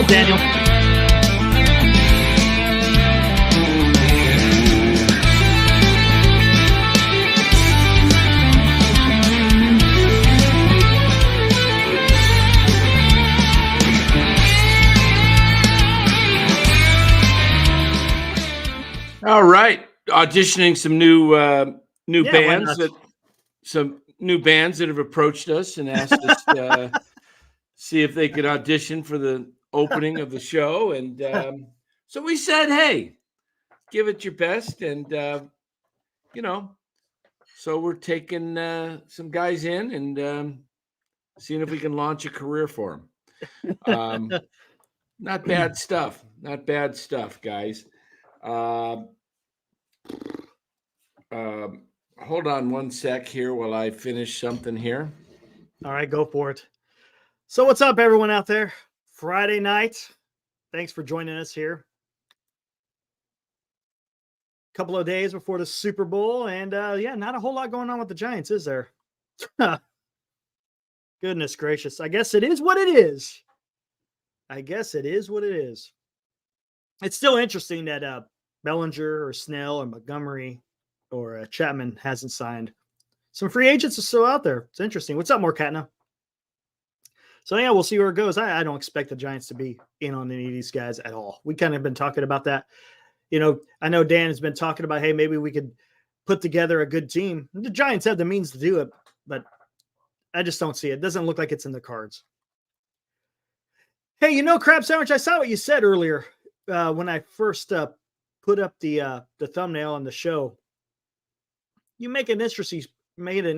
Daniel. All right, auditioning some new bands some new bands that have approached us and asked us to see if they could audition for the opening of the show, and so we said, "Hey, give it your best," and so we're taking some guys in and seeing if we can launch a career for them. Not bad stuff. Not bad stuff, guys. Hold on one sec here while I finish something here. All right, go for it. So what's up, everyone out there? Friday night. Thanks for joining us here. A couple of days before the Super Bowl, and not a whole lot going on with the Giants, is there? Goodness gracious. I guess it is what it is. It's still interesting that Bellinger or Snell or Montgomery or Chapman hasn't signed. Some free agents are still out there. It's interesting. What's up, Morcatna? So, yeah, we'll see where it goes. I don't expect the Giants to be in on any of these guys at all. We kind of been talking about that. I know Dan has been talking about, hey, maybe we could put together a good team. The Giants have the means to do it, but I just don't see it. It doesn't look like it's in the cards. Hey, Crab Sandwich, I saw what you said earlier when I first put up the thumbnail on the show. You made an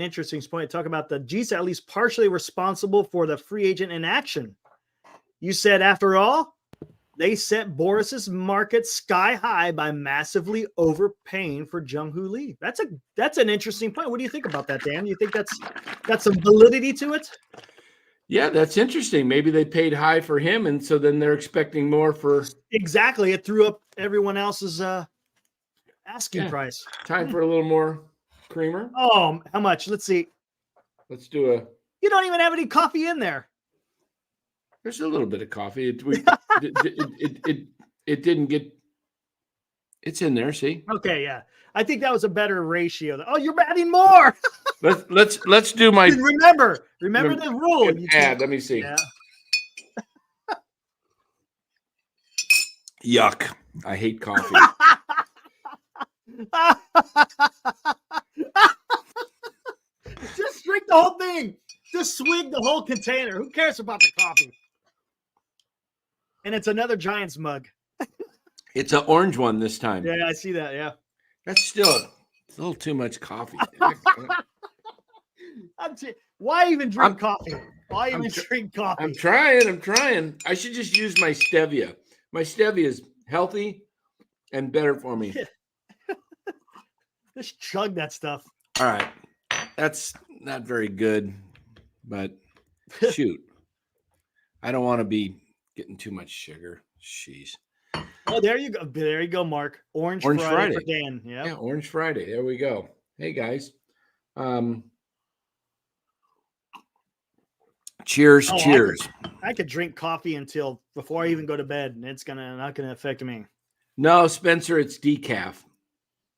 interesting point. Talk about the G's at least partially responsible for the free agent inaction. You said, after all, they set Boris's market sky high by massively overpaying for Jung-Hoo Lee. That's an interesting point. What do you think about that, Dan? You think that's got some validity to it? Yeah, that's interesting. Maybe they paid high for him, and so then they're expecting more for. Exactly. It threw up everyone else's asking price. Time for a little more creamer. Oh, how much? Let's see. Let's do a. You don't even have any coffee in there. There's a little bit of coffee. It didn't get. It's in there. See. Okay, yeah. I think that was a better ratio. Oh, you're adding more. let's do my. Remember the rule. Let me see. Yeah. Yuck! I hate coffee. Just drink the whole thing. Just swig the whole container. Who cares about the coffee? And it's another Giants mug. It's an orange one this time. Yeah, I see that. Yeah. That's still a little too much coffee. Why even drink coffee? Why even drink coffee? I'm trying. I should just use my stevia. My stevia is healthy and better for me. Just chug that stuff. All right. That's not very good, but shoot. I don't want to be getting too much sugar. Jeez. Oh, there you go. There you go, Mark. Orange Friday for Dan. Yeah, Orange Friday. There we go. Hey, guys. Cheers. I could drink coffee until before I even go to bed, and it's not gonna affect me. No, Spencer, it's decaf.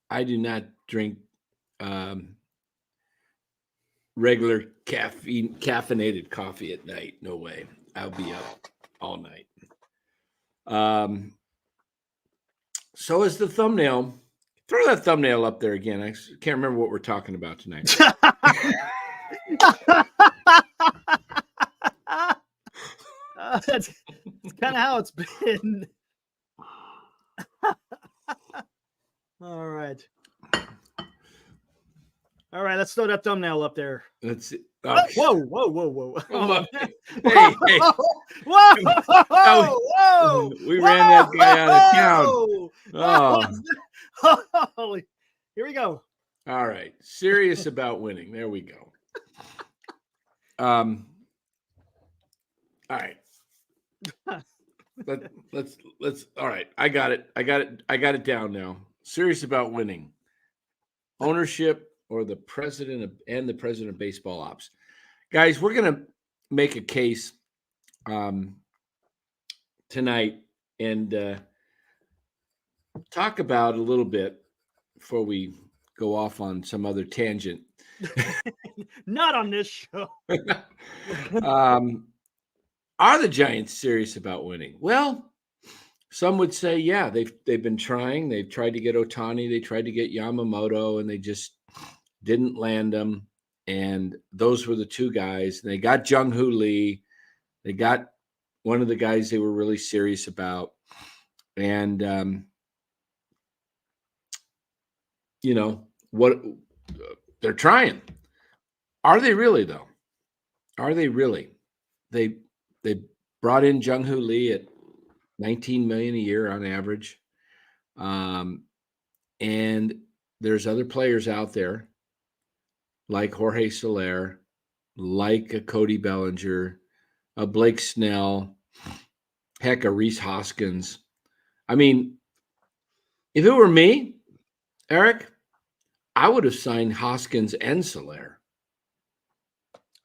I do not drink regular caffeinated coffee at night. No way. I'll be up all night. So is the thumbnail. Throw that thumbnail up there again. I can't remember what we're talking about tonight. That's kind of how it's been. All right. Let's throw that thumbnail up there. Let's see. Whoa. Oh, hey. Whoa. We ran that guy out of town. Oh. Here we go. All right. Serious about winning. There we go. All right. Let's all right. I got it down now. Serious about winning. Ownership or the president of baseball ops. Guys, we're going to make a case tonight and talk about a little bit before we go off on some other tangent. Not on this show. Are the Giants serious about winning? Well, some would say, yeah, they've been trying. They've tried to get Ohtani. They tried to get Yamamoto, and they just didn't land them. And those were the two guys. And they got Jung-Hoo Lee. They got one of the guys they were really serious about. And, what they're trying. Are they really, though? Are they really? They brought in Jung-Hoo Lee at $19 million a year on average. And there's other players out there like Jorge Soler, like a Cody Bellinger, a Blake Snell, heck, a Rhys Hoskins. I mean, if it were me, Eric, I would have signed Hoskins and Soler.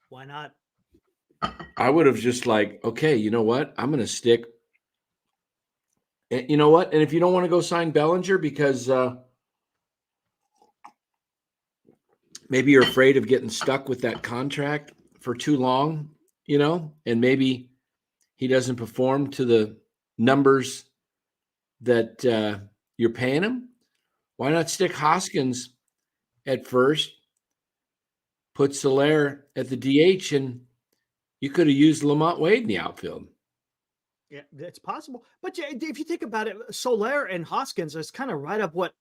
Why not? I would have just like, okay, you know what? I'm going to stick. You know what? And if you don't want to go sign Bellinger because maybe you're afraid of getting stuck with that contract for too long, and maybe he doesn't perform to the numbers that you're paying him, why not stick Hoskins at first, put Soler at the DH, and you could have used Lamont Wade in the outfield. Yeah, it's possible. But if you think about it, Soler and Hoskins is kind of right up what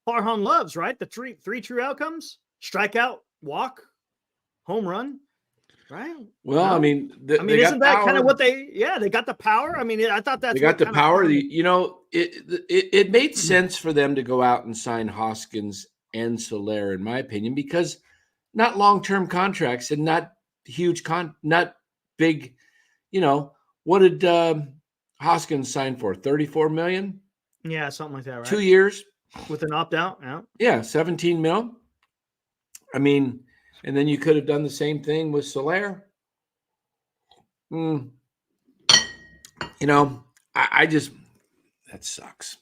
Faron loves, right? The three true outcomes: strikeout, walk, home run, right? Well, no? I mean, isn't that kind of what they got the power? I mean, I thought they got the power. It made sense for them to go out and sign Hoskins and Soler, in my opinion, because not long-term contracts and not huge not big, what did Hoskins sign for? $34 million? Yeah, something like that, right? 2 years. With an opt-out, yeah. Yeah, 17 mil. I mean, and then you could have done the same thing with Soler. I just, that sucks.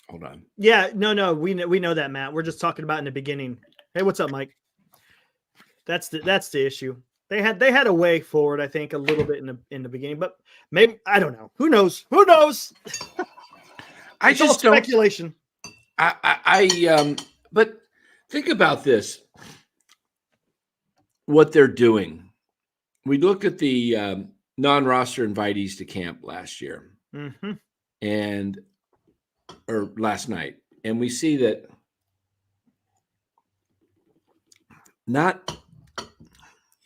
Hold on. Yeah, no, we know that, Matt. We're just talking about in the beginning. Hey, what's up, Mike? That's the issue. They had a way forward, I think, a little bit in the beginning, but maybe I don't know. Who knows? I just don't. Speculation. But think about this. What they're doing. We looked at the non-roster invitees to camp last year, or last night, and we see that not.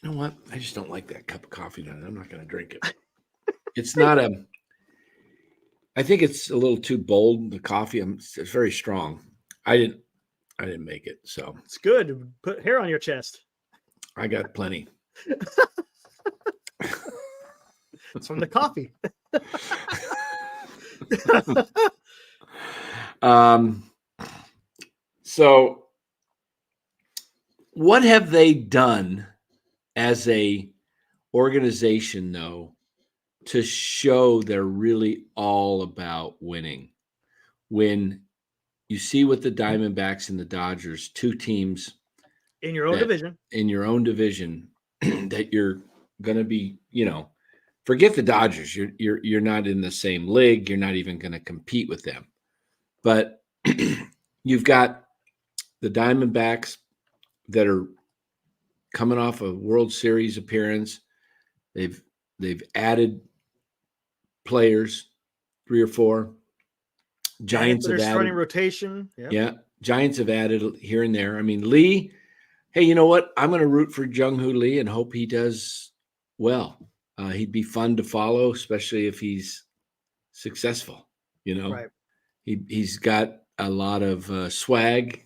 You know what? I just don't like that cup of coffee tonight. I'm not going to drink it. It's not I think it's a little too bold. The coffee, it's very strong. I didn't make it, so it's good. Put hair on your chest. I got plenty. It's from the coffee. So what have they done as a organization, though, to show they're really all about winning? When you see with the Diamondbacks and the Dodgers, two teams in your own division, that you're going to be, forget the Dodgers. You're not in the same league. You're not even going to compete with them. But you've got the Diamondbacks that are coming off a World Series appearance. They've added players, 3 or 4. Giants have added starting rotation. Yep. Yeah, Giants have added here and there. I mean, Lee. Hey, you know what? I'm going to root for Jung-Hoo Lee and hope he does well. He'd be fun to follow, especially if he's successful. Right. He's got a lot of swag.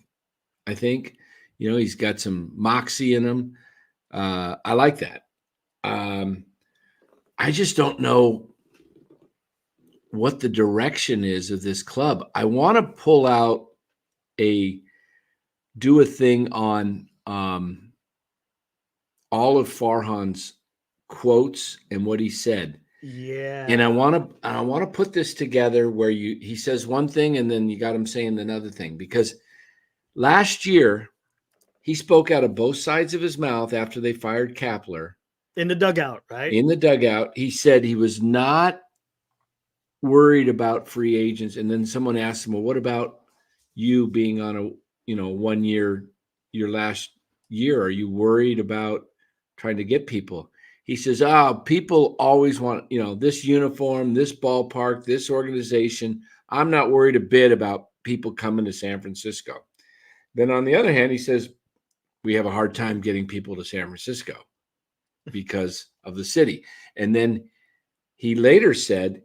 I think, he's got some moxie in him. I like that. I just don't know what the direction is of this club. I want to pull out do a thing on all of Farhan's quotes and what he said. Yeah. And I want to put this together where he says one thing and then you got him saying another thing, because last year he spoke out of both sides of his mouth after they fired Kapler. In the dugout, right? In the dugout, he said he was not worried about free agents. And then someone asked him, well, what about you being on a 1 year, your last year? Are you worried about trying to get people? He says, people always want, this uniform, this ballpark, this organization. I'm not worried a bit about people coming to San Francisco. Then on the other hand, he says, we have a hard time getting people to San Francisco because of the city. And then he later said,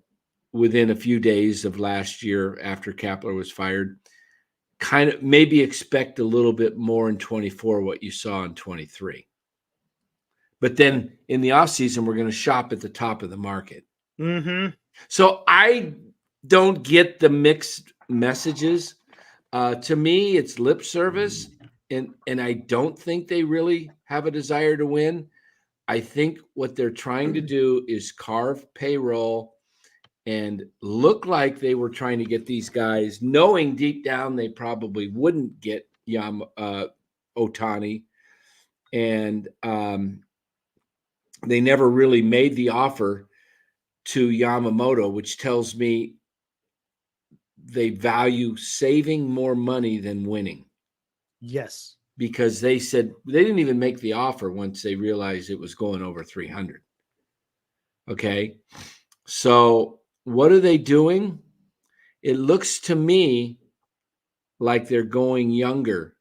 within a few days of last year after Kapler was fired, kind of maybe expect a little bit more in 24 what you saw in 23. But then in the offseason, we're going to shop at the top of the market. Mm-hmm. So I don't get the mixed messages. To me, it's lip service, and I don't think they really have a desire to win. I think what they're trying to do is carve payroll and look like they were trying to get these guys, knowing deep down they probably wouldn't get Ohtani. And they never really made the offer to Yamamoto, which tells me they value saving more money than winning. Yes. Because they said they didn't even make the offer once they realized it was going over 300. Okay. So what are they doing? It looks to me like they're going younger.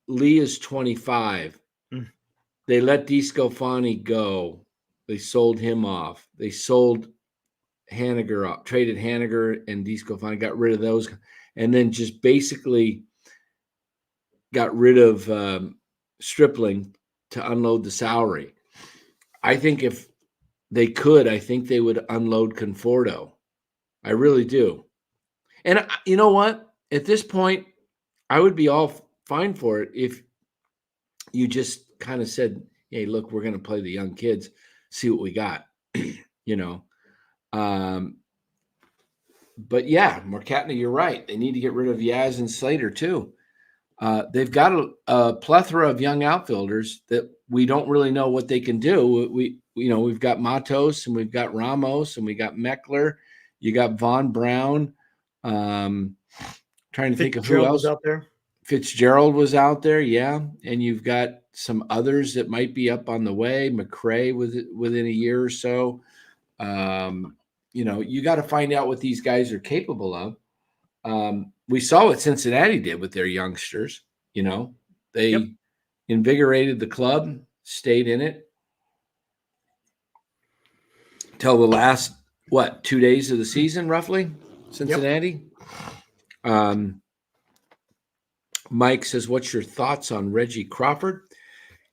Lee is 25. They let DeSclafani go. They sold him off. They sold Haniger off, traded Haniger and DeSclafani, got rid of those, and then just basically got rid of Stripling to unload the salary. I think if they could, I think they would unload Conforto. I really do. And you know what? At this point, I would be all fine for it if you just kind of said, hey, look, we're going to play the young kids, see what we got, But yeah, Markatna, you're right. They need to get rid of Yaz and Slater too. They've got a plethora of young outfielders that we don't really know what they can do. We've got Matos and we've got Ramos and we got Meckler. You got Von Brown. Trying to think of who else was out there. Fitzgerald was out there, yeah. And you've got some others that might be up on the way. McRae within a year or so. You got to find out what these guys are capable of. We saw what Cincinnati did with their youngsters. They invigorated the club, stayed in it till the last 2 days of the season, roughly. Cincinnati. Mike says, "What's your thoughts on Reggie Crawford?"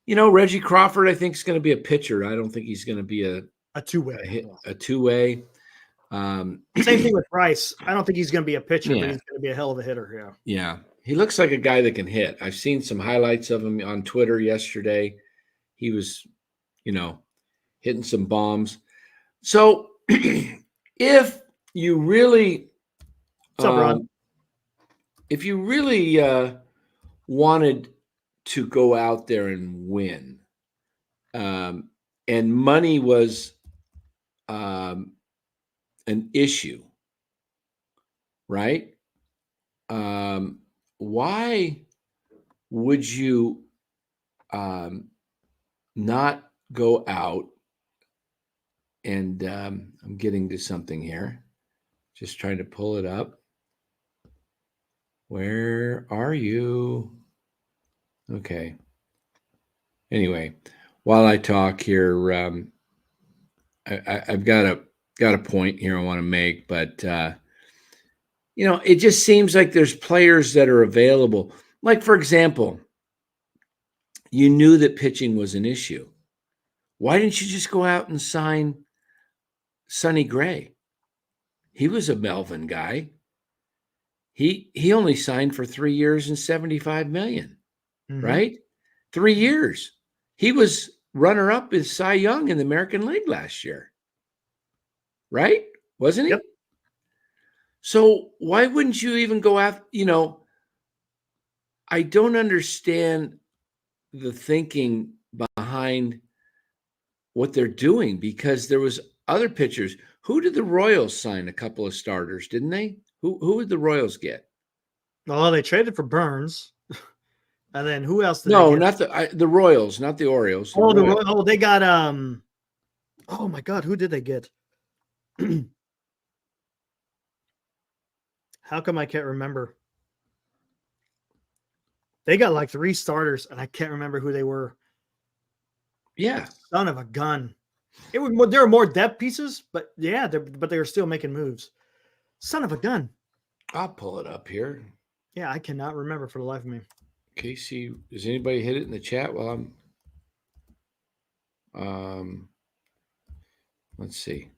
Reggie Crawford, I think, is going to be a pitcher. I don't think he's going to be a two-way. A two-way. Same thing with Bryce. I don't think he's going to be a pitcher, but he's going to be a hell of a hitter. Yeah. He looks like a guy that can hit. I've seen some highlights of him on Twitter yesterday. He was, hitting some bombs. So if you really, what's up, Ron? If you really wanted to go out there and win, and money was an issue, right? Why would you not go out and I'm getting to something here. Just trying to pull it up. Where are you? Okay. Anyway, while I talk here, I've got a point here I want to make, but it just seems like there's players that are available. Like, for example, you knew that pitching was an issue. Why didn't you just go out and sign Sonny Gray? He was a Melvin guy. He only signed for 3 years and $75 million, right? 3 years. He was runner-up in Cy Young in the American League last year. Right? Wasn't he? Yep. So why wouldn't you even go after, I don't understand the thinking behind what they're doing, because there was other pitchers. Who did the Royals sign? A couple of starters, didn't they? Who did the Royals get? Oh, they traded for Burns. And then who else did No, they get? not the Royals, not the Orioles. They got oh my God, who did they get? How come I can't remember? They got like 3 starters, and I can't remember who they were. Yeah. Son of a gun. There were more depth pieces, but yeah, but they were still making moves. Son of a gun. I'll pull it up here. Yeah, I cannot remember for the life of me. Casey, does anybody hit it in the chat while I'm let's see.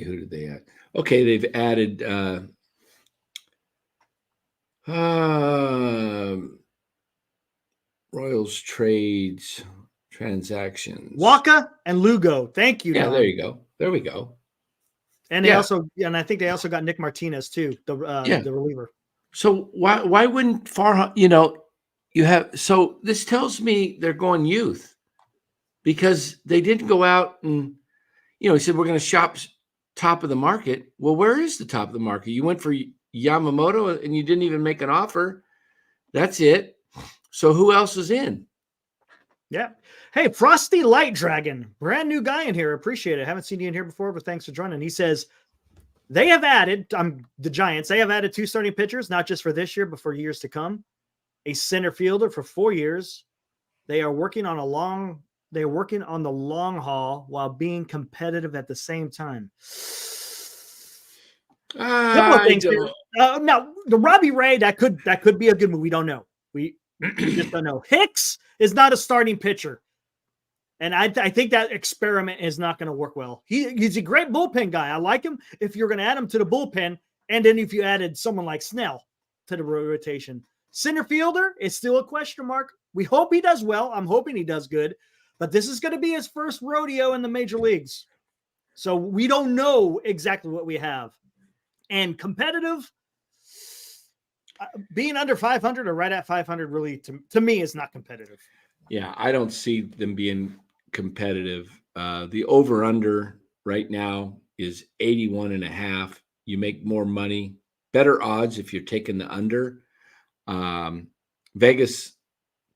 Who did they add? Okay, they've added Royals trades transactions. Waka and Lugo. Thank you. Yeah, Don. there you go. There we go. And I think they also got Nick Martinez too, the reliever. So why wouldn't Faron? So this tells me they're going youth, because they didn't go out and he said we're going to shop top of the market. Well, where is the top of the market? You went for Yamamoto and you didn't even make an offer. That's it. So who else is in? Yeah. Hey, Frosty Light Dragon, brand new guy in here. Appreciate it. Haven't seen you in here before, but thanks for joining. He says they have added, the Giants, they have added 2 starting pitchers, not just for this year, but for years to come. A center fielder for 4 years. They are working on the long haul while being competitive at the same time. Couple of things here. Now, the Robbie Ray, that could be a good move. We don't know. We just don't know. Hicks is not a starting pitcher. And I think that experiment is not going to work well. He's a great bullpen guy. I like him if you're going to add him to the bullpen. And then if you added someone like Snell to the rotation. Center fielder is still a question mark. We hope he does well. I'm hoping he does good. But this is going to be his first rodeo in the major leagues. So we don't know exactly what we have. And competitive, being under 500 or right at 500 really, to me, is not competitive. Yeah, I don't see them being competitive. The over-under right now is 81.5. You make more money, better odds if you're taking the under. Vegas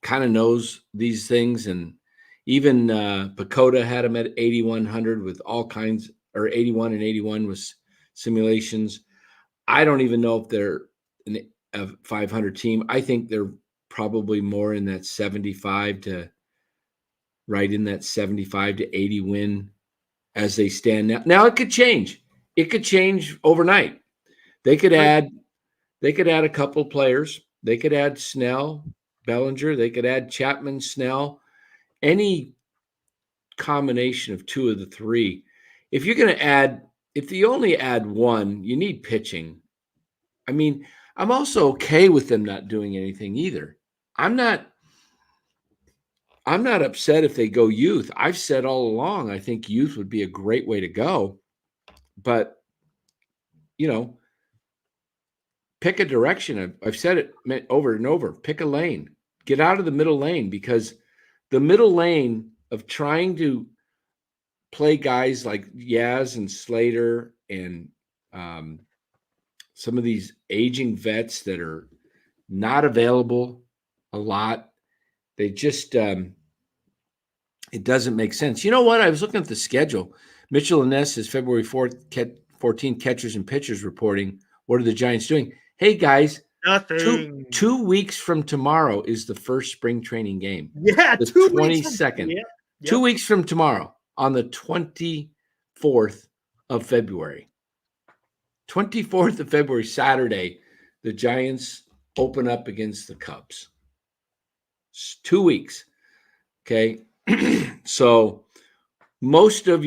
kind of knows these things, and even Pacoda had them at 8,100 with all kinds, or 81 and 81 with simulations. I don't even know if they're a 500 team. I think they're probably more in that 75 to 80 win as they stand now. Now it could change. It could change overnight. They could add a couple players. They could add Snell, Bellinger. They could add Chapman, Snell. Any combination of 2 of the 3. If you only add 1, you need pitching. I mean, I'm also okay with them not doing anything either. I'm not upset if they go youth. I've said all along, I think youth would be a great way to go. But, pick a direction. I've said it over and over. Pick a lane. Get out of the middle lane, because the middle lane of trying to play guys like Yaz and Slater and some of these aging vets that are not available a lot, they just it doesn't make sense. You know what? I was looking at the schedule. Mitchell and Ness is February 4th, 14 catchers and pitchers reporting. What are the Giants doing? Hey, guys, Nothing. 2 weeks from tomorrow is the first spring training game. Yeah, the 22nd. Yep. 2 weeks from tomorrow, on the 24th of February. 24th of February, Saturday, the Giants open up against the Cubs. It's 2 weeks. Okay. So most of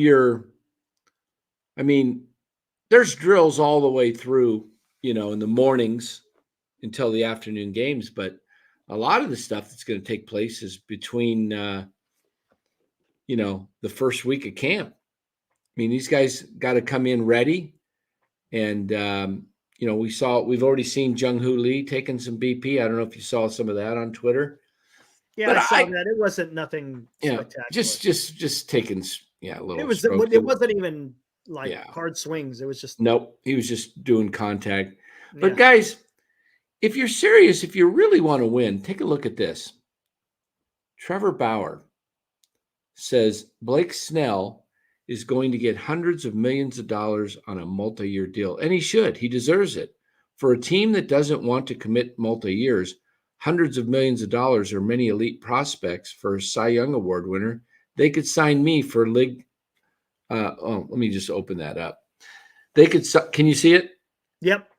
there's drills all the way through, in the mornings until the afternoon games, but a lot of the stuff that's going to take place is between, the first week of camp. I mean, these guys got to come in ready. And, we've already seen Jung-Hoo Lee taking some BP. I don't know if you saw some of that on Twitter. Yeah, but I saw that. It wasn't nothing spectacular. Just taking, a little. It wasn't even like hard swings. It was just. Nope. He was just doing contact. But guys, if you're serious, if you really want to win, take a look at this. Trevor Bauer says Blake Snell is going to get hundreds of millions of dollars on a multi-year deal. And he should. He deserves it. For a team that doesn't want to commit multi-years, hundreds of millions of dollars or many elite prospects for a Cy Young Award winner, they could sign me for league. Let me just open that up. Can you see it? Yep.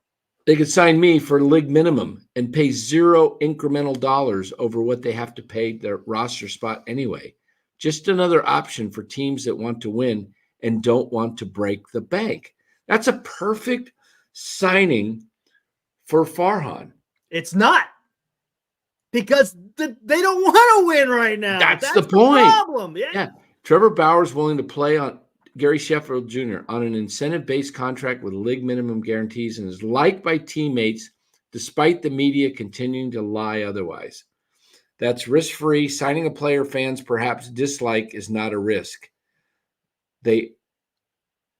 They could sign me for league minimum and pay zero incremental dollars over what they have to pay their roster spot anyway. Just another option for teams that want to win and don't want to break the bank. That's a perfect signing for Faron. It's not. Because they don't want to win right now. That's the point. Problem. Yeah. Trevor Bauer's willing to play on Gary Sheffield Jr. on an incentive-based contract with league minimum guarantees and is liked by teammates despite the media continuing to lie otherwise. That's risk-free. Signing a player fans perhaps dislike is not a risk. They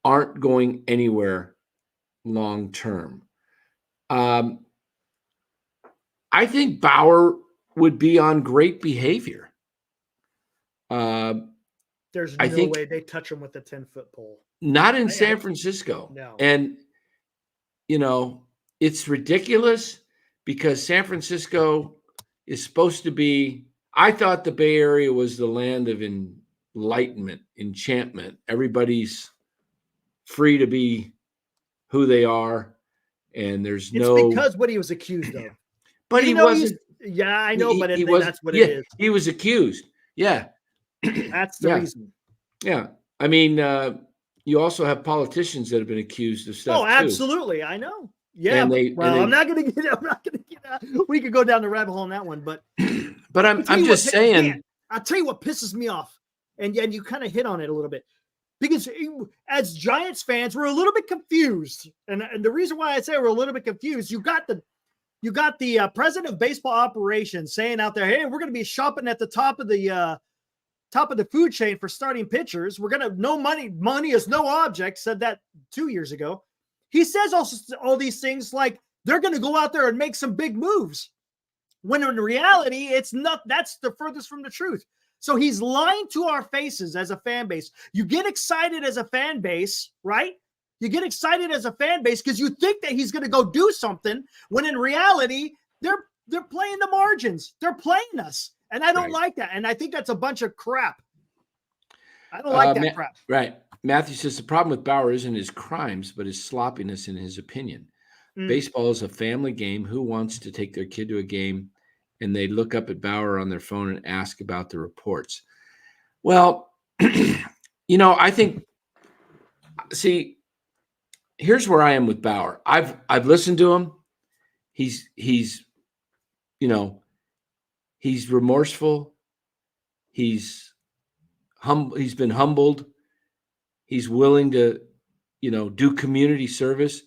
aren't going anywhere long-term. I think Bauer would be on great behavior. There's no way they touch him with a 10-foot pole. Not in San Francisco. No. And, it's ridiculous because San Francisco is supposed to be, I thought the Bay Area was the land of enlightenment, enchantment. Everybody's free to be who they are. And there's it's because what he was accused of. But he wasn't. Yeah, I know, but that's what it is. He was accused. Yeah. That's the reason. Yeah. I mean, you also have politicians that have been accused of stuff. Oh, absolutely. Too. I know. Yeah. I'm not going to get out. We could go down the rabbit hole on that one, but I'm just saying. Man, I'll tell you what pisses me off. And you kind of hit on it a little bit. Because as Giants fans, we're a little bit confused. And the reason why I say we're a little bit confused, you got the president of baseball operations saying out there, hey, we're going to be shopping at the top of the food chain for starting pitchers. We're going to no money is no object. Said that 2 years ago. He says also all these things like they're going to go out there and make some big moves. When in reality, it's not. That's the furthest from the truth. So he's lying to our faces as a fan base. You get excited as a fan base, right? You get excited as a fan base because you think that he's going to go do something when in reality, they're playing the margins. They're playing us. And I don't like that. And I think that's a bunch of crap. I don't like that crap. Right. Matthew says the problem with Bauer isn't his crimes, but his sloppiness in his opinion. Baseball is a family game. Who wants to take their kid to a game and they look up at Bauer on their phone and ask about the reports? Well, I think, here's where I am with Bauer. I've listened to him. He's remorseful. He's been humbled. He's willing to, do community service.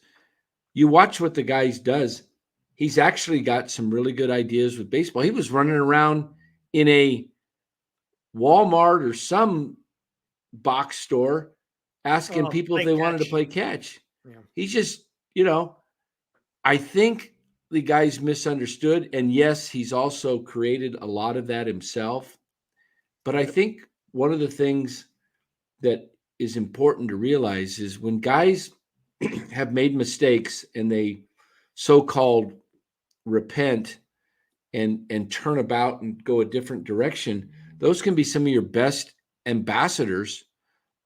You watch what the guy does. He's actually got some really good ideas with baseball. He was running around in a Walmart or some box store asking people if they wanted to play catch. Yeah. He's just, I think the guy's misunderstood. And yes, he's also created a lot of that himself. But I think one of the things that is important to realize is when guys have made mistakes and they so-called repent and turn about and go a different direction, those can be some of your best ambassadors.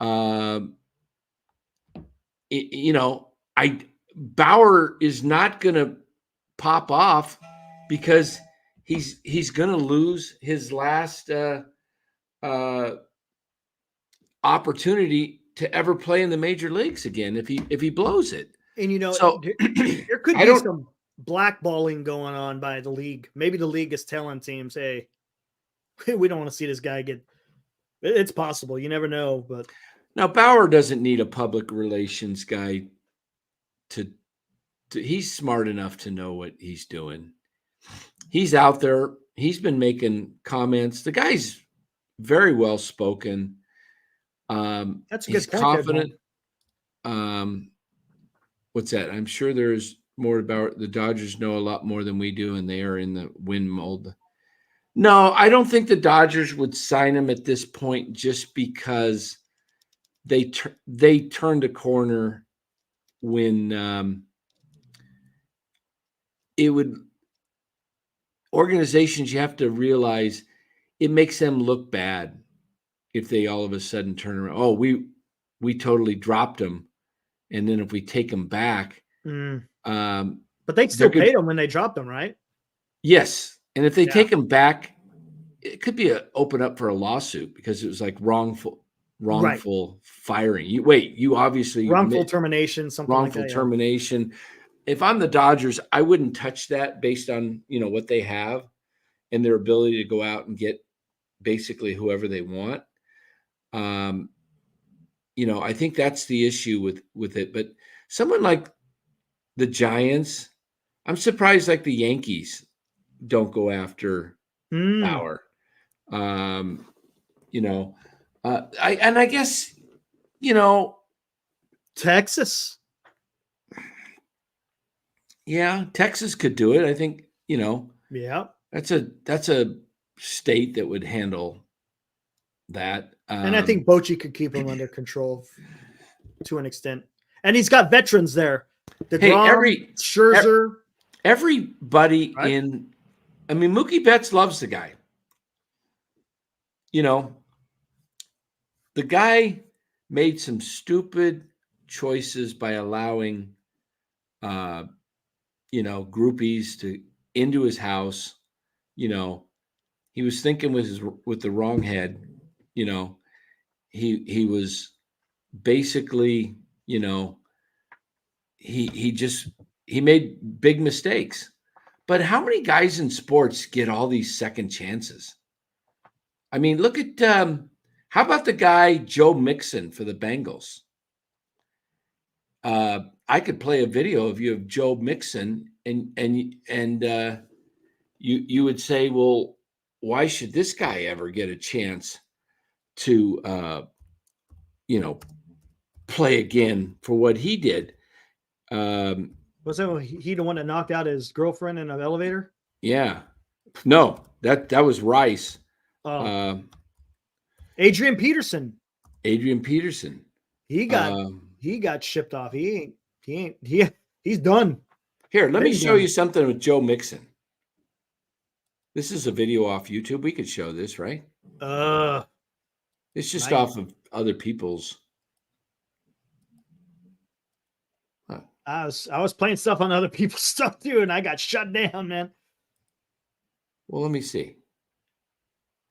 Bauer is not going to pop off because he's going to lose his last opportunity to ever play in the major leagues again if he blows it. And so there could be some blackballing going on by the league. Maybe the league is telling teams, hey, we don't want to see this guy get. It's possible. You never know. But now Bauer doesn't need a public relations guy to he's smart enough to know what he's doing. He's out there. He's been making comments. The guy's very well spoken. That's a he's good point. Confident. What's that? I'm sure there's more about the Dodgers know a lot more than we do, and they are in the win mold. No, I don't think the Dodgers would sign him at this point just because they turned a corner when it would organizations, you have to realize it makes them look bad if they all of a sudden turn around. Oh, we totally dropped him. And then if we take him back, but they'd still pay him when they dropped him, right? Yes. And if they take him back, it could be open up for a lawsuit because it was like wrongful firing. You obviously wrongful termination, something wrongful like that, termination. If I'm the Dodgers, I wouldn't touch that based on, what they have and their ability to go out and get basically whoever they want. I think that's the issue with it. But someone like the Giants, I'm surprised like the Yankees don't go after Bauer. I guess, Texas. Yeah, Texas could do it. I think, Yeah. That's a state that would handle that. And I think Bochy could keep him under control to an extent. And he's got veterans there. Scherzer. Everybody Mookie Betts loves the guy. The guy made some stupid choices by allowing groupies into his house. He was thinking with the wrong head. He was basically, he made big mistakes. But how many guys in sports get all these second chances? I mean, look at how about the guy Joe Mixon for the Bengals? I could play a video of you of Joe Mixon, and you would say, well, why should this guy ever get a chance to play again for what he did? Was that he the one that knocked out his girlfriend in an elevator? Yeah, no, that was Rice. Adrian Peterson. He got shipped off. He's done. Here, let me show you something with Joe Mixon. This is a video off YouTube. We could show this, right? It's just off of other people's. I was playing stuff on other people's stuff too, and I got shut down, man. Well, let me see.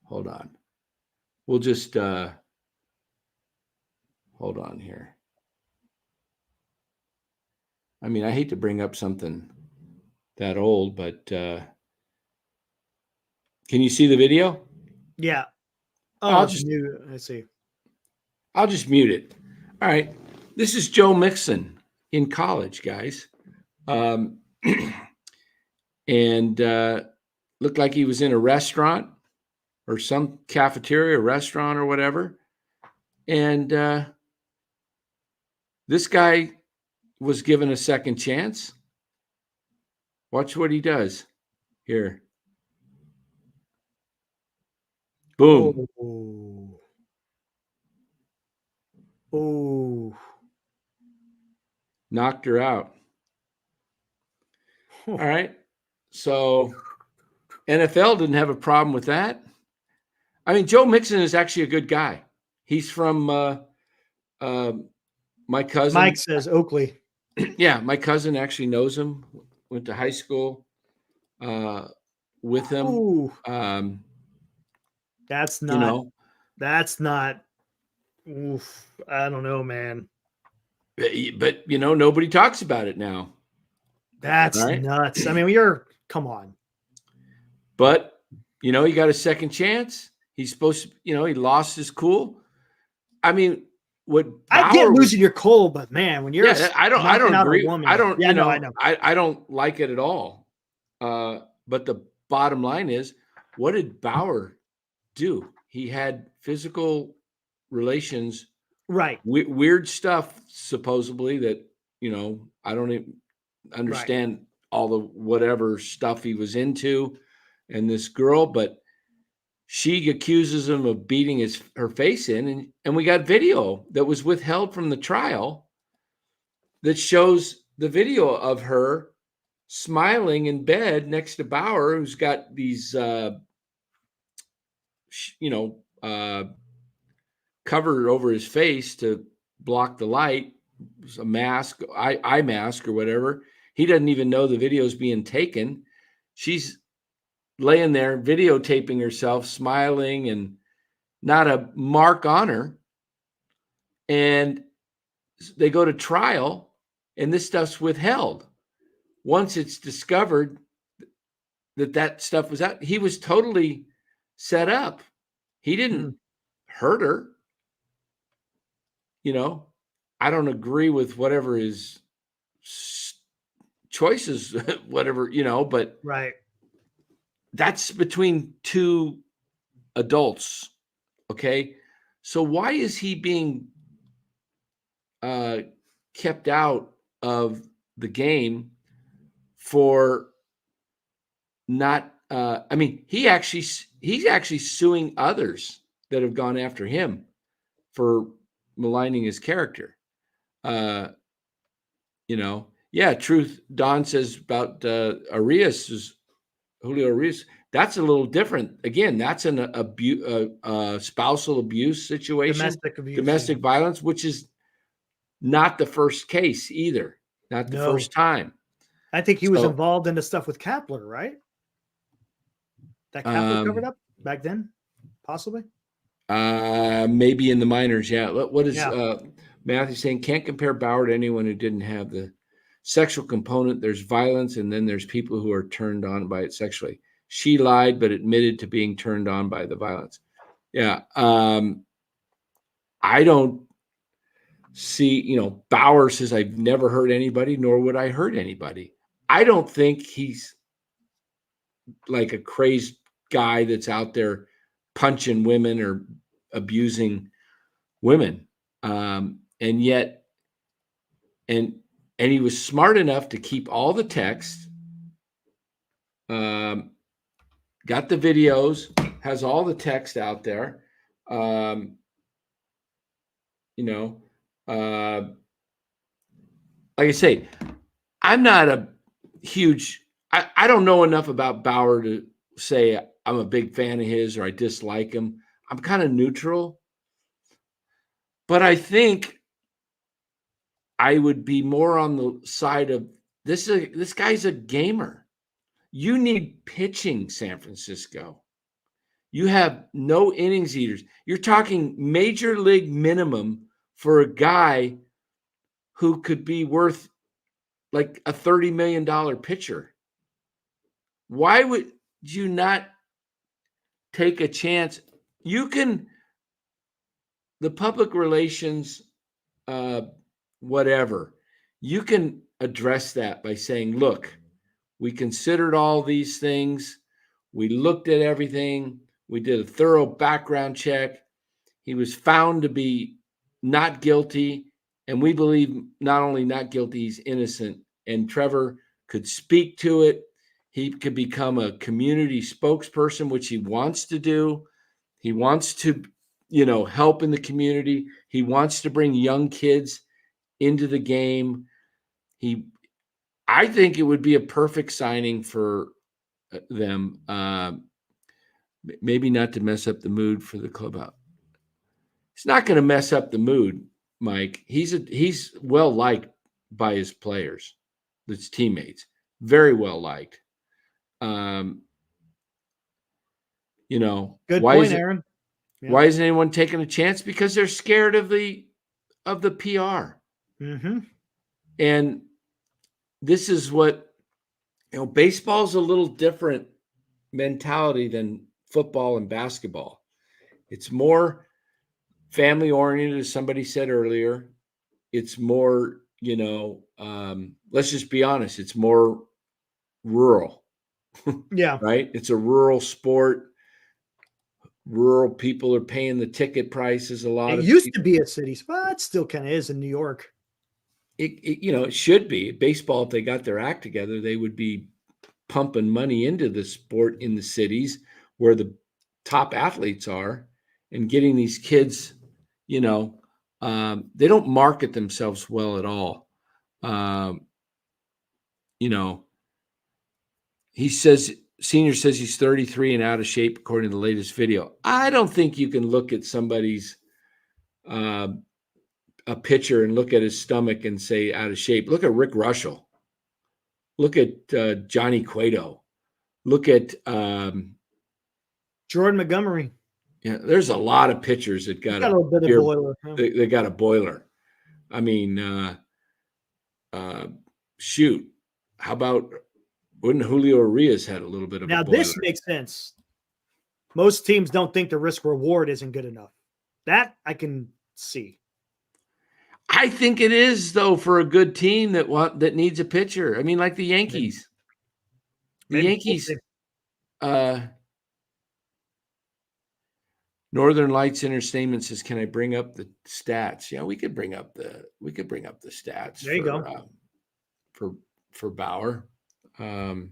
Hold on. We'll just hold on here. I mean, I hate to bring up something that old, but can you see the video? Yeah. Let's see. I'll just mute it. All right. This is Joe Mixon in college, guys. And looked like he was in a restaurant or some cafeteria, restaurant or whatever. And this guy was given a second chance. Watch what he does here. Boom. Oh. Knocked her out. All right. So NFL didn't have a problem with that. I mean, Joe Mixon is actually a good guy. He's from my cousin. Mike says Oakley. Yeah, my cousin actually knows him. Went to high school with him. That's not. That's not. Oof. I don't know, man. But nobody talks about it now. That's nuts. I mean, come on. But, he got a second chance. He's supposed to, he lost his cool. I mean, I get losing your cool, but man, when you're I don't agree. Woman, I don't, I know. I don't like it at all. But the bottom line is, what did Bauer do? He had physical relations, right? Weird stuff, supposedly, that, I don't even understand all the whatever stuff he was into, and this girl, but she accuses him of beating her face in, and we got video that was withheld from the trial that shows the video of her smiling in bed next to Bauer, who's got these, covered over his face to block the light, a mask, eye mask or whatever. He doesn't even know the video is being taken. She's laying there videotaping herself, smiling, and not a mark on her. And they go to trial, and this stuff's withheld. Once it's discovered that stuff was out, he was totally set up. He didn't hurt her. I don't agree with whatever his choices, whatever, but right. That's between two adults. Okay. So why is he being kept out of the game for not, he's actually suing others that have gone after him for maligning his character. Truth. Don says about Julio Arias. That's a little different. Again, that's an spousal abuse situation, domestic violence, which is not the first case either. Not the first time. I think he was involved in the stuff with Kapler, right? That Kapler covered up back then, possibly. Maybe in the minors. Yeah. What is Matthew saying? Can't compare Bauer to anyone who didn't have the sexual component. There's violence, and then there's people who are turned on by it sexually. She lied, but admitted to being turned on by the violence. Yeah. I don't see, Bauer says, I've never hurt anybody, nor would I hurt anybody. I don't think he's like a crazed guy that's out there punching women or abusing women. And yet, and he was smart enough to keep all the text, got the videos, has all the text out there. Like I say, I'm not a huge, I don't know enough about Bauer to say I'm a big fan of his or I dislike him. I'm kind of neutral, but I think I would be more on the side of this guy's a gamer. You need pitching, San Francisco. You have no innings eaters. You're talking major league minimum for a guy who could be worth like a $30 million pitcher. Why would you not take a chance? The public relations, whatever, you can address that by saying, look, we considered all these things. We looked at everything. We did a thorough background check. He was found to be not guilty. And we believe not only not guilty, he's innocent. And Trevor could speak to it. He could become a community spokesperson, which he wants to do. He wants to, help in the community. He wants to bring young kids into the game. I think it would be a perfect signing for them. Maybe not to mess up the mood for the clubhouse. It's not going to mess up the mood, Mike. He's well liked by his players, his teammates, very well liked. Good point, Aaron. Yeah. Why isn't anyone taking a chance? Because they're scared of the PR. Mm-hmm. And this is what Baseball's a little different mentality than football and basketball. It's more family oriented, as somebody said earlier. It's more, let's just be honest, it's more rural. Yeah. Right? It's a rural sport. Rural people are paying the ticket prices. It used to be a city, but it still kind of is in New York. It should be. Baseball, if they got their act together, they would be pumping money into the sport in the cities where the top athletes are, and getting these kids, they don't market themselves well at all. Senior says he's 33 and out of shape, according to the latest video. I don't think you can look at somebody's a pitcher and look at his stomach and say out of shape. Look at Rick Russell. Look at Johnny Cueto. Look at Jordan Montgomery. Yeah, there's a lot of pitchers that got a little bit of boiler. They got a boiler. I mean, shoot. How about wouldn't Julio Urias had a little bit of now? A boiler? This makes sense. Most teams don't think the risk reward isn't good enough. That I can see. I think it is, though, for a good team that needs a pitcher. I mean, like the Yankees. The Yankees. Northern Lights Entertainment says, "Can I bring up the stats?" Yeah, we could bring up the stats. There you go. For Bauer. I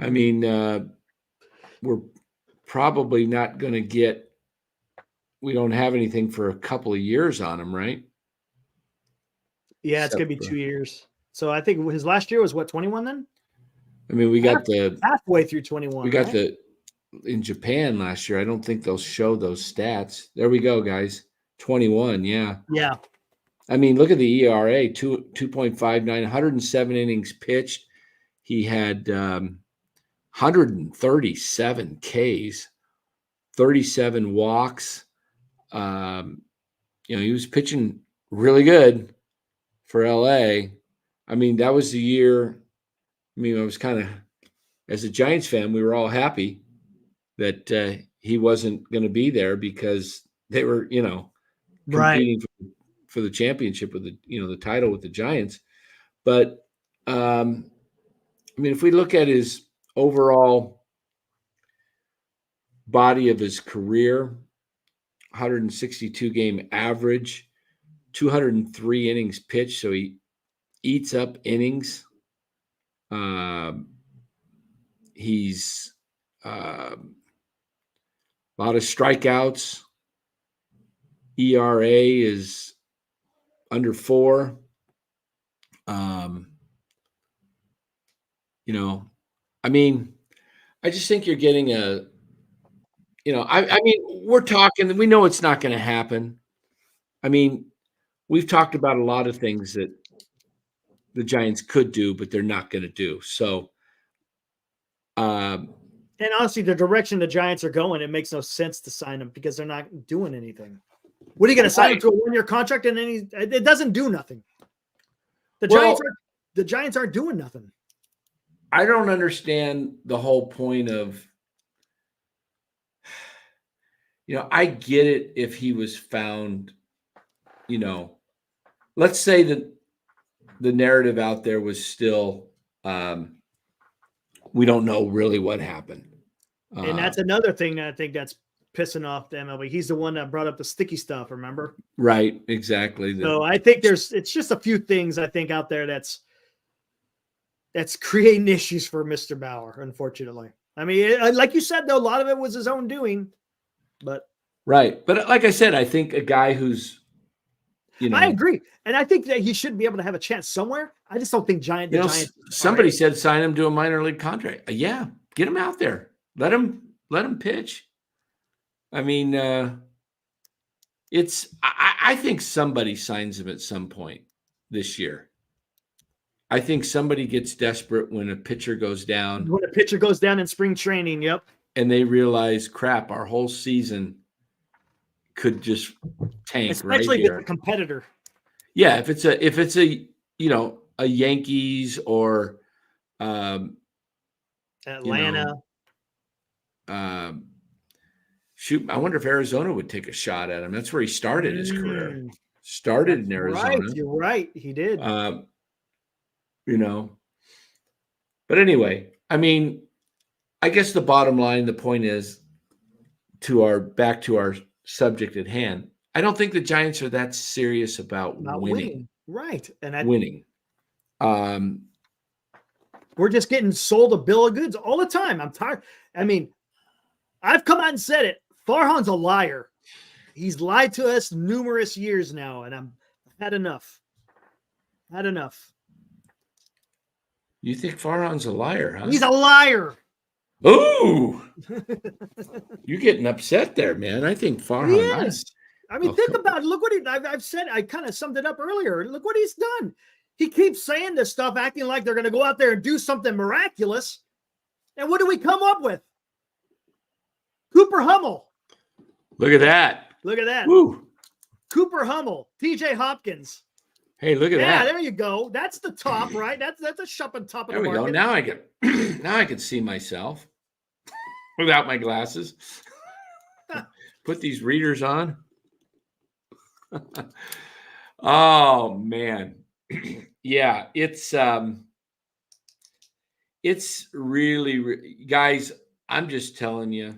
mean, we're probably not going to get. We don't have anything for a couple of years on him, right? Yeah, it's going to be 2 years. So I think his last year was what, 21 then? I mean, we got halfway through 21. We got in Japan last year. I don't think they'll show those stats. There we go, guys. 21, yeah. Yeah. I mean, look at the ERA, 2.59, 107 innings pitched. He had 137 Ks, 37 walks. He was pitching really good for LA. I mean, that was the year. I mean, I was kind of, as a Giants fan, we were all happy that he wasn't going to be there because they were, competing for the championship with the title with the Giants. But I mean, if we look at his overall body of his career, 162 game average, 203 innings pitched. So he eats up innings. He's a lot of strikeouts. ERA is under 4. I mean, I just think you're getting I mean, we're talking, we know it's not going to happen. I mean, we've talked about a lot of things that the Giants could do, but they're not going to do. So, and honestly, the direction the Giants are going, it makes no sense to sign him because they're not doing anything. What are you going to sign him to a 1-year contract and then it doesn't do nothing? The Giants aren't doing nothing. I don't understand the whole point of, I get it if he was found, let's say that the narrative out there was still, we don't know really what happened. And that's another thing that I think that's pissing off the MLB. He's the one that brought up the sticky stuff, remember? Right, exactly. So I think it's just a few things I think out there that's creating issues for Mr. Bauer, unfortunately. I mean, like you said, though, a lot of it was his own doing. But right. But like I said, I think a guy who's, I agree. And I think that he should be able to have a chance somewhere. I just don't think Giants. Somebody said sign him to a minor league contract. Yeah, get him out there. Let him pitch. I mean, I think somebody signs him at some point this year. I think somebody gets desperate when a pitcher goes down. When a pitcher goes down in spring training, yep. And they realize, crap, our whole season could just tank, especially right here. With a competitor. Yeah, if it's a a Yankees or Atlanta. Shoot, I wonder if Arizona would take a shot at him. That's where he started his career. That's Started in Arizona. Right. You're right. He did. But anyway, I mean, I guess the bottom line, the point is back to our subject at hand. I don't think the Giants are that serious about winning. Right. And winning. We're just getting sold a bill of goods all the time. I'm tired. I mean, I've come out and said it. Faron's a liar. He's lied to us numerous years now, and I've had enough. You think Faron's a liar, huh? He's a liar. Ooh. You're getting upset there, man. I think Faron. He is. I mean, think about it. Look what I've said. I kind of summed it up earlier. Look what he's done. He keeps saying this stuff, acting like they're going to go out there and do something miraculous. And what do we come up with? Cooper Hummel. Look at that. Woo. Cooper Hummel, TJ Hopkins. Hey, look at that. Yeah, there you go. That's the top, right? That's a shopping top of the market. There we go. Now I can see myself without my glasses. Put these readers on. Oh man. Yeah, it's really, guys, I'm just telling you,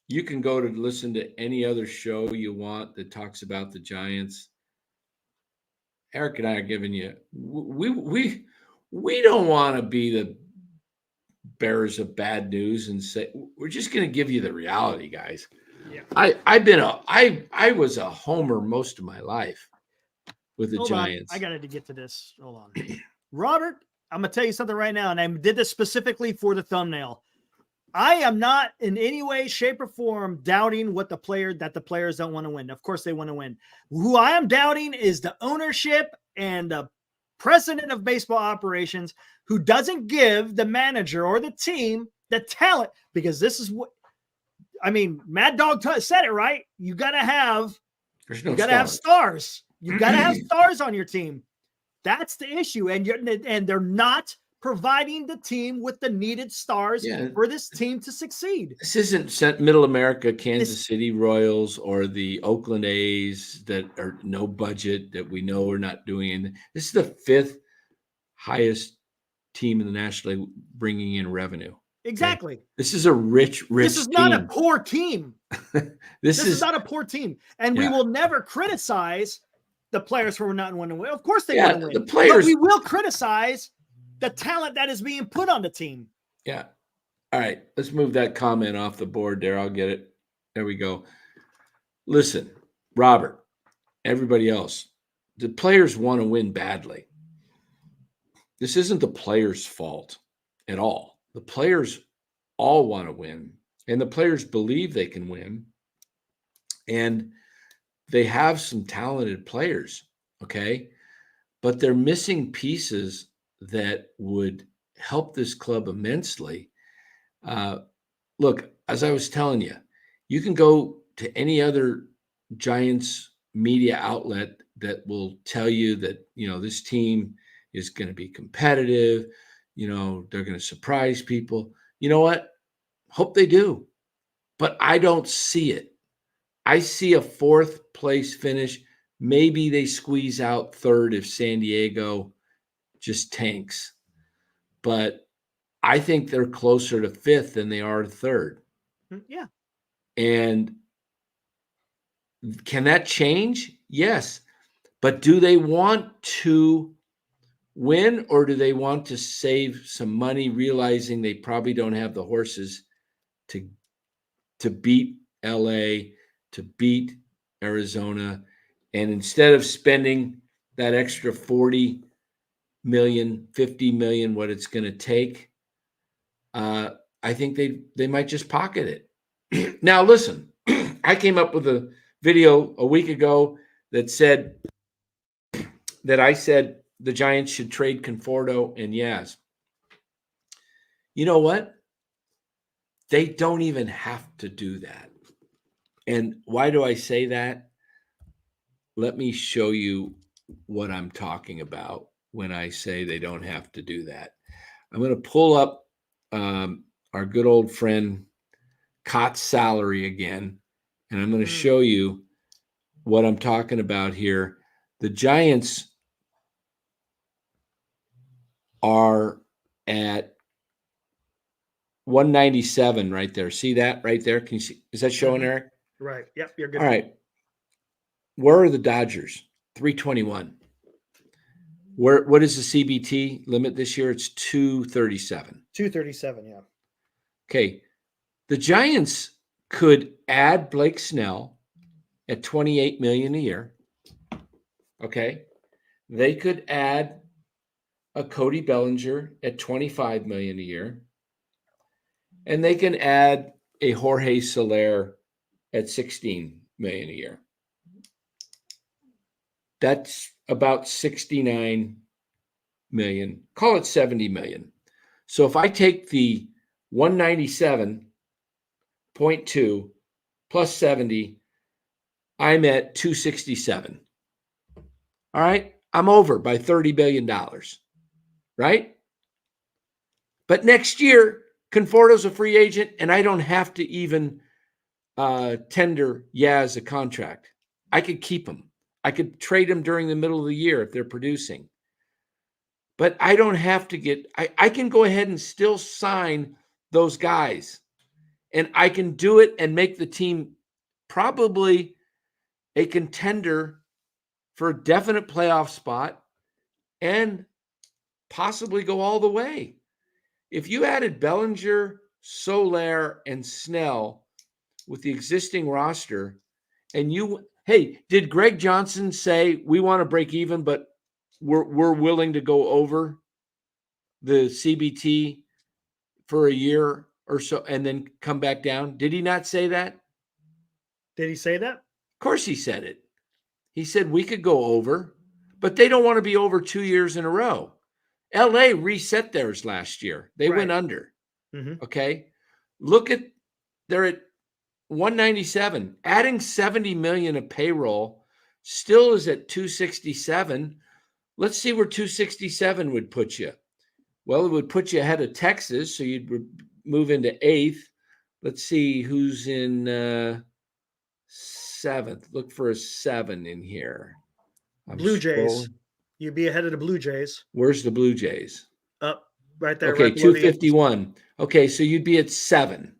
you can go to listen to any other show you want that talks about the Giants. Eric and I are giving you, we don't want to be the bearers of bad news and say, we're just going to give you the reality, guys. Yeah. I was a homer most of my life with the Giants. I got to get to this. Hold on. Robert, I'm going to tell you something right now, and I did this specifically for the thumbnail. I am not in any way, shape, or form doubting that the players don't want to win. Of course they want to win. Who I am doubting is the ownership and the president of baseball operations who doesn't give the manager or the team the talent, because this is what, I mean, Mad Dog said it right. You got to have stars. You got to have stars on your team. That's the issue. And they're not providing the team with the needed stars for this team to succeed. This isn't Middle America, Kansas City Royals, or the Oakland A's that are no budget that we know are not doing anything. This is the fifth highest team in the National League bringing in revenue. Exactly. Okay? This is a rich This is team. not a poor team. This is not a poor team. And we will never criticize the players for not wanting to win. Of course they want to win. The players, but we will criticize the talent that is being put on the team. Yeah. All right. Let's move that comment off the board there. I'll get it. There we go. Listen, Robert, everybody else, the players want to win badly. This isn't the players' fault at all. The players all want to win, and the players believe they can win. And they have some talented players, okay? But they're missing pieces that would help this club immensely. Look, as I was telling you, you can go to any other Giants media outlet that will tell you that, this team is going to be competitive. They're going to surprise people. You know what? Hope they do. But I don't see it. I see a fourth place finish. Maybe they squeeze out third if San Diego just tanks. But I think they're closer to fifth than they are to third. Yeah. And can that change? Yes. But do they want to win, or do they want to save some money, realizing they probably don't have the horses to beat LA, to beat Arizona? And instead of spending that extra 40 million, 50 million, what it's going to take, I think they might just pocket it. Now, listen, I came up with a video a week ago that I said the Giants should trade Conforto and Yaz. You know what? They don't even have to do that. And why do I say that? Let me show you what I'm talking about when I say they don't have to do that. I'm going to pull up our good old friend Cott's salary again, and I'm going to show you what I'm talking about here. The Giants are at 197 right there. See that right there? Can you see? Is that showing, Eric? Right. Yep. You're good. All right. Where are the Dodgers? 321. What is the CBT limit this year? It's 237. 237, yeah. Okay. The Giants could add Blake Snell at $28 million a year. Okay. They could add a Cody Bellinger at $25 million a year. And they can add a Jorge Soler at $16 million a year. That's about $69 million. Call it $70 million. So if I take the 197.2 plus 70, I'm at 267. All right. I'm over by $30 billion. Right? But next year, Conforto's a free agent, and I don't have to even tender Yaz a contract. I could keep him. I could trade him during the middle of the year if they're producing. But I don't have to get – I can go ahead and still sign those guys. And I can do it and make the team probably a contender for a definite playoff spot and possibly go all the way. If you added Bellinger, Soler, and Snell with the existing roster, and hey, did Greg Johnson say we want to break even, but we're willing to go over the CBT for a year or so and then come back down? Did he not say that? Did he say that? Of course he said it. He said we could go over, but they don't want to be over 2 years in a row. LA reset theirs last year. They went under. Mm-hmm. Okay. They're at 197. Adding 70 million of payroll still is at 267. Let's see where 267 would put you. Well, it would put you ahead of Texas, so you'd move into 8th. Let's see who's in 7th. Look for a 7 in here. Blue Jays. You'd be ahead of the Blue Jays. Where's the Blue Jays? Up right there. Okay, right 251. Okay, so you'd be at 7.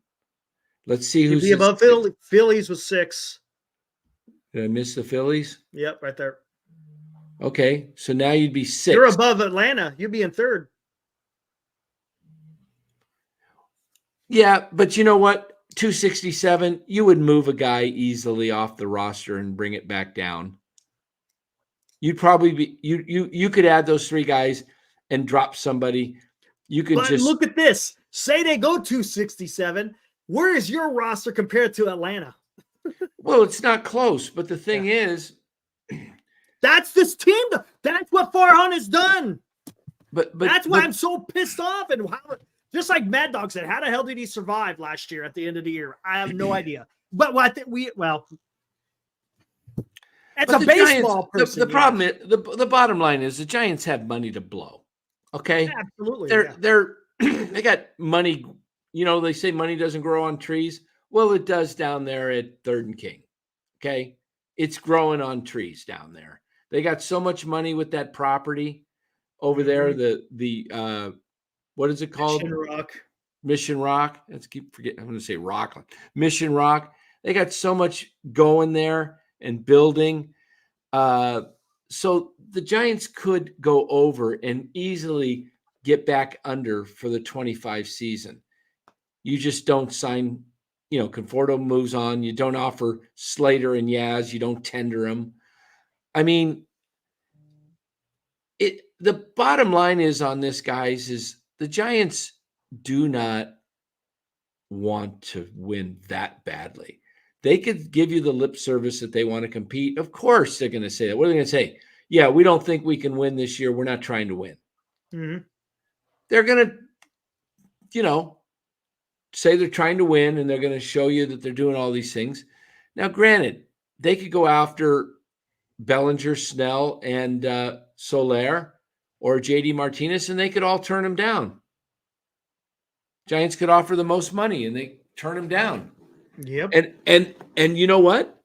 Let's see who's you'd be above Philly. Phillies was 6. Did I miss the Phillies? Yep, right there. Okay, so now you'd be 6. You're above Atlanta. You'd be in 3rd. Yeah, but you know what? 267, you would move a guy easily off the roster and bring it back down. You'd probably be you could add those 3 guys and drop somebody. You could but just look at this. Say they go 267. Where is your roster compared to Atlanta? Well, it's not close, but the thing is, that's this team. That's what Faron has done. But that's why I'm so pissed off. And how, just like Mad Dog said, how the hell did he survive last year at the end of the year? I have no idea. But what it's a baseball person. The problem is the bottom line is the Giants have money to blow. Okay, yeah, absolutely. They're they got money. You know, they say money doesn't grow on trees. Well, it does down there at 3rd and King. Okay, it's growing on trees down there. They got so much money with that property over there. The what is it called? Mission Rock. Let's keep forgetting. I'm going to say Rockland. Mission Rock. They got so much going there and building. So the Giants could go over and easily get back under for the 25 season. You just don't sign, Conforto moves on. You don't offer Slater and Yaz. You don't tender them. I mean, the bottom line is on this, guys, is the Giants do not want to win that badly. They could give you the lip service that they want to compete. Of course, they're going to say that. What are they going to say? Yeah, we don't think we can win this year. We're not trying to win. Mm-hmm. They're going to, say they're trying to win, and they're going to show you that they're doing all these things. Now, granted, they could go after Bellinger, Snell, and Soler, or JD Martinez, and they could all turn him down. Giants could offer the most money and they turn him down. Yep. And you know what?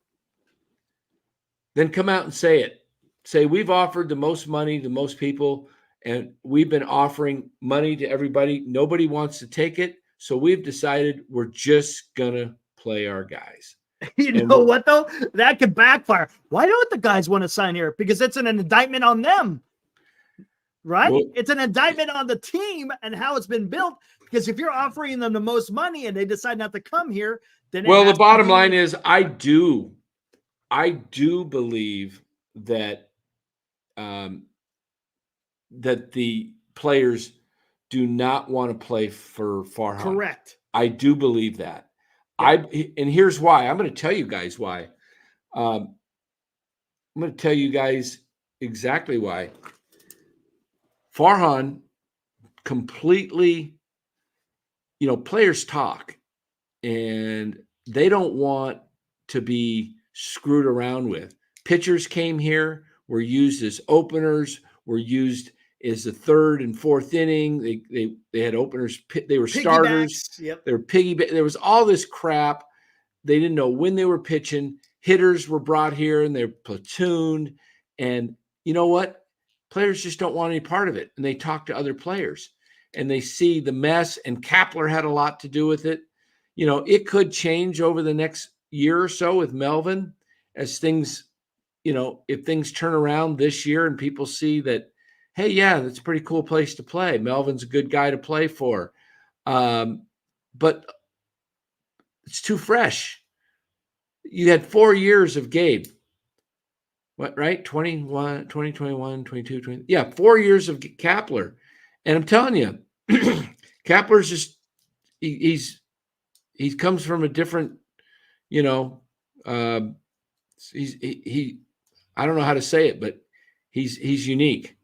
Then come out and say it. Say, we've offered the most money to most people, and we've been offering money to everybody. Nobody wants to take it. So we've decided we're just going to play our guys. You know what, though? That could backfire. Why don't the guys want to sign here? Because it's an indictment on them, right? Well, it's an indictment on the team and how it's been built. Because if you're offering them the most money and they decide not to come here, then the bottom line is I do believe that that the players do not want to play for Faron. Correct. I do believe that. And here's why. I'm going to tell you guys why. I'm going to tell you guys exactly why. Faron completely, players talk, and they don't want to be screwed around with. Pitchers came here, were used as openers, were used as the third and fourth inning. They had openers. They were starters. Yep. They were piggyback. There was all this crap. They didn't know when they were pitching. Hitters were brought here and they're platooned. And you know what? Players just don't want any part of it. And they talk to other players and they see the mess. And Kapler had a lot to do with it. It could change over the next year or so with Melvin as things, if things turn around this year and people see that, hey, yeah, that's a pretty cool place to play. Melvin's a good guy to play for. But it's too fresh. You had 4 years of Gabe. What, right? 21, 2021, 22, 20. Yeah, 4 years of Kapler. And I'm telling you, Kapler's just, he comes from a different, I don't know how to say it, but he's unique.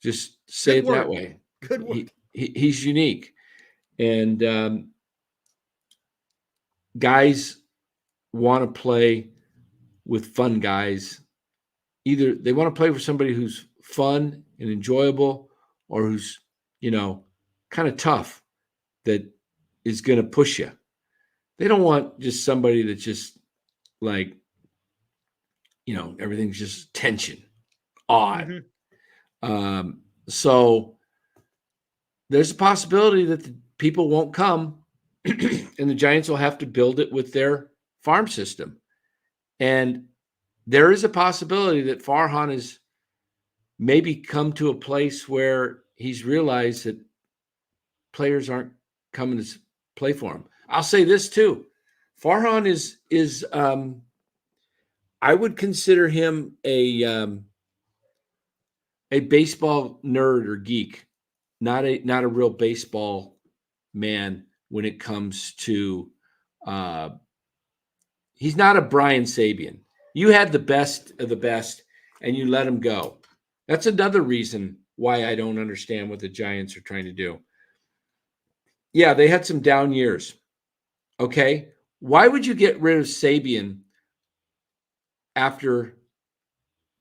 Just say it that way. Good work. He's unique. And guys want to play with fun guys. Either they want to play with somebody who's fun and enjoyable or who's, kind of tough that is going to push you. They don't want just somebody that's just like, everything's just tension, odd. Mm-hmm. So there's a possibility that the people won't come and the Giants will have to build it with their farm system. And there is a possibility that Faron has maybe come to a place where he's realized that players aren't coming to play for him. I'll say this too. Faron is I would consider him a baseball nerd or geek, not a real baseball man when it comes to he's not a Brian Sabian. You had the best of the best and you let him go. That's another reason why I don't understand what the Giants are trying to do. Yeah, they had some down years. Okay. Why would you get rid of Sabian after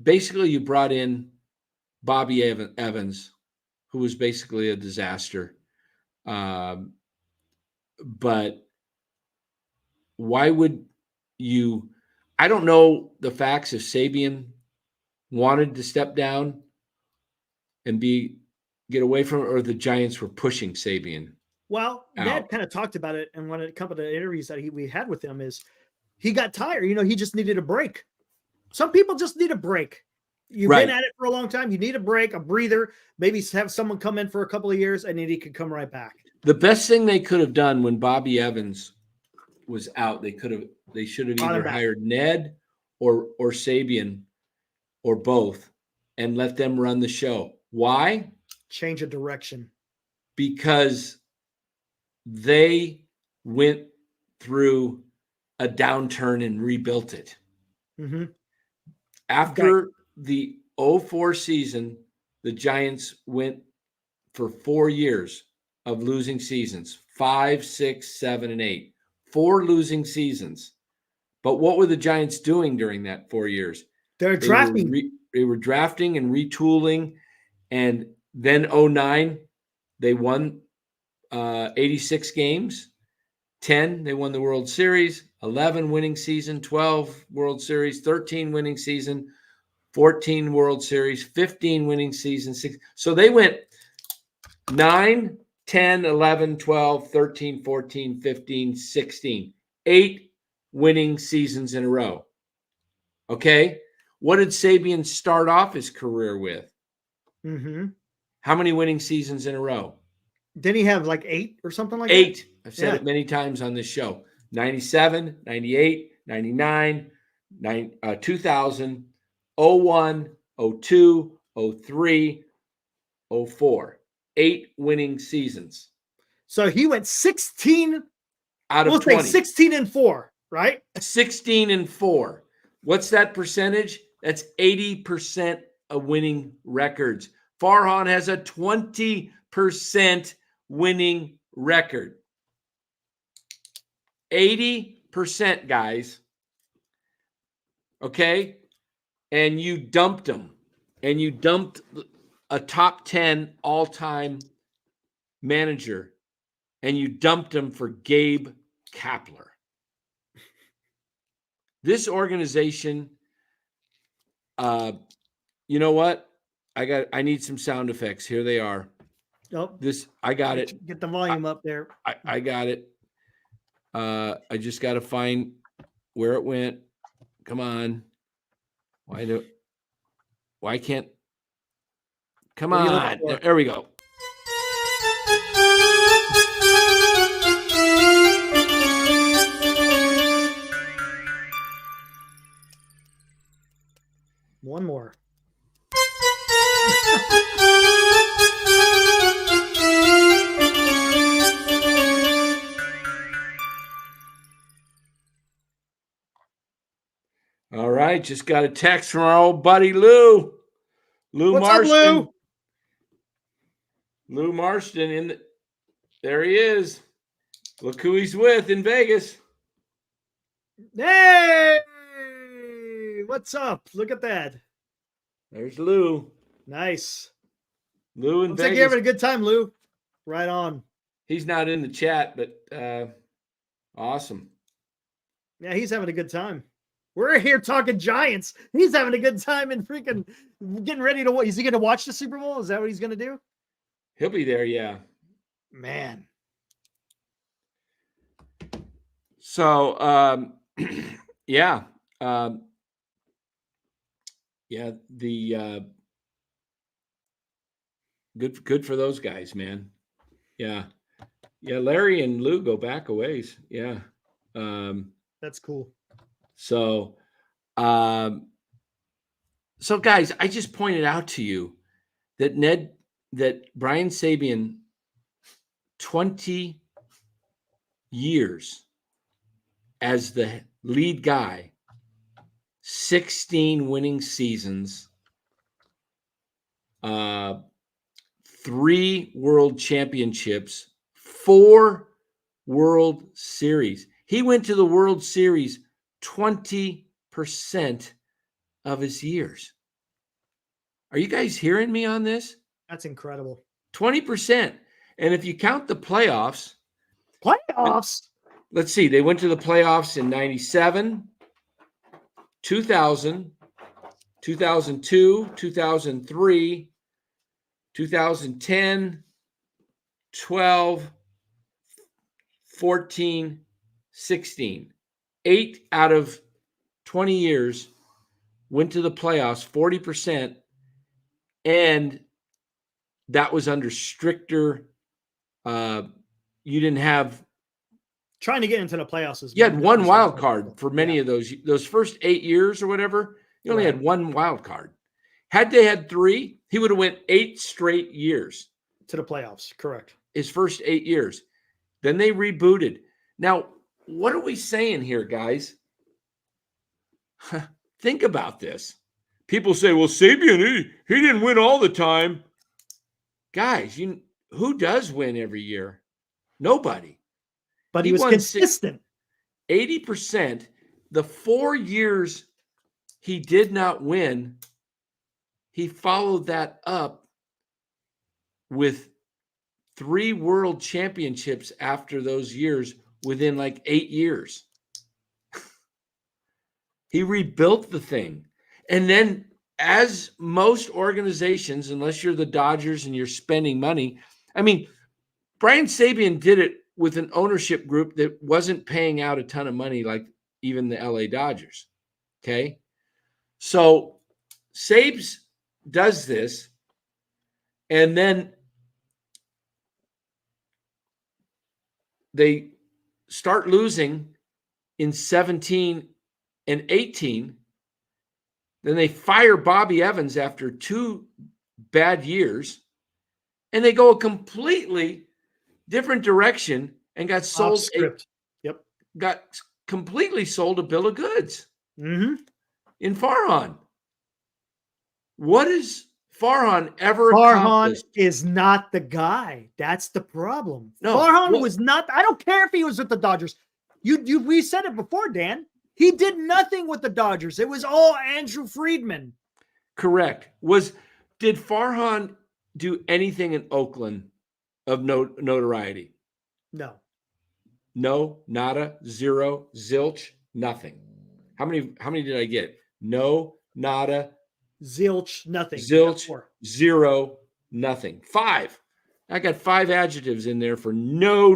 basically you brought in Bobby Evans, who was basically a disaster? But why would you? I don't know the facts if Sabian wanted to step down and get away from it, or the Giants were pushing Sabian. Well, Ned kind of talked about it in a couple of interviews that we had with him. Is he got tired? He just needed a break. Some people just need a break. You've been at it for a long time. You need a break, a breather. Maybe have someone come in for a couple of years, and then he could come right back. The best thing they could have done when Bobby Evans was out, they should have either hired Ned or Sabian or both and let them run the show. Why? Change of direction. Because they went through a downturn and rebuilt it. Mm-hmm. After the 2004 season, the Giants went for 4 years of losing seasons, 5, 6, 7, and 8. 4 losing seasons. But what were the Giants doing during that 4 years? They're drafting. They were drafting and retooling And then 09, they won 86 games. 10, they won the World Series. 11, winning season. 12, World Series. 13, winning season. 14, World Series. 15, winning season. 6. So they went 9, 10, 11, 12, 13, 14, 15, 16. 8 winning seasons in a row. Okay? What did Sabian start off his career with? Mm-hmm. How many winning seasons in a row? Didn't he have like 8 or something like 8. that? I've said it many times on this show. 97, 98, 99, 2000, 01, 02, 03, 04. 8 winning seasons. So he went 16 out of 20. 16-4, right? 16-4. What's that percentage? That's 80% of winning records. Faron has a 20% winning record. 80%, guys. Okay? And you dumped them. And you dumped a top 10 all-time manager. And you dumped him for Gabe Kapler. This organization, you know what? I need some sound effects. Here they are. Oh, I got it. Get the volume up there. I got it. I just got to find where it went. Come on. Why can't? Come on. There we go. One more. All right, just got a text from our old buddy Lou. What's Marston. up, Lou Marston there he is. Look who he's with in Vegas. Hey, what's up? Look at that. There's Lou. Nice. Lou in Looks Vegas. like you're having a good time, Lou. Right on. He's not in the chat, but awesome. Yeah, he's having a good time. We're here talking Giants. He's having a good time and freaking getting ready to what? Is he going to watch the Super Bowl? Is that what he's going to do? He'll be there, yeah. Man. So, yeah. Yeah, good for those guys, man. Yeah. Yeah, Larry and Lou go back a ways. Yeah. That's cool. So guys, I just pointed out to you that Brian Sabian, 20 years as the lead guy, 16 winning seasons, 3 world championships, 4 World Series. He went to the World Series 20% of his years. Are you guys hearing me on this? That's incredible. 20%. And if you count the playoffs. Let's see. They went to the playoffs in 97, 2000, 2002, 2003, 2010, 12, 14, 16. 8 out of 20 years went to the playoffs, 40%. And that was under stricter. You didn't have. Trying to get into the playoffs. You had one wild card for many of those first 8 years or whatever. You only had one wild card. Had they had 3, he would have went 8 straight years to the playoffs. Correct. His first 8 years. Then they rebooted. Now, what are we saying here, guys? Think about this. People say, well, Sabian, he didn't win all the time. Guys, who does win every year? Nobody. But he was consistent. 80%. The 4 years he did not win, he followed that up with 3 world championships after those years within like 8 years. He rebuilt the thing. And then, as most organizations, unless you're the Dodgers and you're spending money, I mean, Brian Sabean did it with an ownership group that wasn't paying out a ton of money like even the LA Dodgers. Okay. So Sabes does this, and then they start losing in 17 and 18. Then they fire Bobby Evans after 2 bad years, and they go a completely different direction and got sold. Got completely sold a bill of goods in Faron. What is Faron ever accomplished? Faron is not the guy. That's the problem. No, Faron was not. I don't care if he was with the Dodgers. We said it before, Dan. He did nothing with the Dodgers. It was all Andrew Friedman. Correct. Did Faron do anything in Oakland of notoriety? No, nada, zero, zilch, nothing. How many did I get? No, nada, zilch, nothing. Zilch, 0, nothing. 5. I got 5 adjectives in there for no.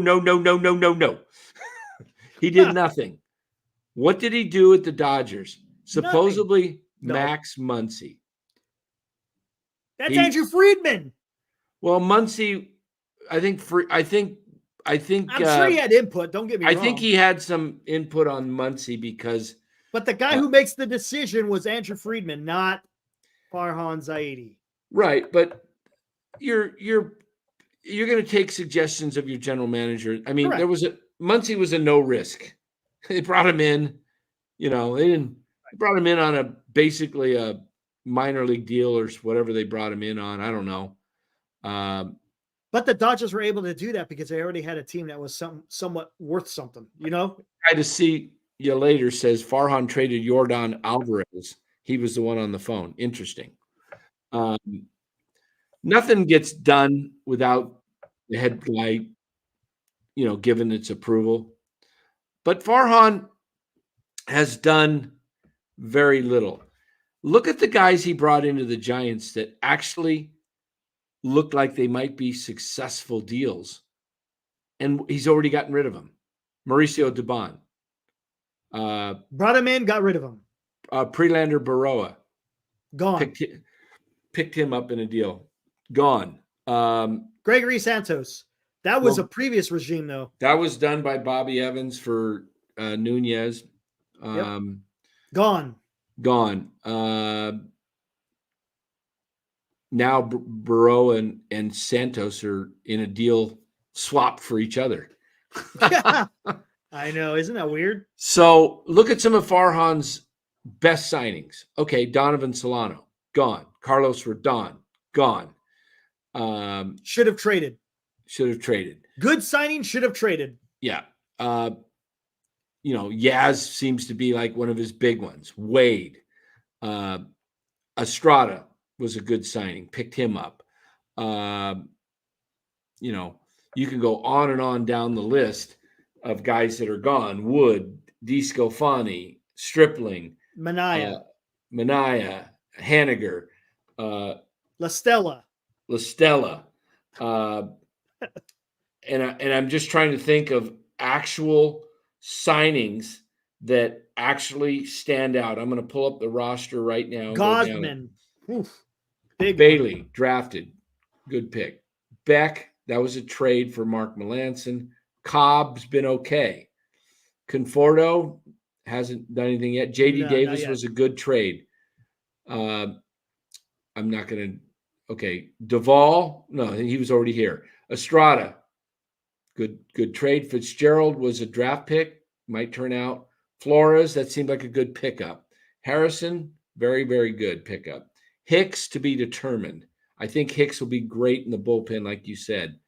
He did nothing. What did he do at the Dodgers? Supposedly Max Muncy. That's Andrew Friedman. Well, Muncy, I think I'm sure he had input. Don't get me wrong. I think he had some input on Muncy because. But the guy who makes the decision was Andrew Friedman, not Farhan Zaidi. Right, but you're going to take suggestions of your general manager. I mean, Correct. Muncy was a no risk. They brought him in, they brought him in on basically a minor league deal or whatever they brought him in on. I don't know. But the Dodgers were able to do that because they already had a team that was somewhat worth something, Try to see you later says Farhan traded Yordan Alvarez. He was the one on the phone. Interesting. Nothing gets done without the head guy, given its approval. But Farhan has done very little. Look at the guys he brought into the Giants that actually looked like they might be successful deals. And he's already gotten rid of them. Mauricio Dubon. Brought him in, got rid of him. Prelander Baroa. Gone. Picked him up in a deal. Gone. Gregory Santos. That was a previous regime, though. That was done by Bobby Evans for Nunez. Gone. Now Baroa and Santos are in a deal swap for each other. I know. Isn't that weird? So look at some of Farhan's best signings. Okay, Donovan Solano, gone. Carlos Rodon, gone. Should have traded. Good signing, should have traded. Yeah. Yaz seems to be like one of his big ones. Wade. Estrada was a good signing. Picked him up. You can go on and on down the list of guys that are gone. Wood, DeScofani, Stripling, Minaya, Haniger, La Stella. And I'm just trying to think of actual signings that actually stand out. I'm going to pull up the roster right now. Gosman. Bailey, one. Drafted. Good pick. Beck, that was a trade for Mark Melancon. Cobb's been okay. Conforto hasn't done anything yet. J.D. Davis was a good trade. I'm not going to. Okay. Duvall, no, he was already here. Estrada, good trade. Fitzgerald was a draft pick, might turn out. Flores, that seemed like a good pickup. Harrison, very, very good pickup. Hicks to be determined. I think Hicks will be great in the bullpen, like you said.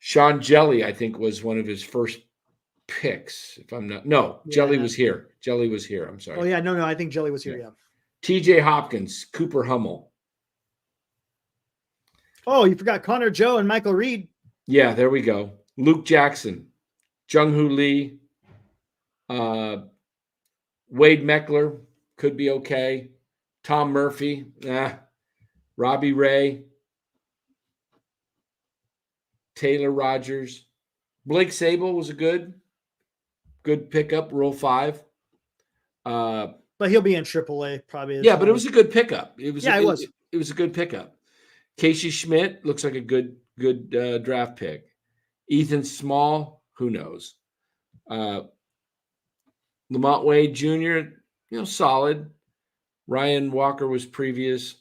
Sean Jelly, I think, was one of his first picks. If I'm not, Jelly was here. I'm sorry. Oh yeah, no, I think Jelly was here. Yeah. T.J. Hopkins, Cooper Hummel. Oh, you forgot Connor Joe and Michael Reed. Yeah, there we go. Luke Jackson, Jung-Hoo Lee, Wade Meckler could be okay. Tom Murphy, Robbie Ray, Taylor Rogers. Blake Sable was a good pickup, Rule 5. But he'll be in AAA probably. Yeah, but it was a good pickup. It was a good pickup. Casey Schmidt looks like a good draft pick. Ethan Small, who knows? Lamont Wade Jr., solid. Ryan Walker was previous.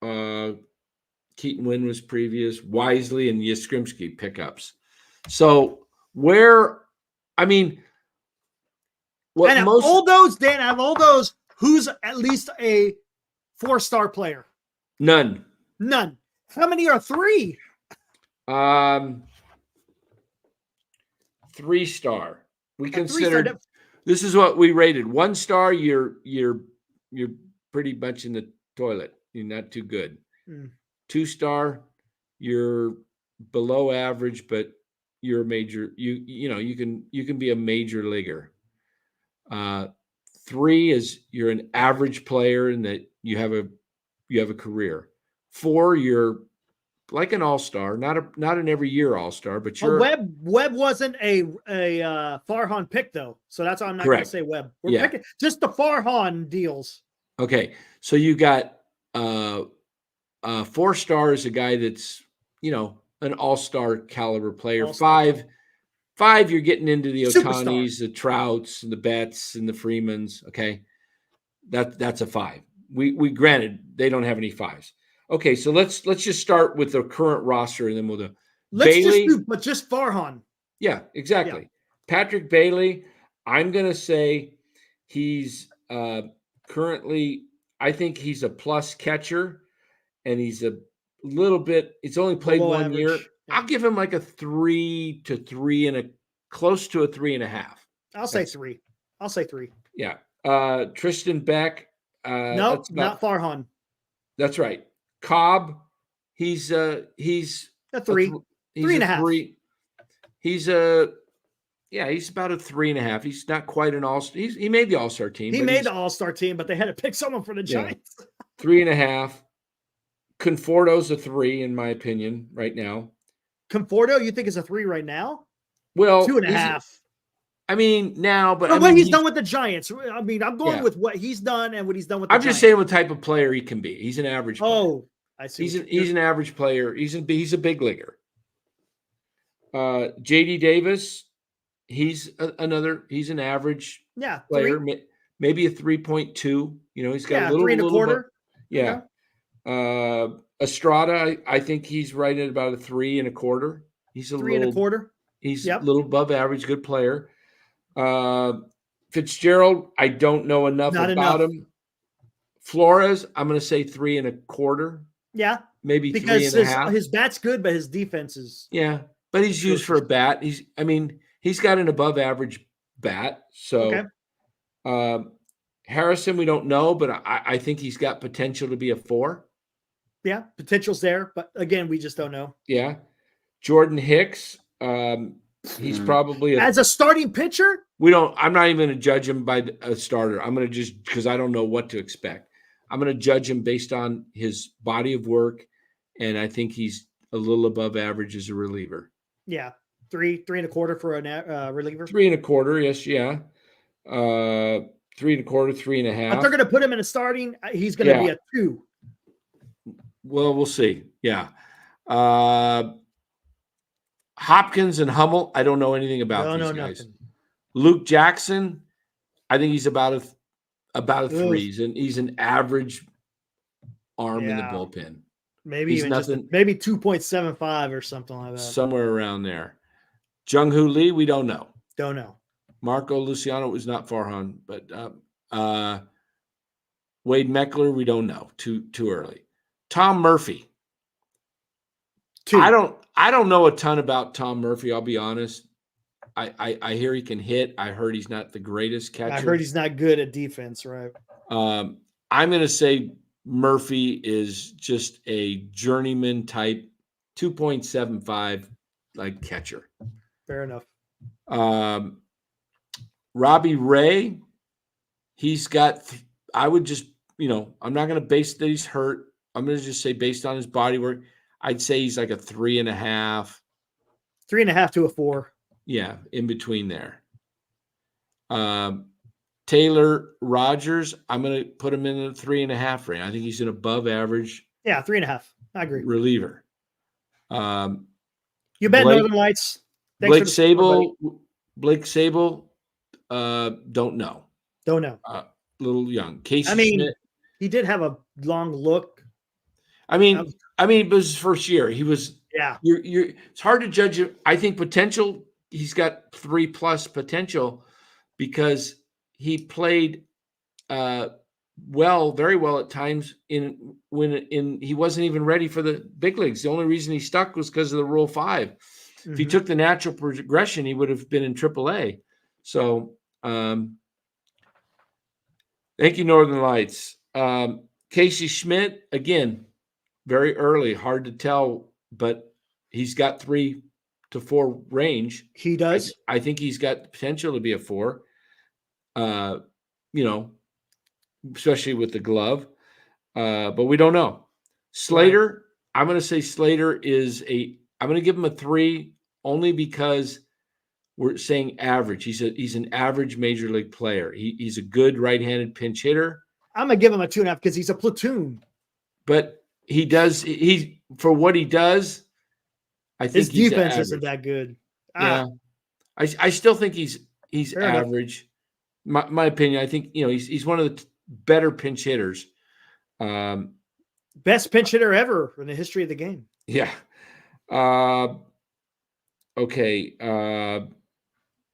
Keaton Wynn was previous. Wisely and Yastrzemski pickups. So all those, who's at least a 4-star player? None. How many are 3? 3-star. We considered. This is what we rated. 1 star, you're pretty much in the toilet. You're not too good. 2-star, you're below average, but you're a major. You can be a major leaguer. 3 is you're an average player and that you have a career. 4, you're like an all-star, not an every year all-star, but you're Webb wasn't a Faron pick though, so that's why I'm not going to say Webb. We're picking just the Faron deals. Okay, so you got 4-star is a guy that's an all-star caliber player. All-star. 5, you're getting into the Otanis, Superstar. the Trouts, and the Betts, and the Freemans. Okay, that's a 5. We granted they don't have any 5s. Okay, so let's just start with the current roster, and then we'll do Bailey. Just Faron. Yeah, exactly. Yeah. Patrick Bailey, I'm going to say he's currently, I think he's a plus catcher, and he's a little bit, he's only played 1 year. Yeah. I'll give him like a 3 to 3 and close to a 3.5. I'll say 3. Yeah. Tristan Beck. No, not Faron. That's right. Cobb, he's a 3. 3.5. 3. He's about a 3.5. He's not quite an all-star. He made the all-star team. He made the all-star team, but they had to pick someone for the Giants. 3.5. Conforto's a 3 in my opinion right now. Conforto, you think is a 3 right now? Well, 2.5. Now, but what he's done with the Giants. I'm going with what he's done and what he's done with the Giants. I'm just saying what type of player he can be. He's an average player. Oh, I see. He's an average player. He's a big leaguer. JD Davis, he's an average player. 3. Maybe a 3.2. He's got a little 3 1/4. Yeah. Estrada, I think he's right at about a 3 1/4. He's a 3 1/4. He's a little above average, good player. Fitzgerald, I don't know enough about him. Flores, I'm going to say 3 1/4. Yeah, maybe because 3.5. His bat's good, but his defense is but he's used for a bat. He's got an above average bat. So Harrison, we don't know, but I think he's got potential to be a 4. Yeah, potential's there, but again, we just don't know. Yeah, Jordan Hicks, he's probably as a starting pitcher. I'm not even going to judge him by a starter. I'm going to just because I don't know what to expect. I'm going to judge him based on his body of work, and I think he's a little above average as a reliever. Yeah, 3 1/4 for a reliever. 3 1/4, yes, yeah. 3 1/4, 3.5. If they're going to put him in a starting, he's going to be a 2. Well, we'll see. Yeah. Hopkins and Hummel, I don't know anything about these guys. Nothing. Luke Jackson, I think he's about a 3. He's an average arm in the bullpen. Maybe he's even maybe 2.75 or something like that. Somewhere around there. Jung-Hoo Lee, we don't know. Don't know. Marco Luciano was not Faron, but Wade Meckler, we don't know. Too early. Tom Murphy. 2. I don't know a ton about Tom Murphy, I'll be honest. I hear he can hit. I heard he's not the greatest catcher. I heard he's not good at defense, right? I'm going to say Murphy is just a journeyman type 2.75 like catcher. Fair enough. Robbie Ray, he's got, I would just, I'm not going to base that he's hurt. I'm going to just say based on his body work, I'd say he's like a 3.5. 3.5 to a 4. Yeah, in between there. Taylor Rogers, I'm going to put him in the 3.5 range. I think he's an above average. Yeah, 3.5. I agree. Reliever. You bet Northern Lights. Blake Sable. Don't know. Don't know. Little young. Casey Schmidt. He did have a long look. It was his first year. He was. Yeah. It's hard to judge him. I think potential. He's got 3+ potential because he played very well at times when he wasn't even ready for the big leagues. The only reason he stuck was because of the Rule 5. Mm-hmm. If he took the natural progression, he would have been in AAA. So, thank you, Northern Lights. Casey Schmidt, again, very early, hard to tell, but he's got 3 to 4 range. He does. I think he's got the potential to be a 4. Especially with the glove, but we don't know. Slater, right. I'm going to say Slater I'm going to give him a 3 only because we're saying average. He's an average major league player. He's a good right-handed pinch hitter. I'm going to give him a 2.5 because he's a platoon. But for what he does, I think his defense isn't that good. Yeah. I still think he's average. My opinion, I think, he's one of the better pinch hitters. Best pinch hitter ever in the history of the game. Yeah. Okay. Where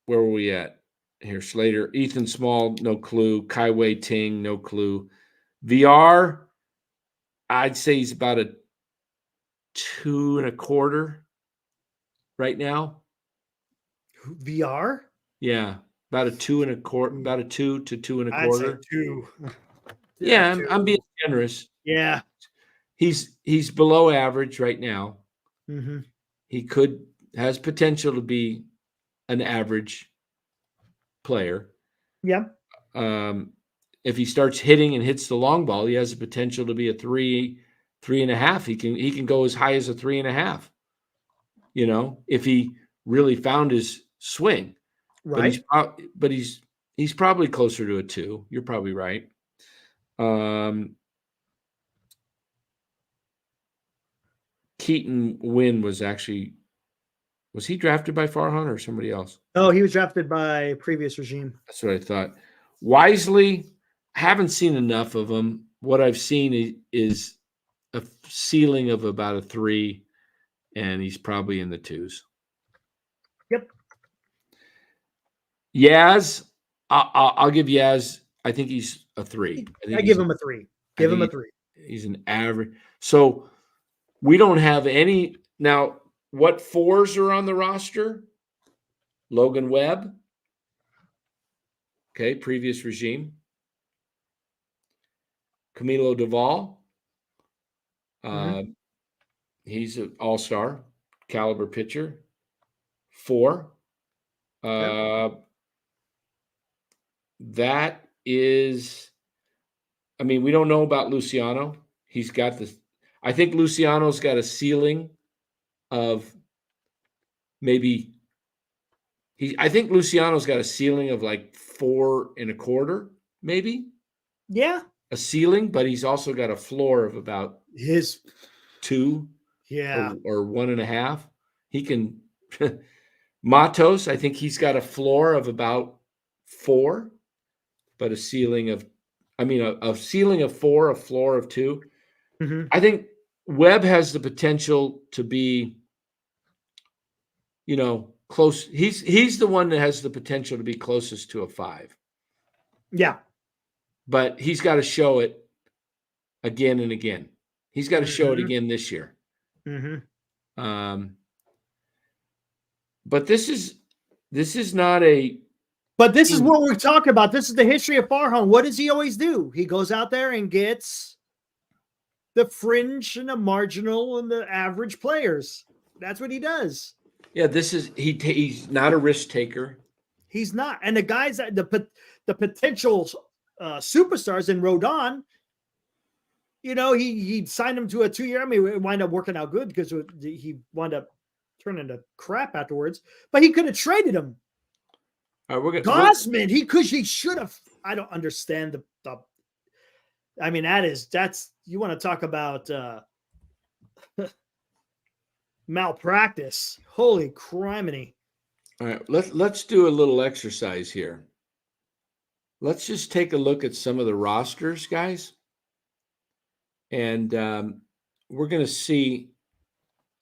were we at? Here, Slater. Ethan Small, no clue. Kaiwei Ting, no clue. VR, I'd say he's about a 2.25 right now. VR? Yeah. About a 2.25, about a 2 to 2.25. I'd say 2. Yeah, I'm being generous. Yeah. He's below average right now. Mm-hmm. He has potential to be an average player. Yeah. If he starts hitting and hits the long ball, he has the potential to be a 3.5. He can go as high as a 3.5. If he really found his swing. Right. But he's probably closer to a 2. You're probably right. Keaton Wynn was he drafted by Faron or somebody else? Oh, he was drafted by previous regime. That's what I thought. Wisely, haven't seen enough of him. What I've seen is a ceiling of about a 3, and he's probably in the 2s. Yep. Yaz, I'll give Yaz. I think he's a 3. I give him a 3. Give him a 3. He's an average. So we don't have any now. What 4s are on the roster? Logan Webb. Okay, previous regime. Camilo Duvall. He's an all-star caliber pitcher. 4. That is, we don't know about Luciano. He's got this. I think Luciano's got a ceiling of maybe. I think Luciano's got a ceiling of like 4.25, maybe. Yeah. A ceiling, but he's also got a floor of about his 2. Yeah. Or 1.5. He can. Matos, I think he's got a floor of about 4. But a ceiling of, a ceiling of 4, a floor of 2. Mm-hmm. I think Webb has the potential to be, close. He's the one that has the potential to be closest to a 5. Yeah. But he's got to show it again and again. He's got to show it again this year. Mm-hmm. But this is not a. But this is what we're talking about. This is the history of Faron. What does he always do? He goes out there and gets the fringe and the marginal and the average players. That's what he does. Yeah, he's not a risk taker. He's not. And the guys that the potential superstars in Rodon, he signed him to a 2-year. I mean, it wound up working out good because he wound up turning to crap afterwards. But he could have traded him. All right, Gosman, he should have. I don't understand the. I mean, that's you want to talk about malpractice. Holy criminy. All right, let's do a little exercise here. Let's just take a look at some of the rosters, guys. And we're going to see,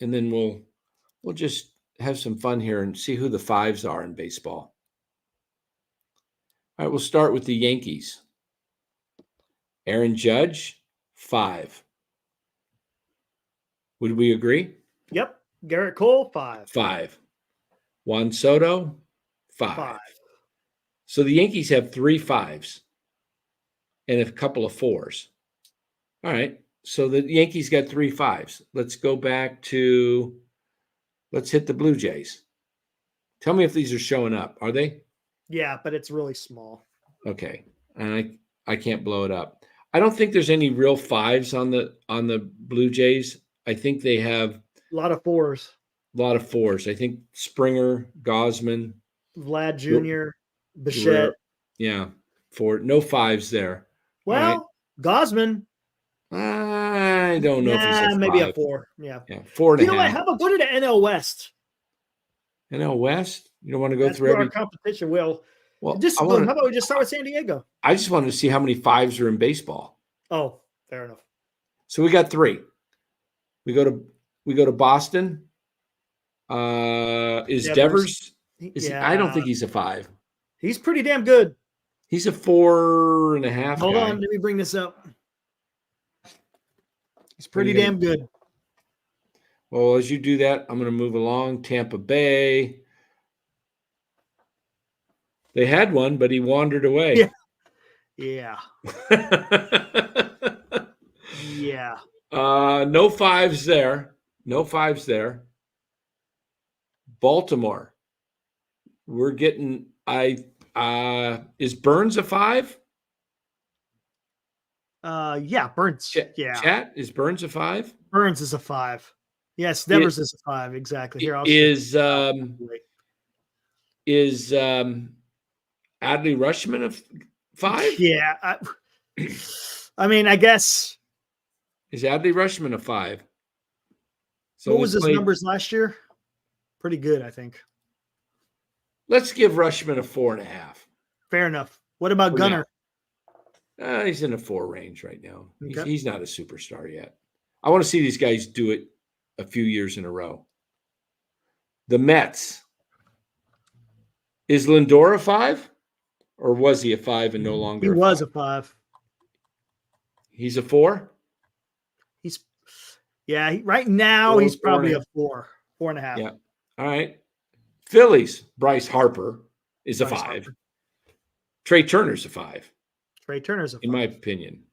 and then we'll just have some fun here and see who the fives are in baseball. All right, we'll start with the Yankees. Aaron Judge, 5. Would we agree? Yep. Garrett Cole, 5. 5. Juan Soto, 5. So the Yankees have 3 5s and a couple of 4s. All right. So the Yankees got 3 5s. Let's go back to, let's hit the Blue Jays. Tell me if these are showing up. Are they? Yeah, but it's really small. Okay. And I can't blow it up. I don't think there's any real 5s on the Blue Jays. I think they have a lot of 4s. A lot of 4s. I think Springer, Gosman, Vlad Jr., Bichette. Yeah, 4. No 5s there. Well, right. Gosman. I don't know if he's a 5. Maybe a 4. Yeah. 4.5. You know what? How about go to the NL West? NL West? You don't want to go That's through every competition. Well, how about we just start with San Diego? I just wanted to see how many 5s are in baseball. Oh, fair enough. So we got 3. We go to Boston. Is Devers? I don't think he's a 5. He's pretty damn good. He's a 4.5. Hold on, let me bring this up. He's pretty damn good. Well, as you do that, I'm going to move along. Tampa Bay. They had one, but he wandered away. Yeah. Yeah. No 5s there. No 5s there. Baltimore. We're getting is Burns a 5? Yeah, Burns. Chat, is Burns a 5? Burns is a 5. Yes, Devers is a 5, exactly. Here, is Adley Rutschman a 5? Yeah. I mean, I guess. Is Adley Rutschman a 5? So what was his numbers last year? Pretty good, I think. Let's give Rutschman a 4.5. Fair enough. What about Gunnar? He's in a 4 range right now. Okay. He's not a superstar yet. I want to see these guys do it a few years in a row. The Mets. Is Lindor a 5? Or was he a 5 and no longer He was a 5. He's a 4? Right now he's probably a 4. 4.5. Yeah. All right. Phillies. Bryce Harper is a 5. Harper. Trey Turner's a 5. Trey Turner's a 5. In my opinion.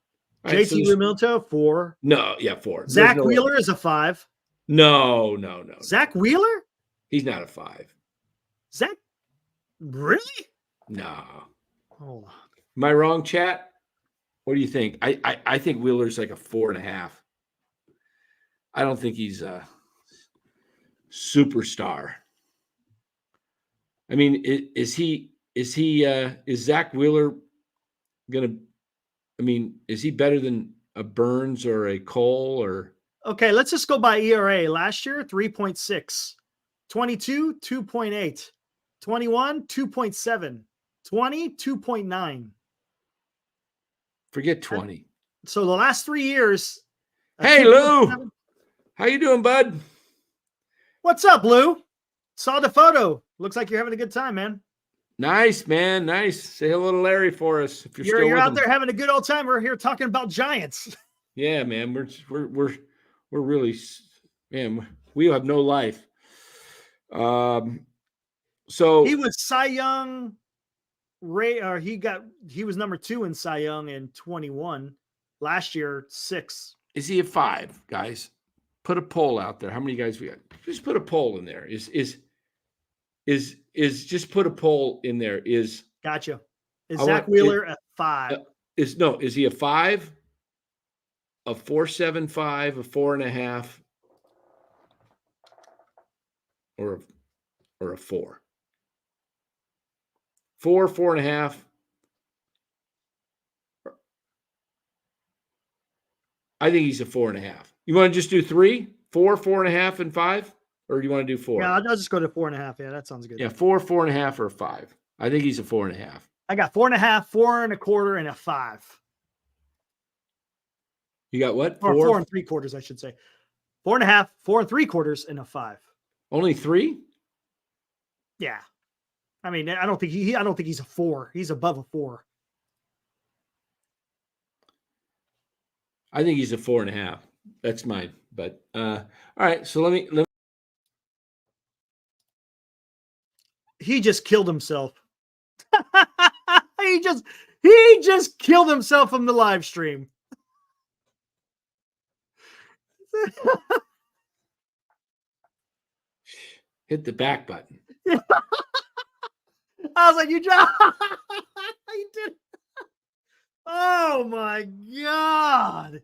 JT Realmuto, 4. No, 4. Zach Wheeler is a 5. No. Zach Wheeler? He's not a 5. Zach? Really? No. Hold on. Am I wrong, chat? What do you think? I think Wheeler's like a 4.5. I don't think he's a superstar. I mean, is Zach Wheeler gonna? I mean, is he better than a Burns or a Cole or? Okay, let's just go by ERA. Last year, 3.6, 22, 2.8, 21, 2.7, 20, 2.9. Forget 20. So the last 3 years. Hey, Lou. How you doing, bud? What's up, Lou? Saw the photo. Looks like you're having a good time, man. Nice, man. Nice. Say hello to Larry for us. If you're out there having a good old time, we're here talking about Giants. Yeah, man. We're really, man. We have no life. So he was Cy Young. He was number 2 in Cy Young in 21. Last year, 6. Is he a 5, guys? Put a poll out there. How many guys we got? Just put a poll in there. Is just put a poll in there. Gotcha. Is Zach Wheeler a 5? Is he a 5? A 4.75, a 4.5, or a 4? 4, 4.5. I think he's a 4.5. You want to just do 3, 4, 4.5, and 5, or do you want to do 4? Yeah, I'll just go to 4.5. Yeah, that sounds good. Yeah, 4, 4.5, or a 5. I think he's a 4.5. I got 4.5, 4.25, and a 5. You got what? Or 4 3/4, I should say. 4.5, 4 3/4, and a 5. Only 3? Yeah. I mean, I don't think he's a 4. He's above a 4. I think he's a 4.5. That's mine. But all right. So let me. He just killed himself. he just killed himself from the live stream. Hit the back button. I was like, you just you did. Oh my God.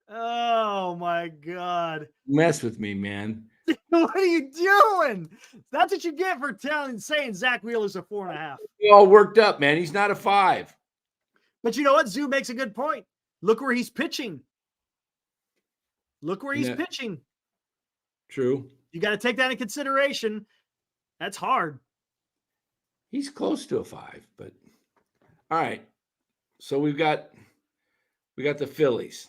Oh my God. Mess with me, man. What are you doing? That's what you get for saying Zach Wheeler's a 4.5. He all worked up, man. He's not a 5. But you know what? Zoo makes a good point. Look where he's pitching. Look where he's pitching. True. You got to take that in consideration. That's hard. He's close to a 5, but all right. So we got the Phillies.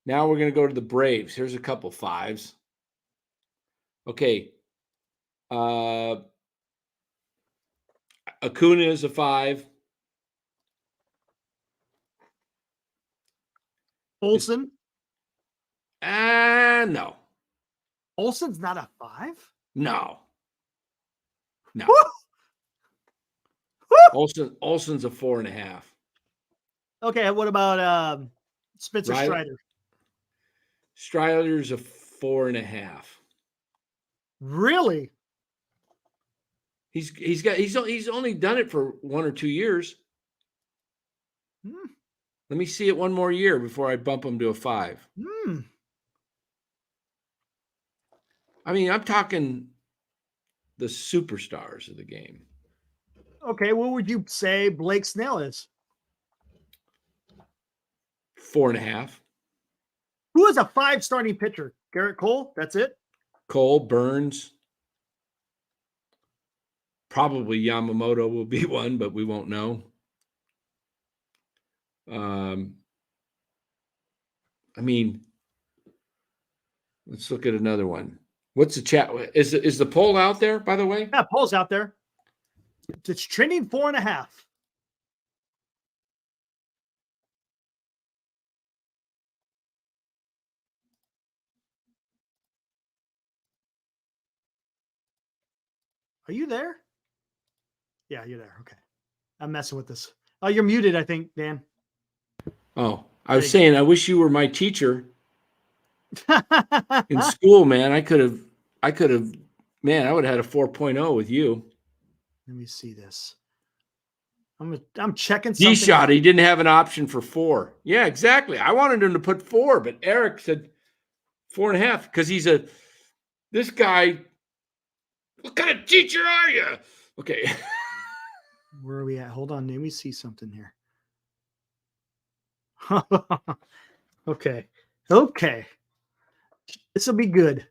Now we're going to go to the Braves. Here's a couple 5s. Okay. Acuna is a 5. Olsen? No. Olsen's not a 5? No. Woo! Olsen's a 4.5. Okay, what about Spencer Riley? Strider? Strider's a 4.5. Really? He's only done it for 1 or 2 years. Let me see it one more year before I bump him to a 5. I mean, I'm talking the superstars of the game. Okay, what would you say Blake Snell is? 4.5. Who is a 5 starting pitcher? Garrett Cole? That's it? Cole, Burns. Probably Yamamoto will be one, but we won't know. I mean, let's look at another one. What's the chat? Is the poll out there, by the way? Yeah, poll's out there. It's trending 4.5. Are you there? Yeah, you're there. Okay. I'm messing with this. Oh, you're muted, I think, Dan. Oh, I was saying, I wish you were my teacher in school, man. I could have, man, I would have had a 4.0 with you. Let me see this. I'm checking something. D-shot, he didn't have an option for 4. Yeah, exactly. I wanted him to put 4, but Eric said 4.5 because this guy. What kind of teacher are you? Okay. Where are we at? Hold on. Let me see something here. Okay. This will be good.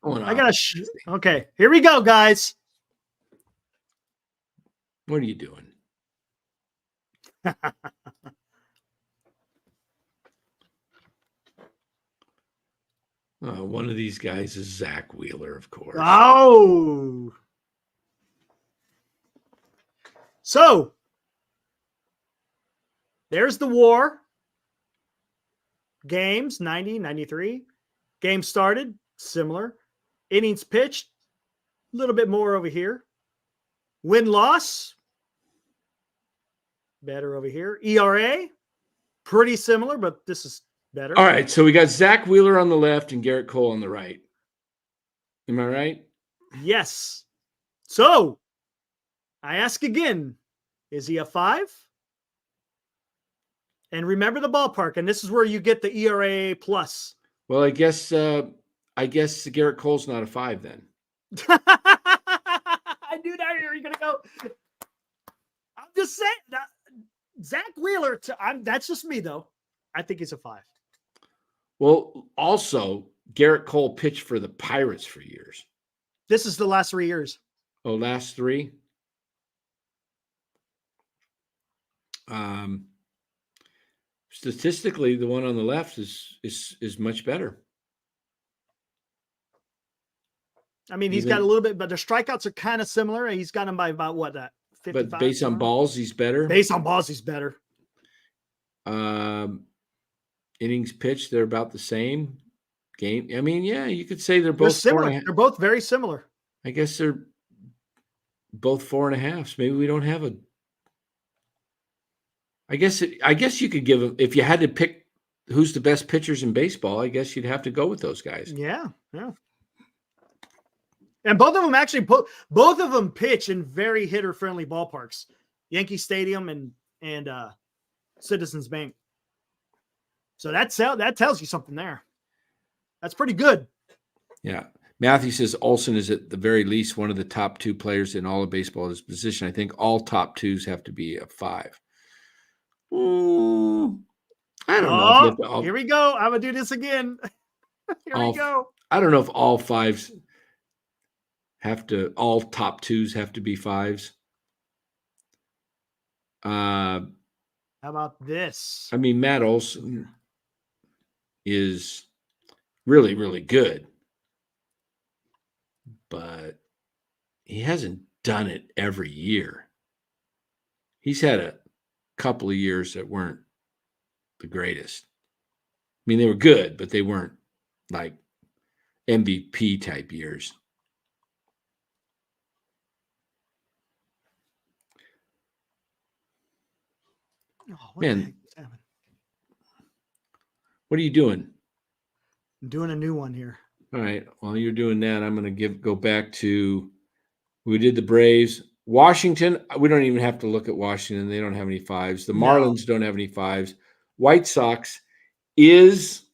I got to. Okay. Here we go, guys. What are you doing? One of these guys is Zach Wheeler, of course. Oh. So, there's the war. Games, 90, 93. Game started, similar. Innings pitched, a little bit more over here. Win-loss, better over here. ERA, pretty similar, but this is better. All right, so we got Zach Wheeler on the left and Garrett Cole on the right. Am I right? Yes. So, I ask again, is he a 5? And remember the ballpark, and this is where you get the ERA plus. Well, I guess Garrett Cole's not a 5 then. I knew that you were going to go. I'm just saying that Zach Wheeler, that's just me, though. I think he's a 5. Well, also, Garrett Cole pitched for the Pirates for years. This is the last 3 years. Oh, last 3? Statistically, the one on the left is much better. I mean, he's got a little bit, but the strikeouts are kind of similar. He's got them by about what, 55? But based on balls, he's better. Based on balls, he's better. Innings pitched, they're about the same. Game. I mean, yeah, you could say they're both similar. They're both very similar. I guess they're both 4.5s. Maybe we don't have a. I guess you could give them, if you had to pick who's the best pitchers in baseball, I guess you'd have to go with those guys. Yeah. And both of them actually, both of them pitch in very hitter-friendly ballparks, Yankee Stadium and Citizens Bank. So that tells you something there. That's pretty good. Yeah. Matthew says Olsen is at the very least one of the top 2 players in all of baseball at his position. I think all top 2s have to be a 5. I don't know. Here we go. I'm going to do this again. Here we go. I don't know if all 5s all top 2s have to be 5s. How about this? I mean, Matt Olson is really, really good, but he hasn't done it every year. He's had a couple of years that weren't the greatest. I mean, they were good, but they weren't like MVP type years. Oh, Man, what are you doing? I'm doing a new one here. All right. While you're doing that, I'm going to go back to, we did the Braves. Washington, we don't even have to look at Washington. They don't have any 5s. The Marlins don't have any 5s. White Sox is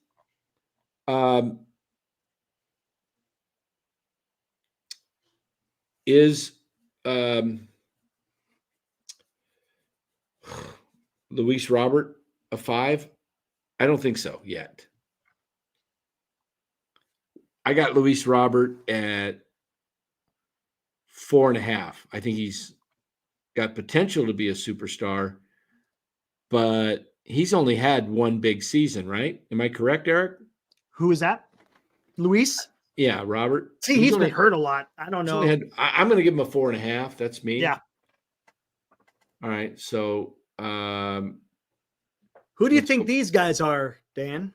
Luis Robert a 5? I don't think so yet. I got Luis Robert at 4.5. I think he's got potential to be a superstar, but he's only had one big season, right? Am I correct, Eric? Who is that? Luis? Yeah, Robert. See, he's been hurt a lot. I don't know. I'm going to give him a 4.5. That's me. Yeah. All right. So, who do you think these guys are, Dan?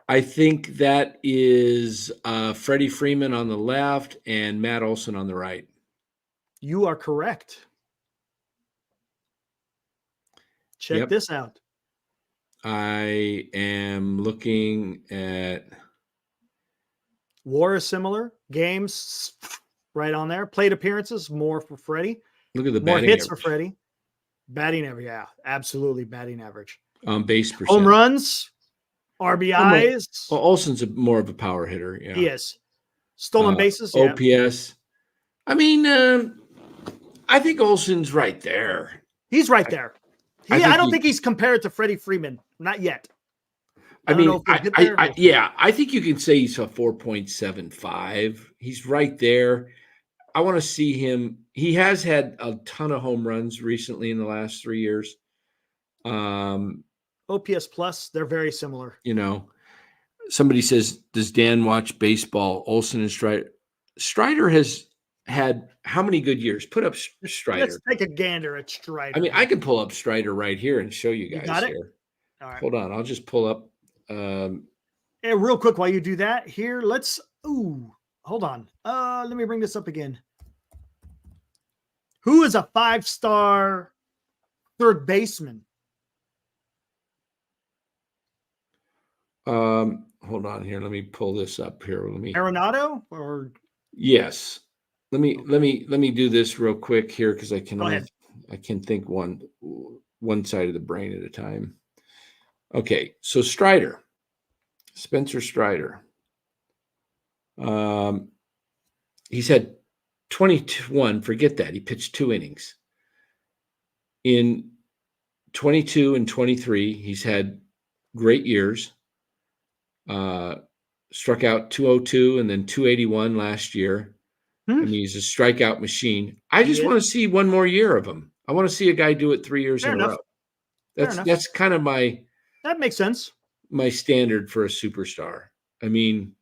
I think that is Freddie Freeman on the left and Matt Olson on the right. You are correct. Check this out. I am looking at WAR is similar. Games right on there. Plate appearances, more for Freddie. Look at the more batting hits average. for Freddie. Batting average, yeah, absolutely batting average. Base percent. Home runs, RBIs. Well, Olson's more of a power hitter. Yeah, he is. Stolen bases, yeah. OPS. I mean, I think Olson's right there. He's right there. I don't think he's compared to Freddie Freeman. Not yet. I think you can say he's a 4.75. He's right there. I want to see him. He has had a ton of home runs recently in the last 3 years. OPS plus, they're very similar. You know, somebody says, does Dan watch baseball? Olson and Strider. Strider has had how many good years? Put up Strider. Let's take a gander at Strider. I mean, I can pull up Strider right here and show you guys here. All right. Hold on. I'll just pull up. And real quick, while you do that, here, let's hold on. Let me bring this up again. Who is a 5-star third baseman? Hold on here. Let me pull this up here. Arenado or yes. Let me do this real quick here because I can think one side of the brain at a time. Okay, so Strider, Spencer Strider. He's had 21. Forget that. He pitched 2 innings. In 22 and 23, he's had great years. Struck out 202 and then 281 last year. I mean, he's a strikeout machine. I just want to see one more year of him. I want to see a guy do it 3 years in a row. That's kind of that makes sense. My standard for a superstar. I mean,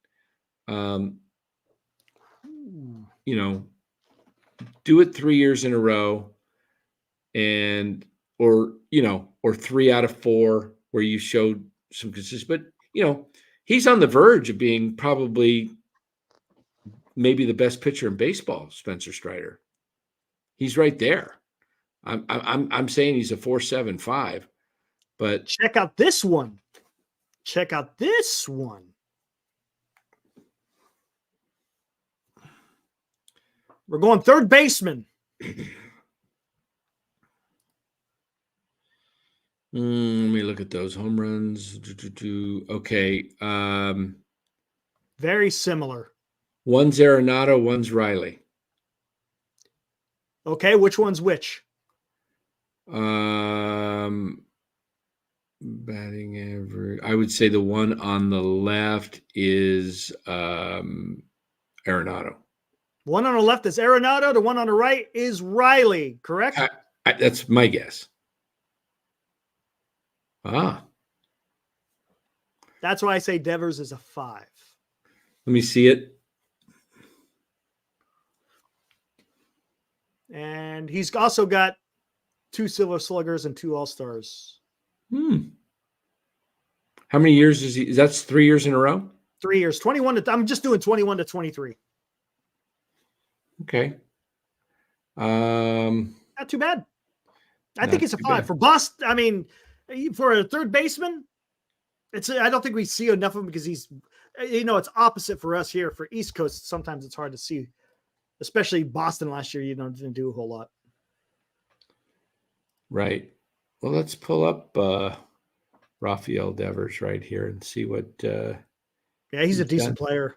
do it 3 years in a row, or 3 out of 4 where you showed some consistency. But he's on the verge of being probably maybe the best pitcher in baseball, Spencer Strider. He's right there. I'm saying he's a 4.75, but check out this one. Check out this one. We're going third baseman. Let me look at those home runs. Okay. Very similar. One's Arenado, one's Riley. Okay, which one's which? Batting average. I would say the one on the left is Arenado. One on the left is Arenado. The one on the right is Riley, correct? That's my guess. That's why I say Devers is a 5. Let me see it. And he's also got 2 Silver Sluggers and 2 All-Stars. How many years is he? That's 3 years in a row? 3 years. 21 to, I'm just doing 21 to 23. Okay. Not too bad. I think it's a 5 for Boston. I mean, for a third baseman, I don't think we see enough of him because he's, it's opposite for us here. For East Coast, sometimes it's hard to see, especially Boston last year. Didn't do a whole lot. Right. Well, let's pull up Rafael Devers right here and see what. Yeah, he's a decent player.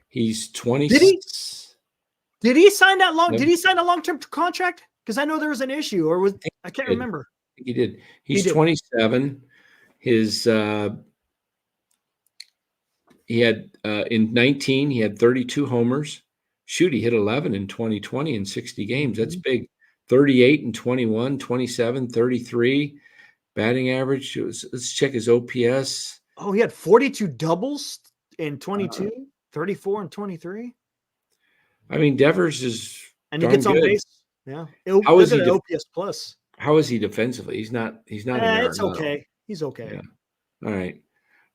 He's 20. Did he sign that long? Did he sign a long-term contract? Because I know there was an issue, or I can't remember. He did. He's 27. His he had in 19 he had 32 homers. Shoot, he hit 11 in 2020 in 60 games. That's big. 38 and 21, 27, 33 batting average. Let's check his OPS. Oh, he had 42 doubles in 22, 34 and 23. I mean, Devers is and he gets on base. Yeah. How is he OPS plus? How is he defensively? He's not. It's okay. He's okay. Yeah.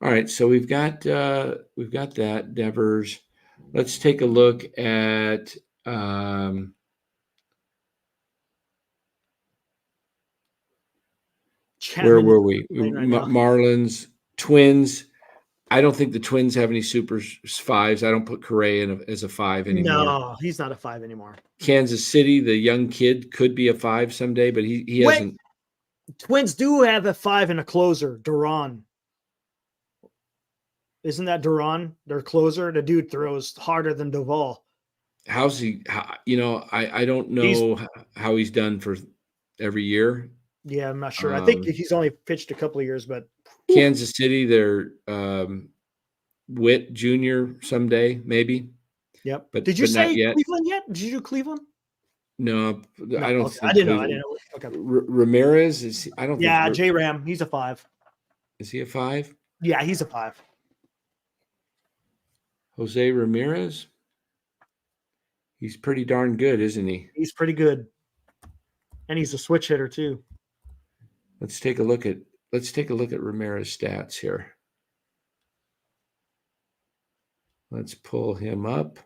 All right. So we've got that Devers. Let's take a look at where were we? Marlins, Twins. I don't think the Twins have any super 5s. I don't put Correa as a 5 anymore. No, he's not a 5 anymore. Kansas City, the young kid, could be a 5 someday, but he hasn't. Twins do have a 5 and a closer, Duran. Isn't that Duran, their closer? The dude throws harder than Duvall. How's he? I don't know how he's done for every year. Yeah, I'm not sure. I think he's only pitched a couple of years, but Kansas City, they're Witt Jr. someday, maybe. Yep. But did you say Cleveland yet? Did you do Cleveland? No, I don't. Okay. I didn't know. Okay. Ramirez is. I don't. Yeah, J Ram. He's a 5. Is he a 5? Yeah, he's a 5. Jose Ramirez. He's pretty darn good, isn't he? He's pretty good, and he's a switch hitter too. Let's take a look at Ramirez stats here. Let's pull him up.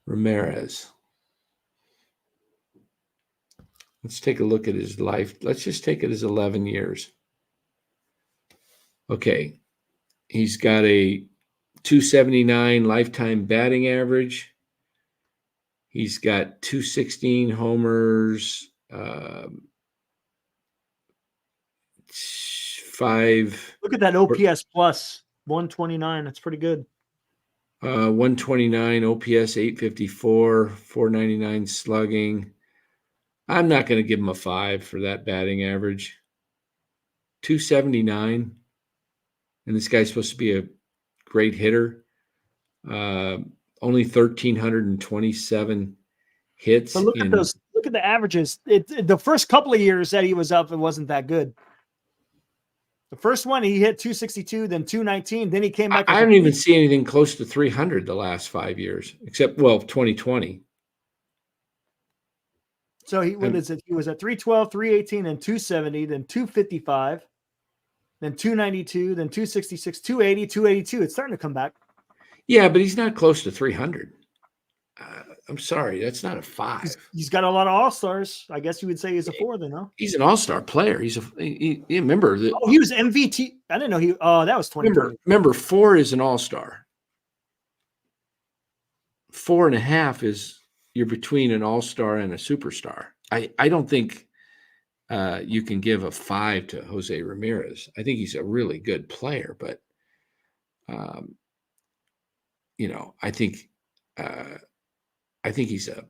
Ramirez. Let's take a look at his life. Let's just take it as 11 years. Okay. He's got a 279 lifetime batting average. He's got 216 homers, 5. Look at that OPS plus 129. That's pretty good. 129 OPS, 854, 499 slugging. I'm not going to give him a 5 for that batting average. 279. And this guy's supposed to be a great hitter. Only 1,327 hits. But look at those. Look at the averages. The first couple of years that he was up, it wasn't that good. The first one, he hit 262, then 219. Then he came back. I don't even see anything close to 300 the last 5 years, except, 2020. So what is it? He was at 312, 318, then 270, then 255, then 292, then 266, 280, 282. It's starting to come back. Yeah, but he's not close to 300. I'm sorry, that's not a 5. He's got a lot of all-stars. I guess you would say he's a 4 then, huh? He's an all-star player. Remember that. Oh, he was MVP. I didn't know he. Oh, that was 20. Remember, 4 is an all-star. 4.5 is you're between an all-star and a superstar. I don't think you can give a 5 to Jose Ramirez. I think he's a really good player, but I think he's a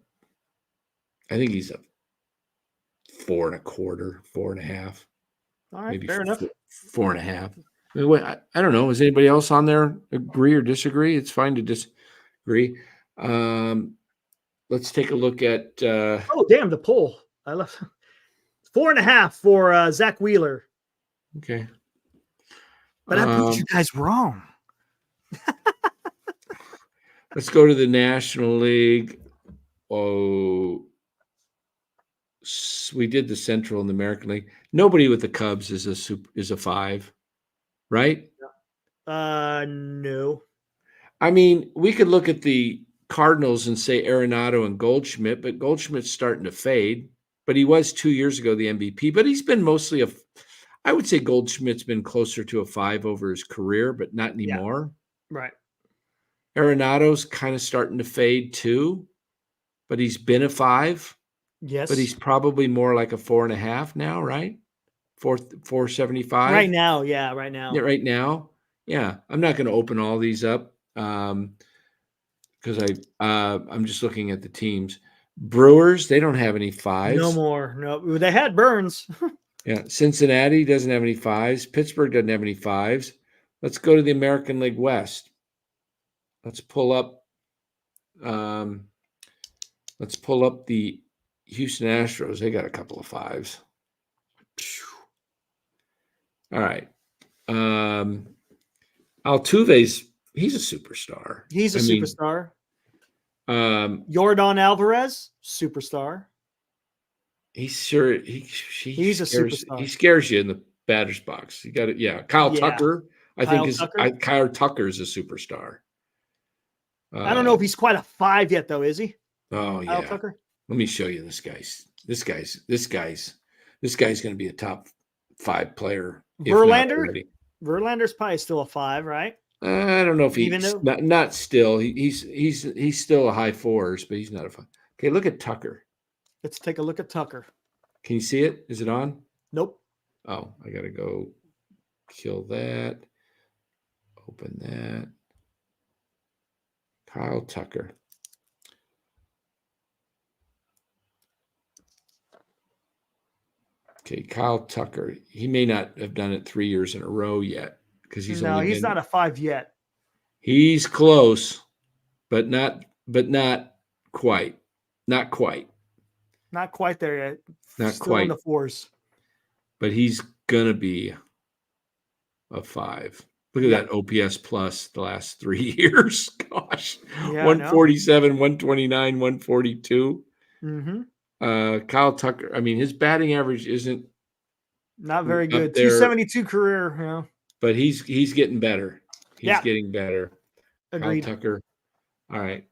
4.25, 4.5. All right, maybe fair enough. 4.5. I don't know. Does anybody else on there agree or disagree? It's fine to disagree. Let's take a look at. Oh, damn, the poll. I left 4.5 for Zach Wheeler. Okay. But I proved you guys wrong. Let's go to the National League. Oh, we did the Central and the American League. Nobody with the Cubs is a 5, right? No. I mean, we could look at the Cardinals and say Arenado and Goldschmidt, but Goldschmidt's starting to fade. But he was 2 years ago the MVP. But he's been mostly I would say Goldschmidt's been closer to a 5 over his career, but not anymore. Yeah. Right. Arenado's kind of starting to fade too, but he's been a 5. Yes. But he's probably more like a 4.5 now, right? 475. Right now, yeah, right now. Yeah, right now. Yeah. I'm not going to open all these up because I'm just looking at the teams. Brewers, they don't have any 5s. No more. No, they had Burns. Yeah. Cincinnati doesn't have any 5s. Pittsburgh doesn't have any 5s. Let's go to the American League West. Let's pull up the Houston Astros. They got a couple of 5s. All right. Altuve's, he's a superstar. He's a superstar. Yordan Alvarez, superstar. He's sure he's a superstar. He scares you in the batter's box. You got it. Yeah. Kyle Tucker, Kyle Tucker is a superstar. I don't know if he's quite a 5 yet, though, is he? Oh, yeah. Kyle Tucker. Let me show you this guy's going to be a top 5 player. Verlander's probably still a 5, right? I don't know if he's not still. He's still a high 4s, but he's not a 5. Okay, look at Tucker. Let's take a look at Tucker. Can you see it? Is it on? Nope. Oh, I got to go kill that. Open that. Kyle Tucker. Okay, Kyle Tucker. He may not have done it 3 years in a row yet because he's not a 5 yet. He's close, but not quite. Not quite. Not quite there yet. Not Still quite in the 4s. But he's gonna be a 5. Look at that OPS plus the last 3 years. Gosh, yeah, 147, 129, 142. Mm-hmm. Kyle Tucker. I mean, his batting average not very good. 272 career. Yeah. But he's getting better. He's getting better. Agreed. Kyle Tucker. All right.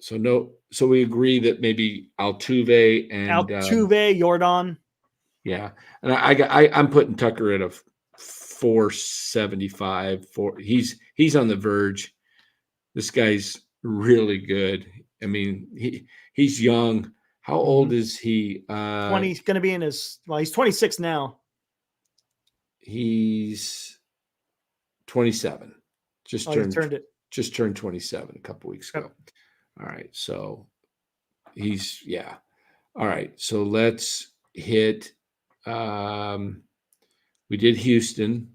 So we agree that maybe Altuve and Jordan. Yeah, and I'm putting Tucker at a 475. He's on the verge. This guy's really good. I mean, he's young. How old is he? 20. He's going to be in his. Well, he's 26 now. He's 27. Just turned 27 a couple weeks ago. All right, so he's All right, so let's hit. We did Houston,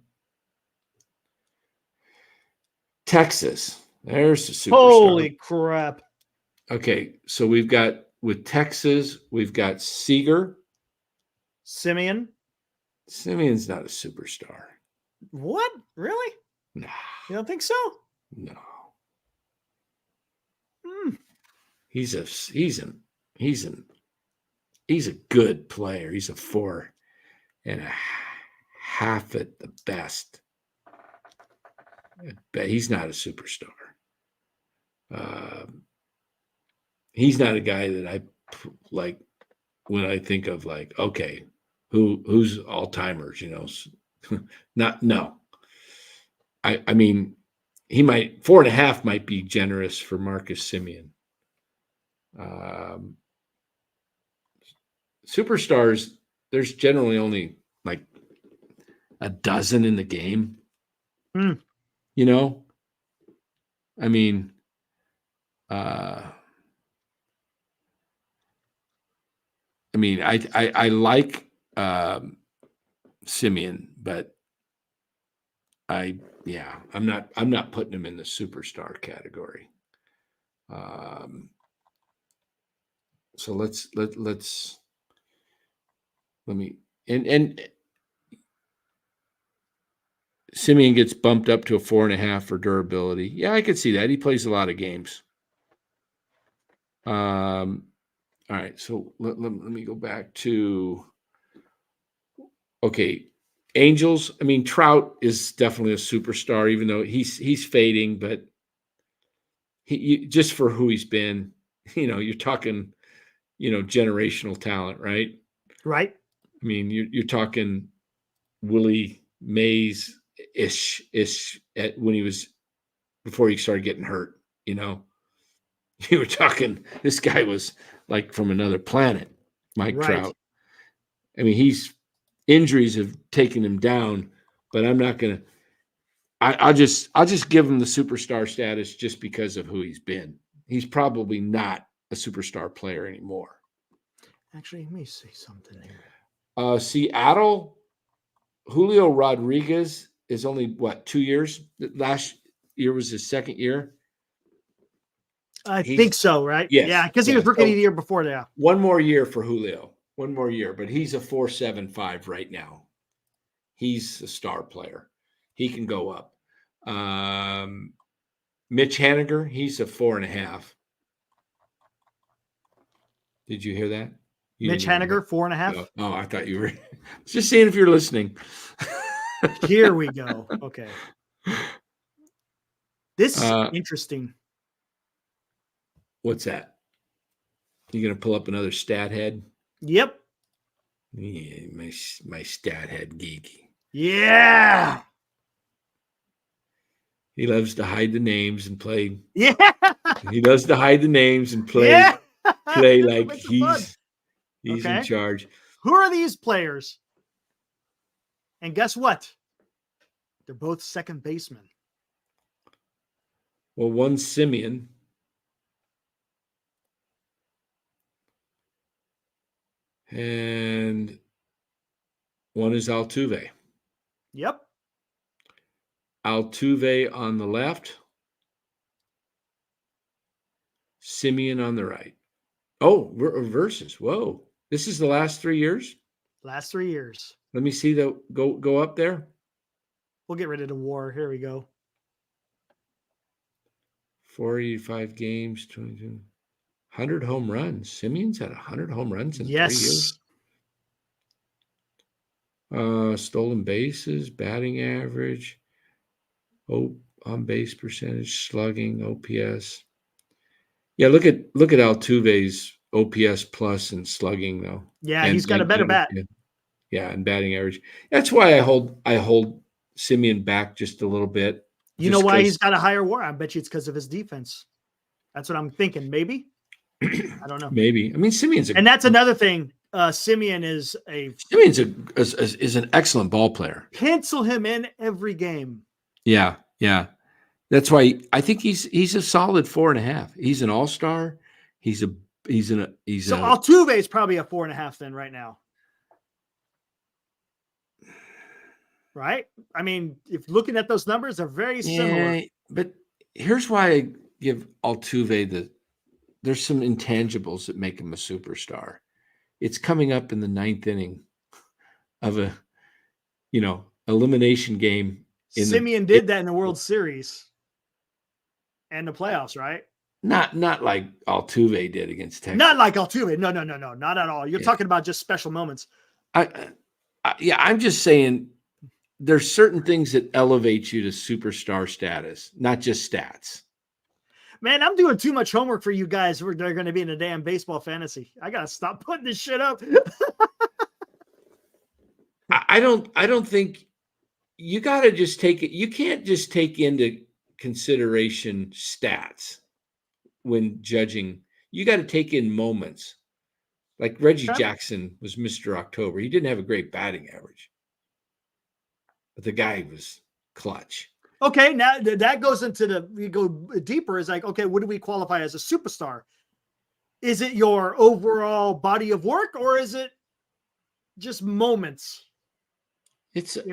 Texas. There's a superstar. Holy crap! Okay, so we've got with Texas, we've got Seager. Simeon's not a superstar. What? Really? No. You don't think so? No. Hmm. He's a good player. He's a 4.5 at the best. But he's not a superstar. He's not a guy that I like when I think of like, okay, who's all timers, no. I mean, he might 4.5 might be generous for Marcus Semien. Superstars, there's generally only like a dozen in the game. I mean, I like Semien, but I'm not putting him in the superstar category. So let me Semien gets bumped up to a 4.5 for durability. Yeah, I could see that. He plays a lot of games. All right, so let me go back to Angels. I mean, Trout is definitely a superstar, even though he's fading, but he just for who he's been, you're talking, generational talent, right? Right. I mean, you're talking Willie Mays ish at when he was before he started getting hurt. You were talking. This guy was like from another planet, Mike Trout. I mean, injuries have taken him down, but I'm not gonna. I'll just give him the superstar status just because of who he's been. He's probably not a superstar player anymore. Actually, let me see something here. Seattle, Julio Rodriguez is only 2 years? Last year was his second year. I think so, right? Yes. Yeah, because he was rookie the year before that. One more year for Julio. One more year, but he's a 4.75 right now. He's a star player. He can go up. Mitch Haniger, he's a 4.5. Did you hear that? Mitch Haniger, 4.5. Oh, I thought you were just seeing if you're listening. Here we go. Okay. This is interesting. What's that? You gonna pull up another stat head? Yep. Yeah, my stat head geeky. Yeah. He loves to hide the names and play. Yeah. He loves to hide the names and play. Yeah. Play like he's in charge. Who are these players? And guess what? They're both second basemen. Well, one's Semien. And one is Altuve. Yep. Altuve on the left. Semien on the right. Oh, versus. Whoa. This is the last 3 years? Last 3 years. Let me see the go up there. We'll get rid of the war. Here we go. 485 games, 22. 100 home runs. Semien's had 100 home runs in 3 years. Stolen bases, batting average. On base percentage, slugging, OPS. Yeah, look at Altuve's OPS plus and slugging though. Yeah, he's got a better bat. Yeah, and batting average. That's why I hold Simeon back just a little bit. You know why he's got a higher WAR? I bet you it's because of his defense. That's what I'm thinking. Maybe. I don't know. Maybe. I mean, and that's another thing. Simeon is an excellent ball player. Pencil him in every game. Yeah. That's why I think he's a solid 4.5. He's an all-star. So Altuve is probably a 4.5 then right now. Right? I mean, if looking at those numbers, they're very similar. But here's why I give Altuve there's some intangibles that make him a superstar. It's coming up in the 9th inning of a, elimination game. Simeon did that in the World Series and the playoffs, right? Not like Altuve did against Texas. Not like Altuve. No, not at all. You're talking about just special moments. I'm just saying there's certain things that elevate you to superstar status, not just stats. Man, I'm doing too much homework for you guys. They're going to be in a damn baseball fantasy. I got to stop putting this shit up. I don't think you got to just take it. You can't just take into consideration stats when judging. You got to take in moments. Like Reggie Jackson was Mr. October. He didn't have a great batting average, but the guy was clutch. Okay, now that goes into we go deeper. Is like, okay, what do we qualify as a superstar? Is it your overall body of work, or is it just moments? It's a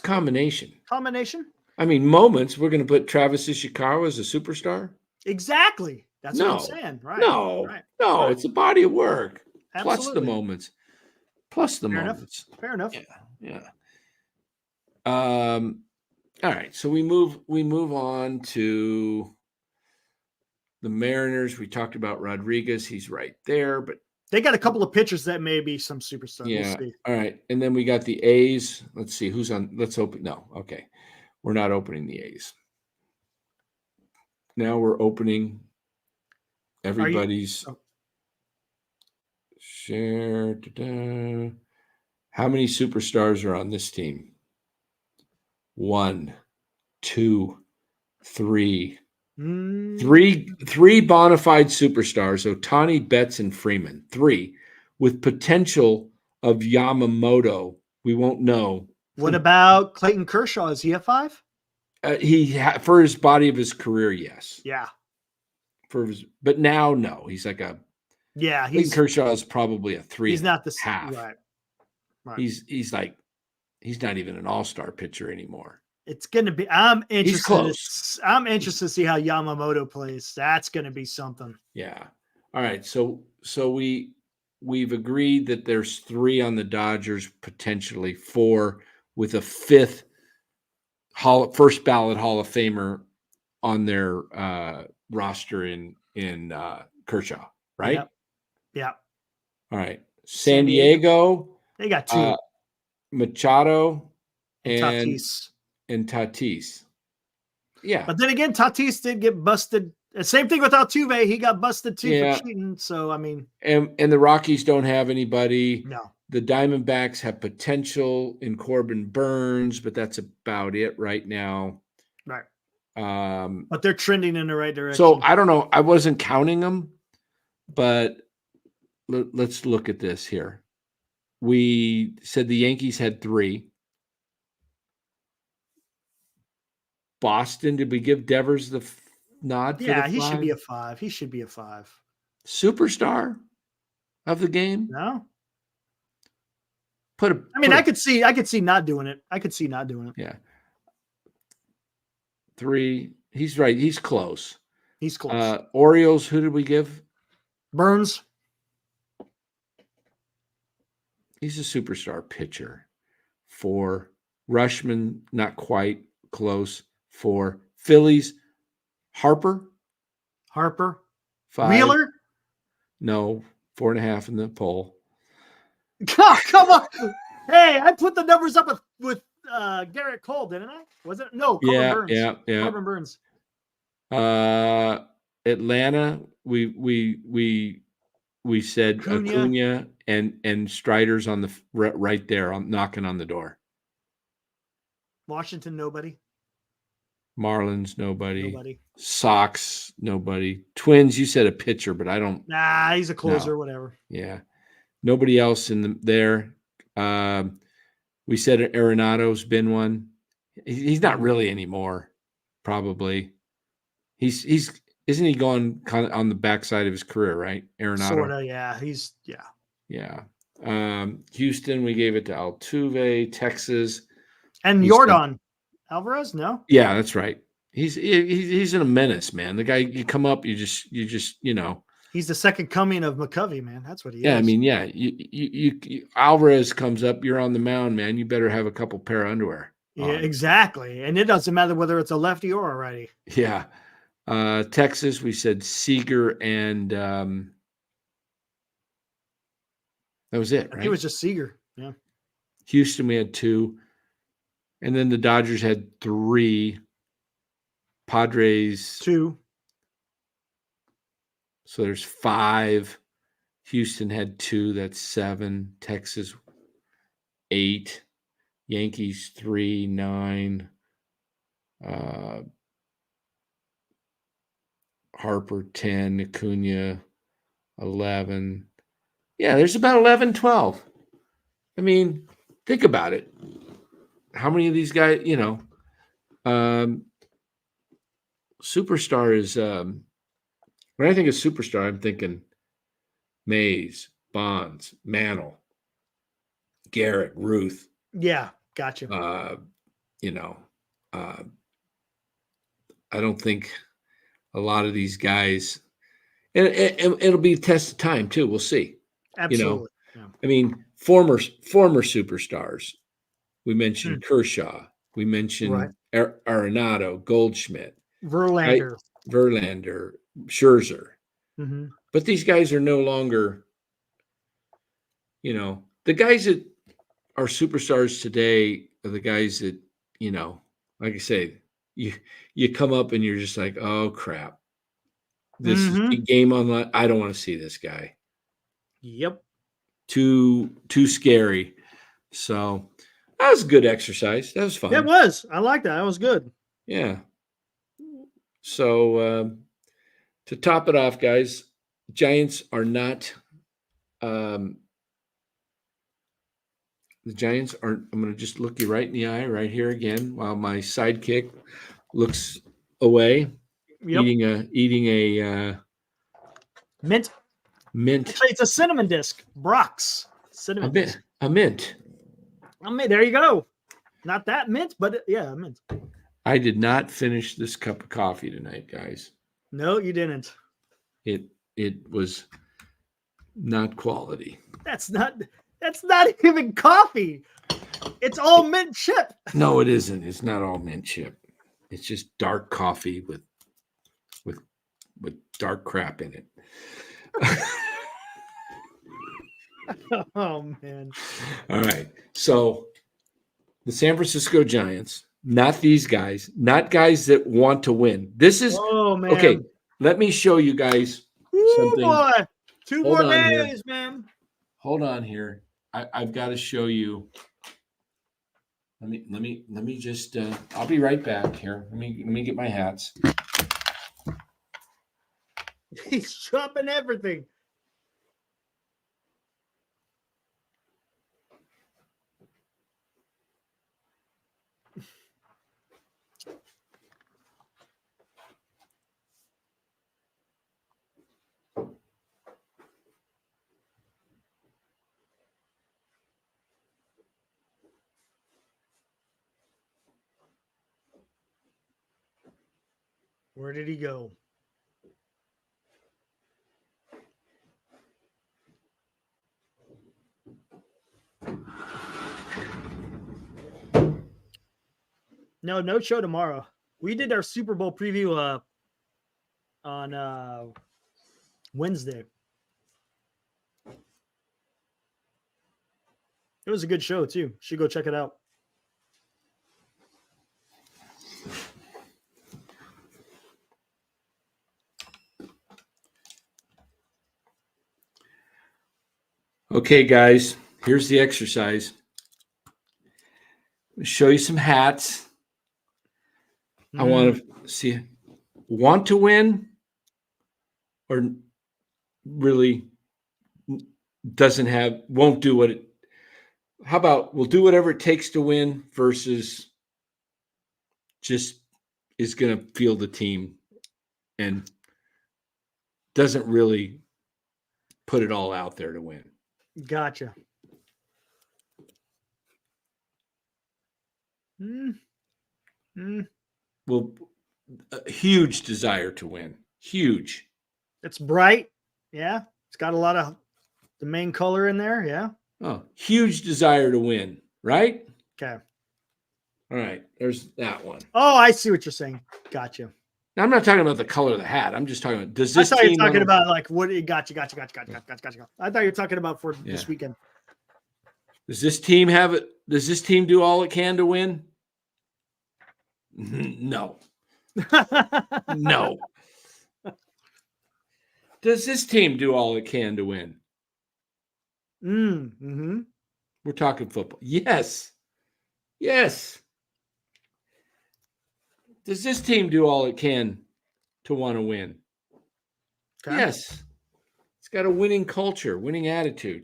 combination. Combination. I mean, moments. We're going to put Travis Ishikawa as a superstar. Exactly. That's what I'm saying. Right. No. Right. It's a body of work. Absolutely. Plus the moments. Fair enough. Yeah. All right, so we move on to the Mariners. We talked about Rodriguez. He's right there, but they got a couple of pitchers that may be some superstars. Yeah. We'll see. All right, and then we got the A's. Let's see who's on. Let's open. No, okay, we're not opening the A's. Now we're opening everybody's share. How many superstars are on this team? 1, 2, 3. Three bona fide superstars: Ohtani, Betts, and Freeman. 3 with potential of Yamamoto. We won't know. What about Clayton Kershaw? Is he a 5? For his body of his career, yes. Yeah. But now, no. He's like a. Yeah, Clayton Kershaw is probably a 3. He's not the half. Right. He's not even an all-star pitcher anymore. It's going to be. I'm interested. He's close. I'm interested to see how Yamamoto plays. That's going to be something. Yeah. All right. So we've agreed that there's 3 on the Dodgers, potentially 4, with a 5th first ballot Hall of Famer on their roster in Kershaw. Right. Yeah. All right. San Diego. They got 2. Machado and Tatis. Tatis. Yeah. But then again, Tatis did get busted. Same thing with Altuve. He got busted too for cheating. So, I mean. And the Rockies don't have anybody. No. The Diamondbacks have potential in Corbin Burns, but that's about it right now. Right. But they're trending in the right direction. So, I don't know. I wasn't counting them, but let's look at this here. We said the Yankees had 3. Boston, did we give Devers the nod? Yeah, he should be a 5. He should be a 5. Superstar of the game? No. I could see not doing it. Yeah. 3. He's right. He's close. Orioles, who did we give? Burns. He's a superstar pitcher. 4. Rushman, not quite close. 4. Phillies, Harper. 5. Wheeler? No, 4.5 in the poll. God, come on. Hey, I put the numbers up with Garrett Cole, didn't I? Was it? No, Corbin Yeah, Burns. yeah. Corbin Burns. Atlanta, we said Acuna and Strider's on the right there, knocking on the door. Washington, nobody. Marlins, nobody. Sox, nobody. Twins, you said a pitcher, but I don't. Nah, he's a closer, no. whatever. Yeah, nobody else there. We said Arenado's been one. He's not really anymore. Probably. He's isn't he going kind of on the backside of his career, right? Arenado. Sorta, yeah. Yeah. Houston, we gave it to Altuve. Texas, and Yordan Alvarez. No. Yeah, that's right. He's in a menace, man. The guy, you come up, you just He's the second coming of McCovey, man. That's what he is. Yeah, I mean, yeah. You Alvarez comes up, you're on the mound, man. You better have a couple pair of underwear. Yeah, exactly. And it doesn't matter whether it's a lefty or a righty. Yeah. Texas, we said Seager and that was it, right? It was just Seager. Yeah. Houston, we had 2. And then the Dodgers had 3. Padres 2. So there's 5. Houston had 2. That's 7. Texas 8. Yankees 3, 9. Harper 10. Acuna 11. Yeah, there's about 11, 12. I mean, think about it. How many of these guys, superstar is when I think of superstar, I'm thinking Mays, Bonds, Mantle, Garrett, Ruth. Yeah, gotcha. I don't think a lot of these guys, and it'll be a test of time too. We'll see. Absolutely. Yeah. I mean, former superstars. We mentioned Kershaw. We mentioned Arenado, Goldschmidt, Verlander, Scherzer. Mm-hmm. But these guys are no longer, the guys that are superstars today are the guys that, like I say, you come up and you're just like, oh crap, this is the game online. I don't want to see this guy. Yep. Too scary. So that was a good exercise. That was fun. It was. I like that. That was good. Yeah. So to top it off, guys, Giants are not. The Giants aren't. I'm going to just look you right in the eye right here again while my sidekick looks away, eating a mint. Actually, it's a cinnamon disc. Brock's cinnamon disc. A mint. There you go. Not that mint, but a mint. I did not finish this cup of coffee tonight, guys. No, you didn't. It was not quality. That's not even coffee. It's all mint chip. No, it isn't. It's not all mint chip. It's just dark coffee with dark crap in it. Oh man. All right. So the San Francisco Giants, not these guys, not guys that want to win. This is okay. Let me show you guys something. Boy. 2 more days, man. Hold on here. I've got to show you. Let me just I'll be right back here. Let me get my hats. He's dropping everything. Where did he go? No show tomorrow. We did our Super Bowl preview on Wednesday. It was a good show too. Should go check it out. Okay, guys, here's the exercise. I'll show you some hats. I want to see, want to win or really won't do what it, how about we'll do whatever it takes to win versus just is going to field the team and doesn't really put it all out there to win. Gotcha. Well, a huge desire to win. Huge. It's bright. Yeah. It's got a lot of the main color in there. Yeah. Oh, huge desire to win, right? Okay. All right. There's that one. Oh, I see what you're saying. Gotcha. Now, I'm not talking about the color of the hat. I'm just talking about, does this I thought you team were talking wanna- about like what gotcha. I thought you were talking about for this weekend. Does this team have it? Does this team do all it can to win? No. No. Does this team do all it can to win? Mm-hmm. We're talking football. Yes. Yes. Does this team do all it can to want to win? Okay. Yes. It's got a winning culture, winning attitude.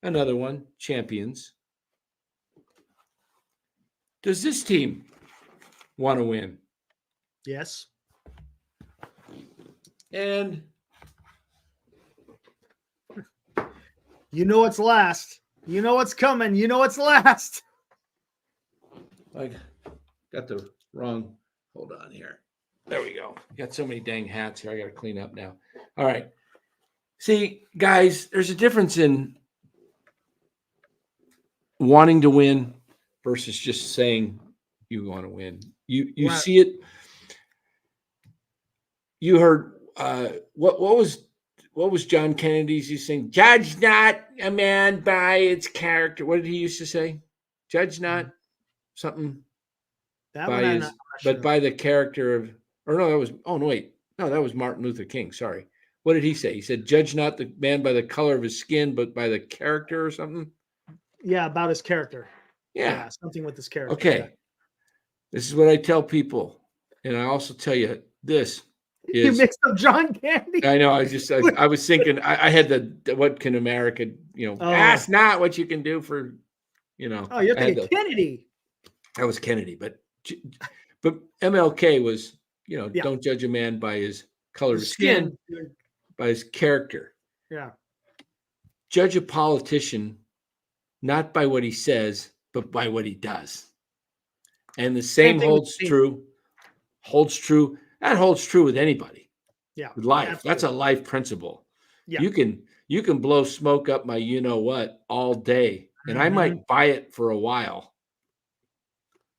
Another one, champions. Does this team want to win? Yes. And you know what's last. You know what's coming. You know what's last. I got the wrong. Hold on here. There we go. Got so many dang hats here. I got to clean up now. All right. See, guys, there's a difference in wanting to win versus just saying you want to win. You Right. see it. You heard what was John Kennedy's used to saying? Judge not a man by its character. What did he used to say? Judge not something That by one I'm his, not but sure. by the character of, or no, that was, oh no, wait, no, that was Martin Luther King. Sorry. What did he say? He said, judge not the man by the color of his skin, but by the character or something. Yeah, about his character. Yeah. Something with his character. Okay. Yeah. This is what I tell people. And I also tell you this You is, mixed up John Candy. I know, I was thinking, I had the what can America, that's not what you can do for, Oh, you're I had thinking Kennedy. that was Kennedy, but MLK was, Yeah. don't judge a man by his color of His skin, skin. by his character. Yeah. Judge a politician not by what he says, but by what he does. And the same thing with holds true. That holds true with anybody. Yeah. With life. Absolutely. That's a life principle. Yeah. You can blow smoke up my what all day. And I might buy it for a while.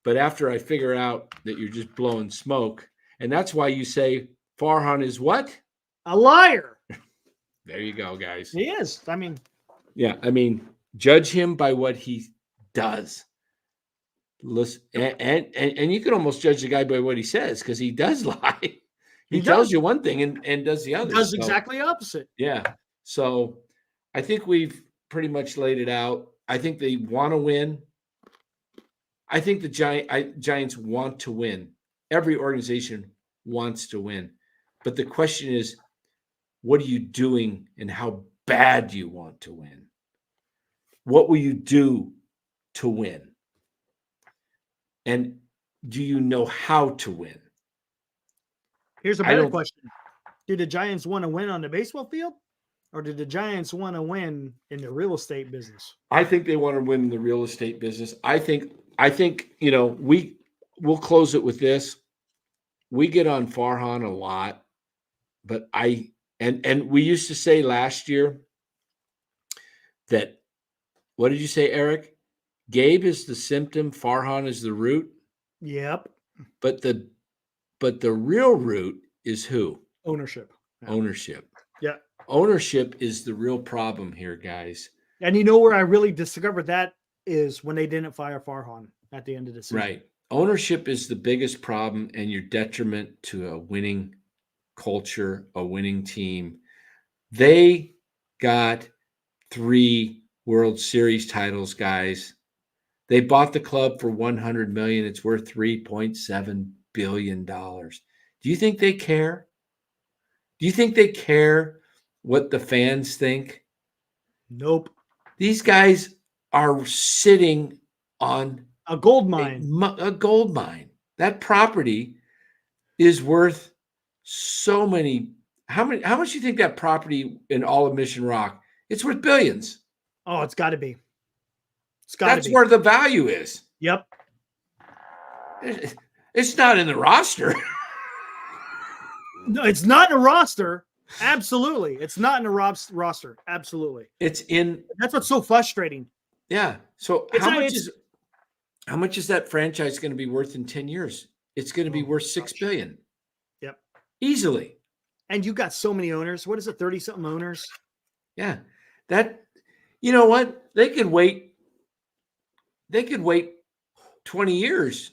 But after I figure out that you're just blowing smoke, and that's why you say Faron is what? A liar. There you go, guys. He is. I mean, yeah, judge him by what he does. Listen, and you can almost judge the guy by what he says because he does lie. He tells you one thing and does the other. He does exactly opposite. Yeah. So I think we've pretty much laid it out. I think they want to win. I think the Giants want to win. Every organization wants to win. But the question is, what are you doing and how bad do you want to win? What will you do to win? And do you know how to win? Here's a better question. Do the Giants want to win on the baseball field? Or do the Giants want to win in the real estate business? I think they want to win in the real estate business. I think we'll close it with this. We get on Faron a lot, but and we used to say last year that, what did you say, Eric? Gabe is the symptom, Faron is the root. Yep. But the real root is who? Ownership. Yeah. Ownership. Yeah. Ownership is the real problem here, guys. And you know where I really discovered that is when they didn't fire Faron at the end of the season. Right. Ownership is the biggest problem and your detriment to a winning culture, a winning team. They got 3 World Series titles, guys. They bought the club for $100 million. It's worth $3.7 billion. Do you think they care? Do you think they care what the fans think? Nope. These guys are sitting on a gold mine. A gold mine. That property is worth so many. How much do you think that property in all of Mission Rock? It's worth billions. Oh, it's got to be. It's got to be. That's where the value is. Yep. It's not in the roster. No, it's not in a roster. Absolutely. It's not in a roster. Absolutely. It's in. That's what's so frustrating. Yeah. So how much is that franchise going to be worth in 10 years? It's going to be worth $6 billion. Yep. Easily. And you got so many owners. What is it? 30-something owners? Yeah. You know what? They could wait 20 years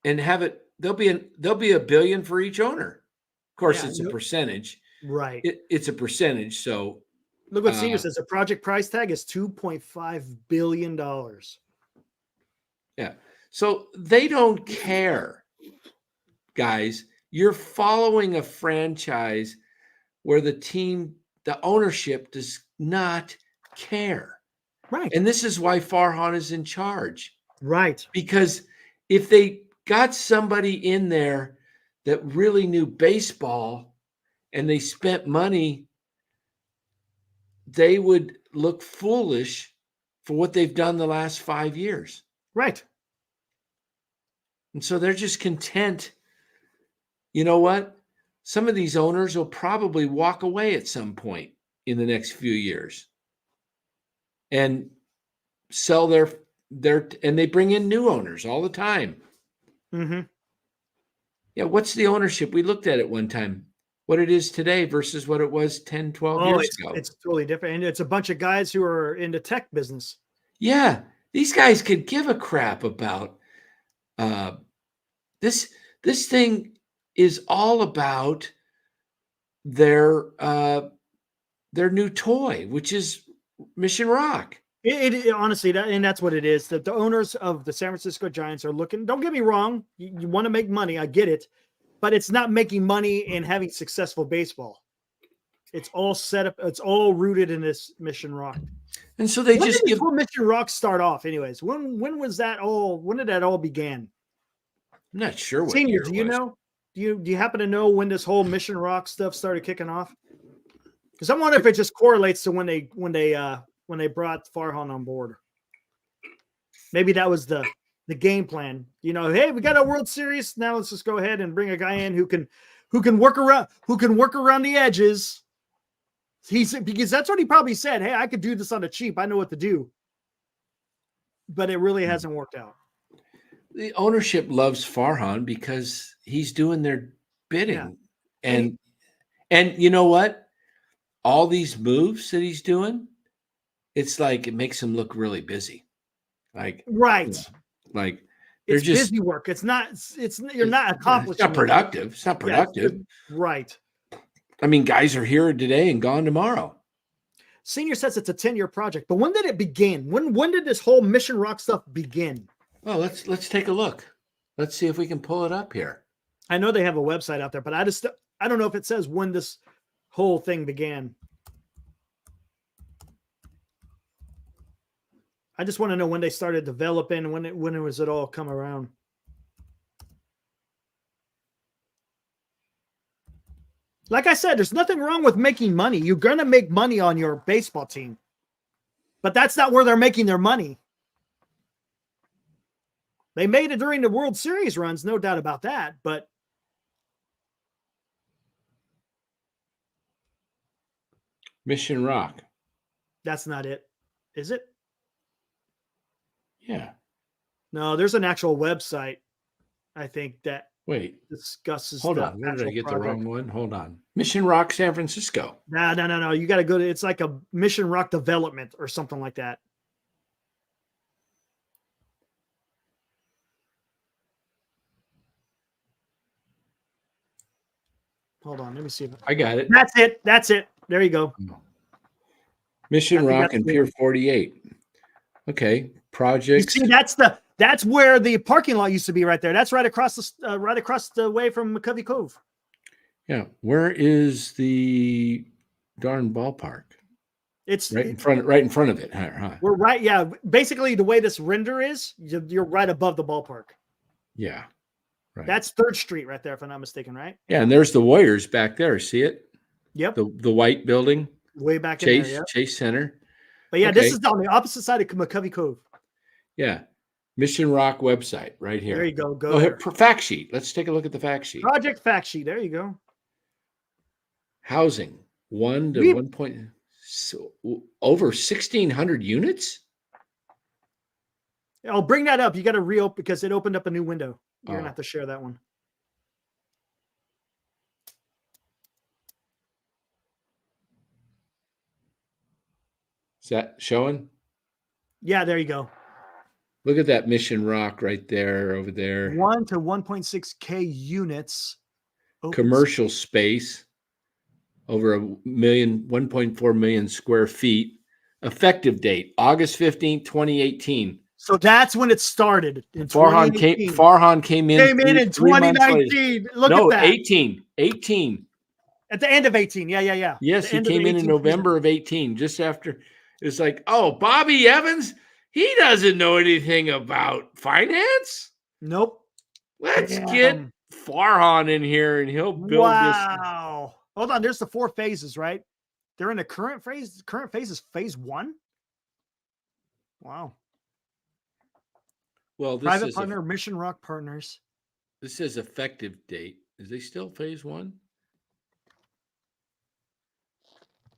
and have it. There'll be $1 billion for each owner. Of course, it's a percentage. Right. It's a percentage. So look what Senior says. The project price tag is $2.5 billion. Yeah. So they don't care, guys. You're following a franchise where the ownership does not care. Right. And this is why Faron is in charge. Right. Because if they got somebody in there that really knew baseball and they spent money, they would look foolish for what they've done the last 5 years. Right. And so they're just content. You know what? Some of these owners will probably walk away at some point in the next few years and sell their and they bring in new owners all the time. Mm-hmm. Yeah. What's the ownership? We looked at it one time, what it is today versus what it was 10, 12 years ago. It's totally different. And it's a bunch of guys who are into tech business. Yeah. These guys could give a crap about this thing is all about their new toy, which is Mission Rock. It honestly, that's what it is. The owners of the San Francisco Giants are looking. Don't get me wrong. You want to make money. I get it, but it's not making money and having successful baseball. It's all set up. It's all rooted in this Mission Rock. And so they just give Mission Rock start off. Anyways, when was that all? When did that all begin? I'm not sure. What Senior, do you know? Do you happen to know when this whole Mission Rock stuff started kicking off? Because I wonder if it just correlates to when they brought Faron on board. Maybe that was the game plan. You know, hey, we got a World Series. Now let's just go ahead and bring a guy in who can work around the edges. Because that's what he probably said. Hey, I could do this on the cheap. I know what to do. But it really hasn't worked out. The ownership loves Faron because he's doing their bidding. Yeah. And you know what? All these moves that he's doing, it's like it makes him look really busy. Like right. Like they're just busy work. You're not accomplishing. It's not productive. It's not productive. Right. I mean, guys are here today and gone tomorrow. Senior says it's a 10-year project, but when did it begin? When did this whole Mission Rock stuff begin? Well, let's take a look. Let's see if we can pull it up here. I know they have a website out there, but I don't know if it says when this whole thing began. I just want to know when they started developing, when it was it all come around. Like I said, there's nothing wrong with making money. You're going to make money on your baseball team, but that's not where they're making their money. They made it during the World Series runs, no doubt about that, but Mission Rock. That's not it. Is it? Yeah. No, there's an actual website, I think, that discusses. Hold on. Where did I get the wrong one? Hold on. Mission Rock, San Francisco. No. You got to go to, it's like a Mission Rock development or something like that. Hold on. Let me see. I got it. That's it. There you go. Mission Rock and Pier 48. Okay, projects. You see, that's where the parking lot used to be right there. That's right across the way from McCovey Cove. Yeah, where is the darn ballpark? It's right in front of it. Huh? We're right. Yeah, basically the way this render is, you're right above the ballpark. Yeah, right. That's 3rd Street right there, if I'm not mistaken, right? Yeah, and there's the Warriors back there. See it? Yep. The white building. Way back in there, Chase Center. But yeah, This is on the opposite side of McCovey Cove. Yeah. Mission Rock website right here. There you go. Go there. Fact sheet. Let's take a look at the fact sheet. Project fact sheet. There you go. Housing 1 to 1 point. So over 1,600 units. I'll bring that up. You got to reopen because it opened up a new window. You're gonna have to share that one. Is that showing? Yeah, there you go. Look at that Mission Rock right there, over there. 1 to 1.6K units. Commercial space. Over 1.4 million square feet. Effective date, August 15th, 2018. So that's when it started. Farhan came in in 2019. Look at that. 18. At the end of 18. Yeah. Yes, he came in November of 18, just after. It's like, oh, Bobby Evans, he doesn't know anything about finance. Nope. Let's get Farhan in here and he'll build this. Wow. Hold on. There's the 4 phases, right? They're in the current phase. Current phase is phase 1. Wow. Well, this Private is partner, Mission Rock Partners. This says effective date. Is they still phase 1?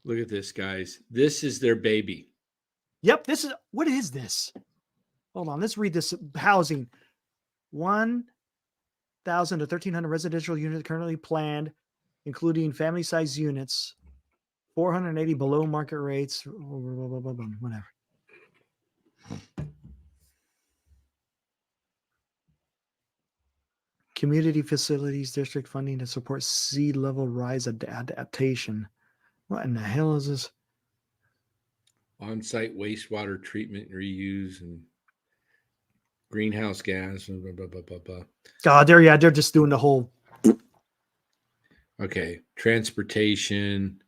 Look at this, guys. This is their baby. Yep. What is this? Hold on. Let's read this. Housing. 1,000 to 1,300 residential units currently planned, including family-sized units. 480 below market rates. Whatever. Community facilities district funding to support sea level rise adaptation. What in the hell is this? On-site wastewater treatment, reuse, and greenhouse gas. Blah, blah, blah, blah, blah. God, they're just doing the whole. Okay, transportation.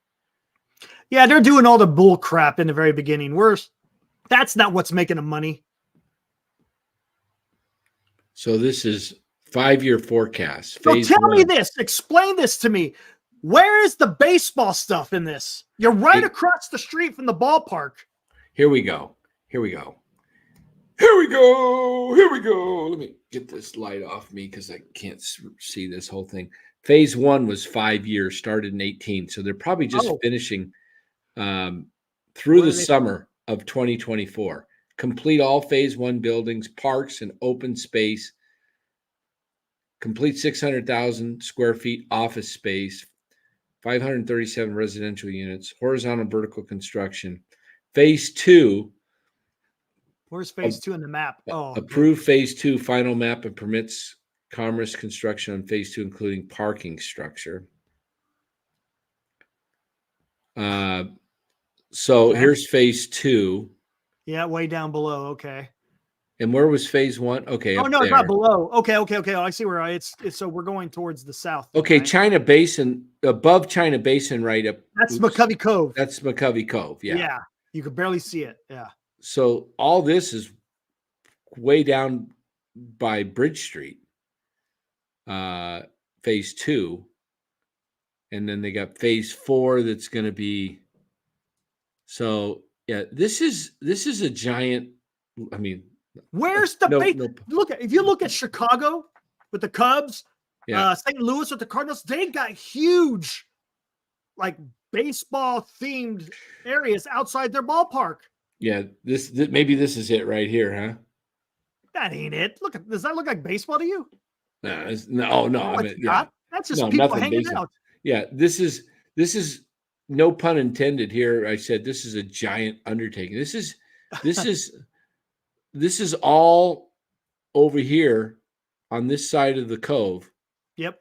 Yeah, they're doing all the bull crap in the very beginning. That's not what's making them money. So this is 5-year forecast. So tell me this. Explain this to me. Where is the baseball stuff in this? You're right across the street from the ballpark. Here we go. Let me get this light off me because I can't see this whole thing. Phase 1 was 5 years, started in 18. So they're probably just finishing through the summer of 2024. Complete all phase 1 buildings, parks, and open space. Complete 600,000 square feet office space. 537 residential units, horizontal vertical construction. Phase 2. Where's phase 2 in the map? Approved phase 2 final map and permits commerce construction on phase 2, including parking structure. Here's phase 2. Yeah, way down below. Okay. And where was phase 1? Okay. Oh, no, it's not below. Okay. Oh, I see where it's so we're going towards the south. Okay, right? China Basin, above China Basin, right up. That's McCovey Cove. That's McCovey Cove. Yeah. Yeah. You could barely see it. Yeah. So all this is way down by Bridge Street, phase 2. And then they got phase 4 that's going to be. So, yeah, this is a giant. I mean, where's the if you look at Chicago with the Cubs, St. Louis with the Cardinals, they got huge, like baseball themed areas outside their ballpark. Yeah, maybe this is it right here, huh? That ain't it. Does that look like baseball to you? No. I mean, that's just people hanging out. Yeah, this is no pun intended here. I said this is a giant undertaking. This is all over here on this side of the cove. Yep.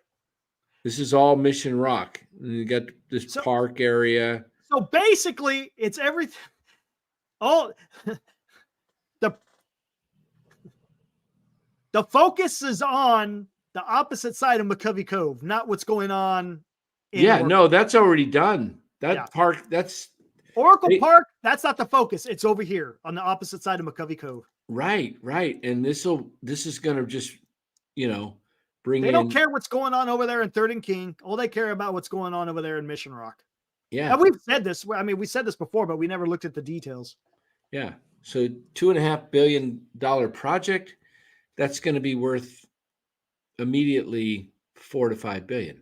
This is all Mission Rock. And you got this park area. So basically, it's everything. Oh, the focus is on the opposite side of McCovey Cove, not what's going on. Yeah, no, that's already done. That park, that's Oracle Park. That's not the focus. It's over here on the opposite side of McCovey Cove. Right. And this is going to just, bring They in. don't care what's going on over there in 3rd and King. All they care about what's going on over there in Mission Rock. Yeah. And we've said this. I mean, we said this before, but we never looked at the details. Yeah. So $2.5 billion project, that's going to be worth immediately $4 to $5 billion.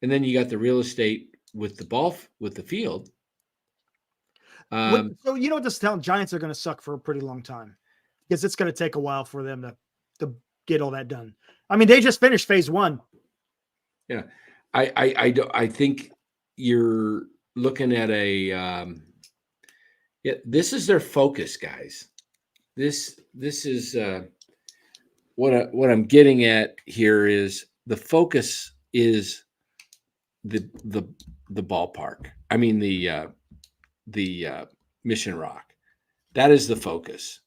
And then you got the real estate with the field. So you know what this town Giants are going to suck for a pretty long time because it's going to take a while for them to get all that done. I mean, they just finished phase 1. Yeah. I think you're looking at this is their focus, guys. This is what I'm getting at here is the focus is the ballpark. I mean the Mission Rock. That is the focus.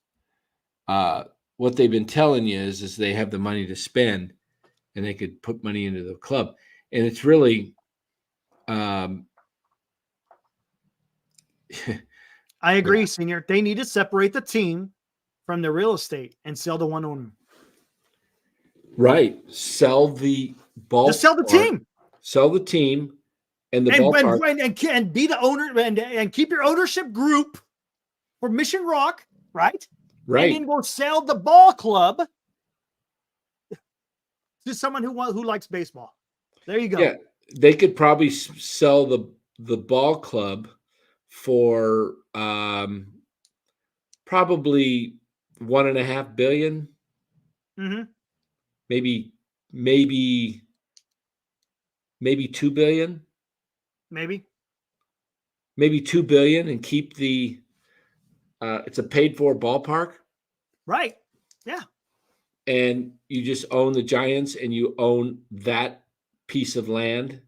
What they've been telling you is they have the money to spend and they could put money into the club. And it's really I agree, Senior. They need to separate the team from the real estate and sell to one owner. Right. Sell the ball. Just sell the team. Sell the team and the ballpark. And be the owner and keep your ownership group for Mission Rock, right? Right. And then go sell the ball club to someone who likes baseball. There you go. Yeah. They could probably sell the ball club for probably $1.5 billion. Mm-hmm. Maybe $2 billion. Maybe $2 billion and keep the it's a paid for ballpark. Right. Yeah. And you just own the Giants and you own that piece of land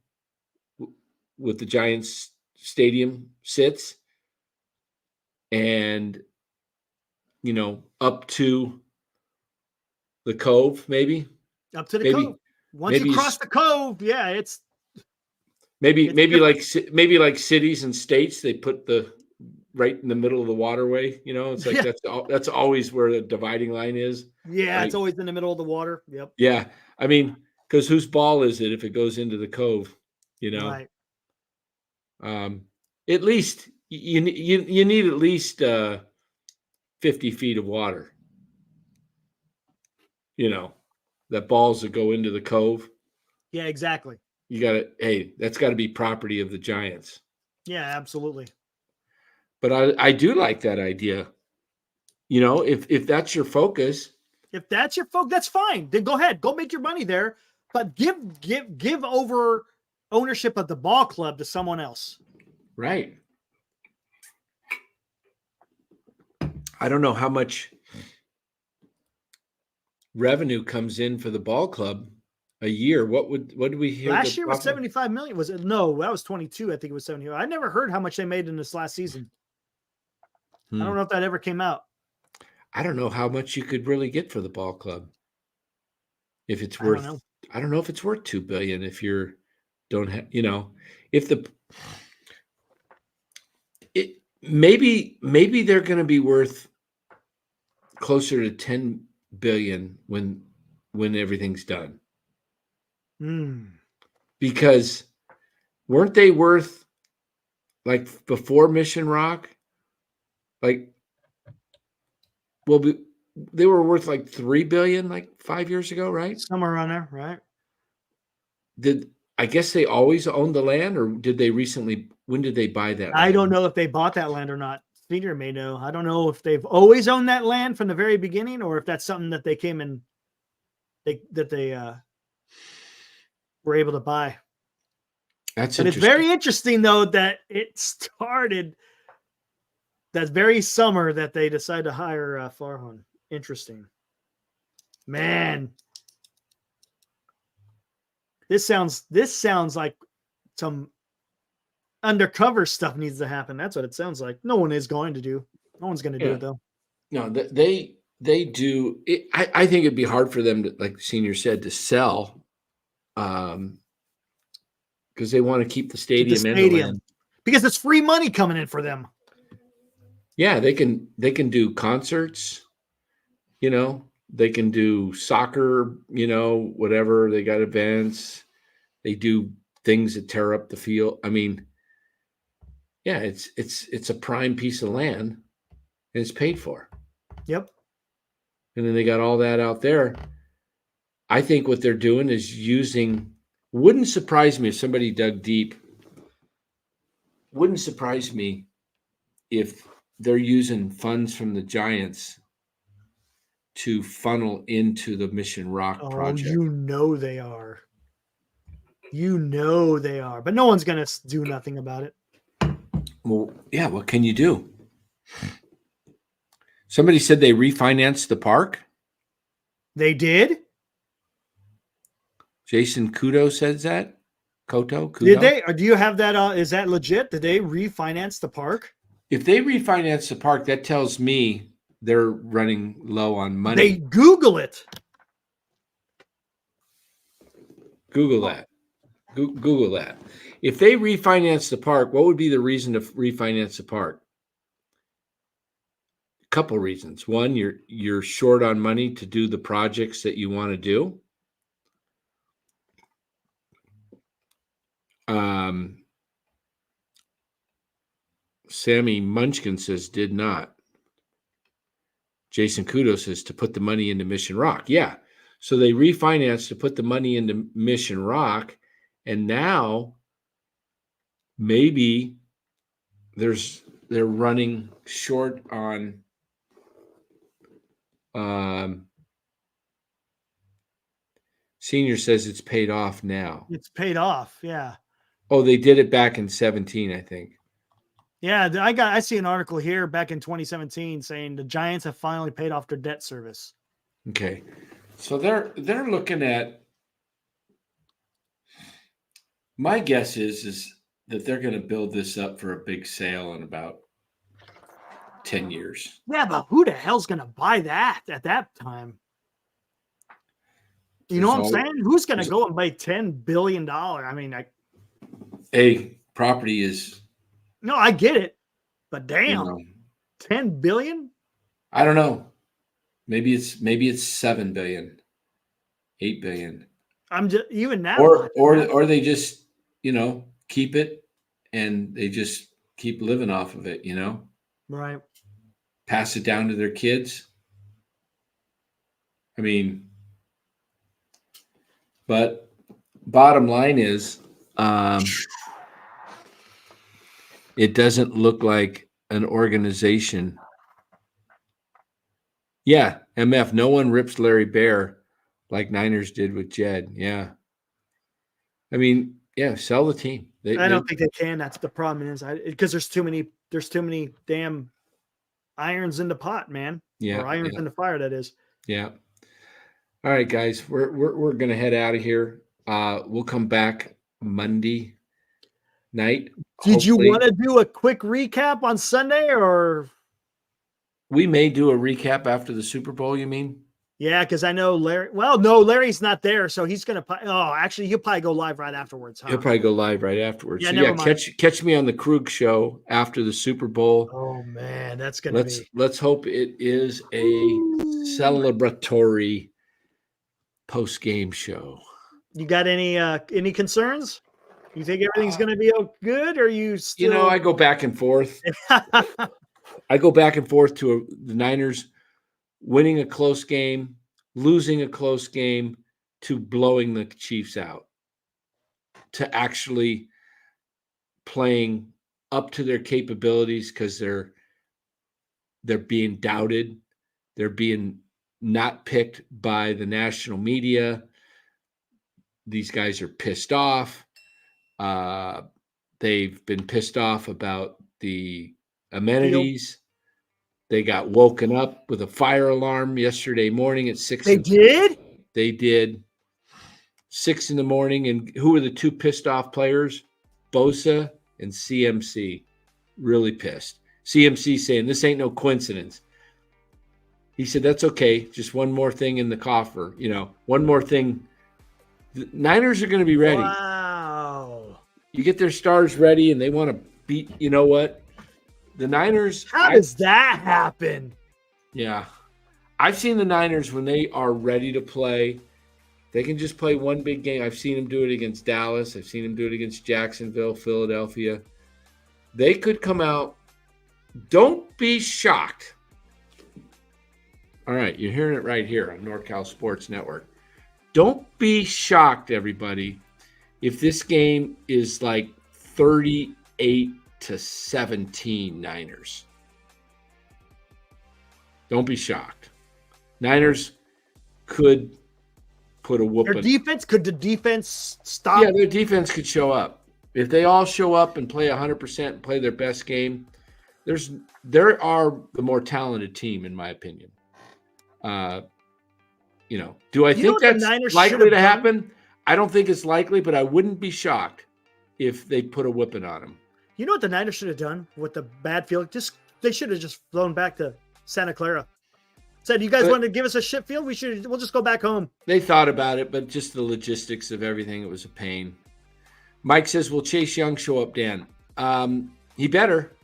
with the Giants stadium sits and up to the cove, maybe up to the cove. Once you cross the cove, yeah, it's maybe like cities and states, they put the right in the middle of the waterway. It's like that's always where the dividing line is. Yeah, it's always in the middle of the water. Yep. Yeah, I mean, because whose ball is it if it goes into the cove? Right. At least you need at least 50 feet of water. That balls that go into the cove. Yeah, exactly. You got to, that's got to be property of the Giants. Yeah, absolutely. But I do like that idea. If that's your focus. If that's your focus, that's fine. Then go ahead, go make your money there. But give over ownership of the ball club to someone else. Right. I don't know how much revenue comes in for the ball club a year. What did we hear? Last year was 75 million. Was it? No, that was 22. I think it was 70. I never heard how much they made in this last season. I don't know if that ever came out. I don't know how much you could really get for the ball club. If it's worth, I don't know if it's worth $2 billion. If you don't have, maybe they're going to be worth closer to $10 billion when everything's done. Because weren't they worth, like, before Mission Rock? Like, well, they were worth like $3 billion like 5 years ago, right? Somewhere around there, right? I guess they always owned the land, or did they recently? When did they buy that land? I don't know if they bought that land or not. Senior may know. I don't know if they've always owned that land from the very beginning, or if that's something that they came in, they were able to buy. That's interesting. It's very interesting, though, that it started that very summer that they decided to hire Faron. Interesting. Man. This sounds like some undercover stuff needs to happen. That's what it sounds like. No one is going to do. No one's going to do it though. No, they do. I think it'd be hard for them to, like the senior said, to sell, because they want to keep the stadium in the land. Because it's free money coming in for them. Yeah, they can do concerts. They can do soccer. Whatever, they got events. They do things that tear up the field. I mean, yeah, it's a prime piece of land, and it's paid for. Yep. And then they got all that out there. I think what they're doing is using. Wouldn't surprise me if somebody dug deep. Wouldn't surprise me if they're using funds from the Giants to funnel into the Mission Rock project. They are. They are. But no one's going to do nothing about it. Well, yeah, what can you do? Somebody said they refinanced the park. They did? Jason Kudo says that. Kudo? Did they? Or do you have that? Is that legit? Did they refinance the park? If they refinance the park, that tells me they're running low on money. They Google it. Google that. Google that. If they refinance the park, what would be the reason to refinance the park? A couple reasons. One, you're short on money to do the projects that you want to do. Sammy Munchkin says did not. Jason Kudo says to put the money into Mission Rock. Yeah. So they refinanced to put the money into Mission Rock, and now maybe they're running short on senior says it's paid off now. It's paid off, yeah. Oh, they did it back in 2017, I think. Yeah, I see an article here back in 2017 saying the Giants have finally paid off their debt service. Okay. So they're looking at, my guess is that they're going to build this up for a big sale in about 10 years. Yeah, but who the hell's going to buy that at that time? You know what I'm saying? Who's going to go and buy $10 billion? I mean, property is. No, I get it, but damn, 10 billion? I don't know. Maybe it's 7 billion, 8 billion. I'm just even now. Or they just, keep it and they just keep living off of it, Right. Pass it down to their kids. I mean, but bottom line is, it doesn't look like an organization. Yeah, MF, no one rips Larry Bear like Niners did with Jed. Yeah. I mean, yeah, sell the team. I don't think they can. That's the problem is because there's too many damn irons in the pot, man. Yeah. Or irons in the fire, that is. Yeah. All right, guys, we're gonna head out of here. We'll come back Monday night. Did you want to do a quick recap on Sunday, or we may do a recap after the Super Bowl? You mean? Yeah, because I know Larry. Well, no, Larry's not there, so he's gonna. Actually, he'll probably go live right afterwards. Huh? He'll probably go live right afterwards. Yeah, so yeah, catch me on the Krug show after the Super Bowl. Oh man, that's gonna be. Let's hope it is a celebratory post-game show. You got any concerns? You think everything's going to be good, or you still? I go back and forth. I go back and forth to the Niners winning a close game, losing a close game, to blowing the Chiefs out, to actually playing up to their capabilities because they're being doubted. They're being not picked by the national media. These guys are pissed off. They've been pissed off about the amenities. They got woken up with a fire alarm yesterday morning at 6. They did? They did. 6 a.m. And who were the two pissed off players? Bosa and CMC really pissed. CMC saying, this ain't no coincidence. He said, that's okay. Just one more thing in the coffer. One more thing. The Niners are going to be ready. Wow. You get their stars ready and they want to beat, you know what? The Niners. How does that happen? Yeah. I've seen the Niners when they are ready to play. They can just play one big game. I've seen them do it against Dallas. I've seen them do it against Jacksonville, Philadelphia. They could come out. Don't be shocked. All right, you're hearing it right here on NorCal Sports Network. Don't be shocked, everybody, if this game is like 38-17 Niners. Don't be shocked. Niners could put a whooping. Could the defense stop? Yeah, their defense could show up. If they all show up and play 100% and play their best game, there are the more talented team, in my opinion. Do I think that's likely to happen? I don't think it's likely, but I wouldn't be shocked if they put a whipping on them. You know what the Niners should have done with the bad field? They should have just flown back to Santa Clara. Said, you guys want to give us a shit field? We'll just go back home. They thought about it, but just the logistics of everything, it was a pain. Mike says, will Chase Young show up, Dan? He better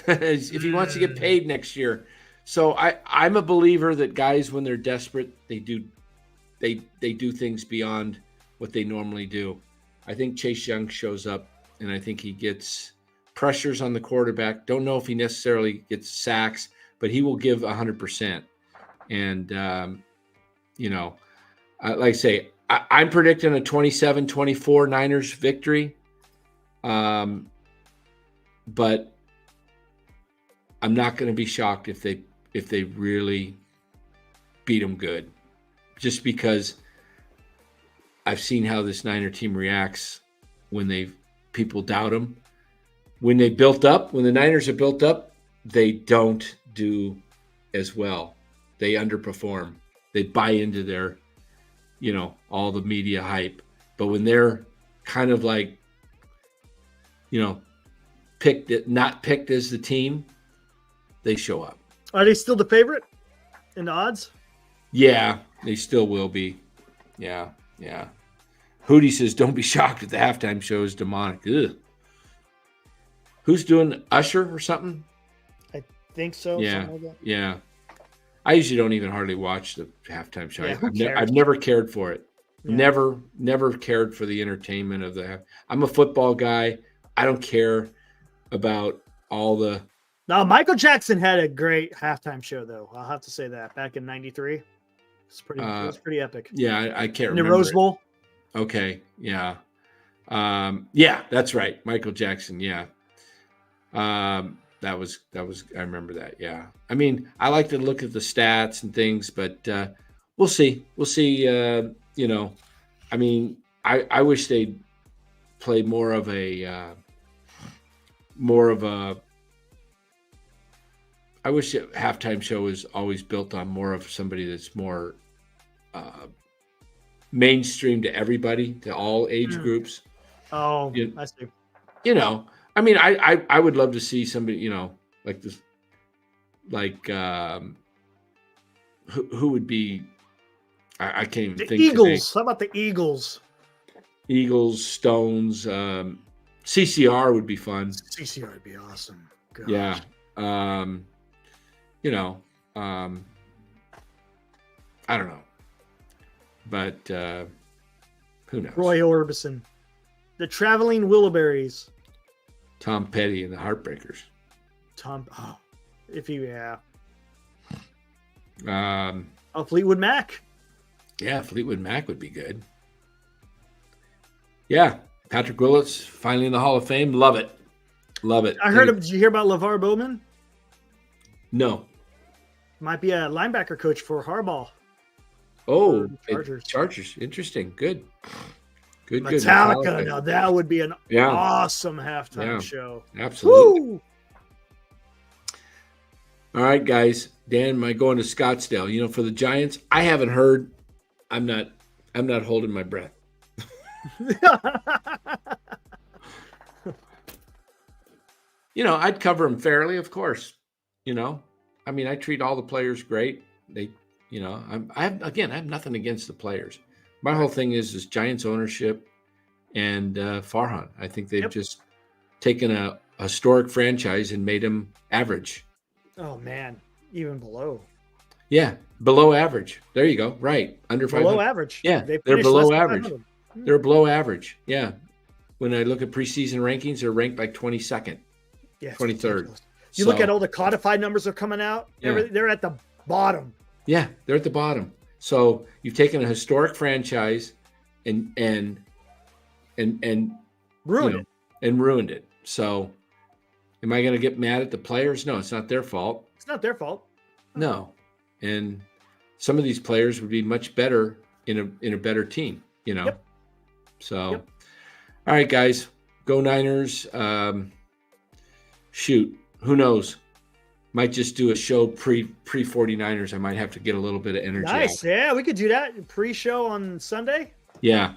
if he wants to get paid next year. So I'm a believer that guys, when they're desperate, they do things beyond what they normally do. I think Chase Young shows up, and I think he gets pressures on the quarterback. Don't know if he necessarily gets sacks, but he will give 100%. And, like I say, I'm predicting a 27-24 Niners victory. But I'm not going to be shocked if they really beat them good, just because I've seen how this Niner team reacts when people doubt them. When the Niners are built up, they don't do as well. They underperform. They buy into their, all the media hype. But when they're kind of like, not picked as the team, they show up. Are they still the favorite in the odds? Yeah, they still will be. Yeah. Hootie says, don't be shocked if the halftime show is demonic. Ugh. Who's doing Usher or something? I think so. Yeah, like that. Yeah. I usually don't even hardly watch the halftime show. Yeah, I've never cared for it. Yeah. Never cared for the entertainment of I'm a football guy. I don't care about all the. No, Michael Jackson had a great halftime show, though. I'll have to say that. Back in '93, it was pretty epic. Yeah, I can't remember. In the Rose Bowl. Okay, yeah. Yeah, that's right. Michael Jackson, yeah. That was I remember that, yeah. I mean, I like to look at the stats and things, but we'll see. We'll see, I mean, I wish they'd play more of a I wish the halftime show was always built on more of somebody that's more mainstream to everybody, to all age groups. Oh, I see. I mean, I would love to see somebody, like this, like who would be? I can't even think. The Eagles. How about the Eagles? Eagles, Stones, CCR would be fun. CCR would be awesome. Gosh. Yeah. I don't know, but who knows? Roy Orbison, the Traveling Wilburys. Tom Petty and the Heartbreakers. Fleetwood Mac. Yeah, Fleetwood Mac would be good. Yeah, Patrick Willis finally in the Hall of Fame. Love it. I heard him. Did you hear about LeVar Bowman? No. Might be a linebacker coach for Harbaugh. Oh, Chargers. Interesting. Good. Metallica. Now that would be an awesome halftime show. Absolutely. Woo! All right, guys. Dan, am I going to Scottsdale? For the Giants, I haven't heard. I'm not holding my breath. I'd cover them fairly, of course. I mean, I treat all the players great. They, I have nothing against the players. My whole thing is Giants ownership and Faron. I think they've just taken a historic franchise and made them average. Oh man, even below. Yeah, below average. There you go. Right, under 500. Below average. Yeah, they're below average. They're below average. Yeah. When I look at preseason rankings, they're ranked like 22nd, 23rd. You look at all the codified numbers that are coming out. Yeah. They're at the bottom. Yeah, they're at the bottom. So you've taken a historic franchise and ruined it. So am I going to get mad at the players? No, it's not their fault. It's not their fault. No. And some of these players would be much better in a better team, Yep. So all right, guys, go Niners. Shoot, who knows? Might just do a show pre 49ers. I might have to get a little bit of energy. Nice. out. Yeah, we could do that. Pre-show on Sunday. Yeah.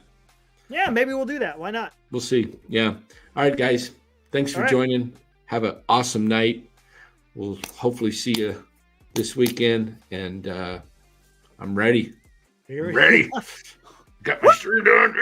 Yeah, maybe we'll do that. Why not? We'll see. Yeah. All right, guys. Thanks for joining. Have an awesome night. We'll hopefully see you this weekend. And I'm ready. Here we ready. Got my shirt on.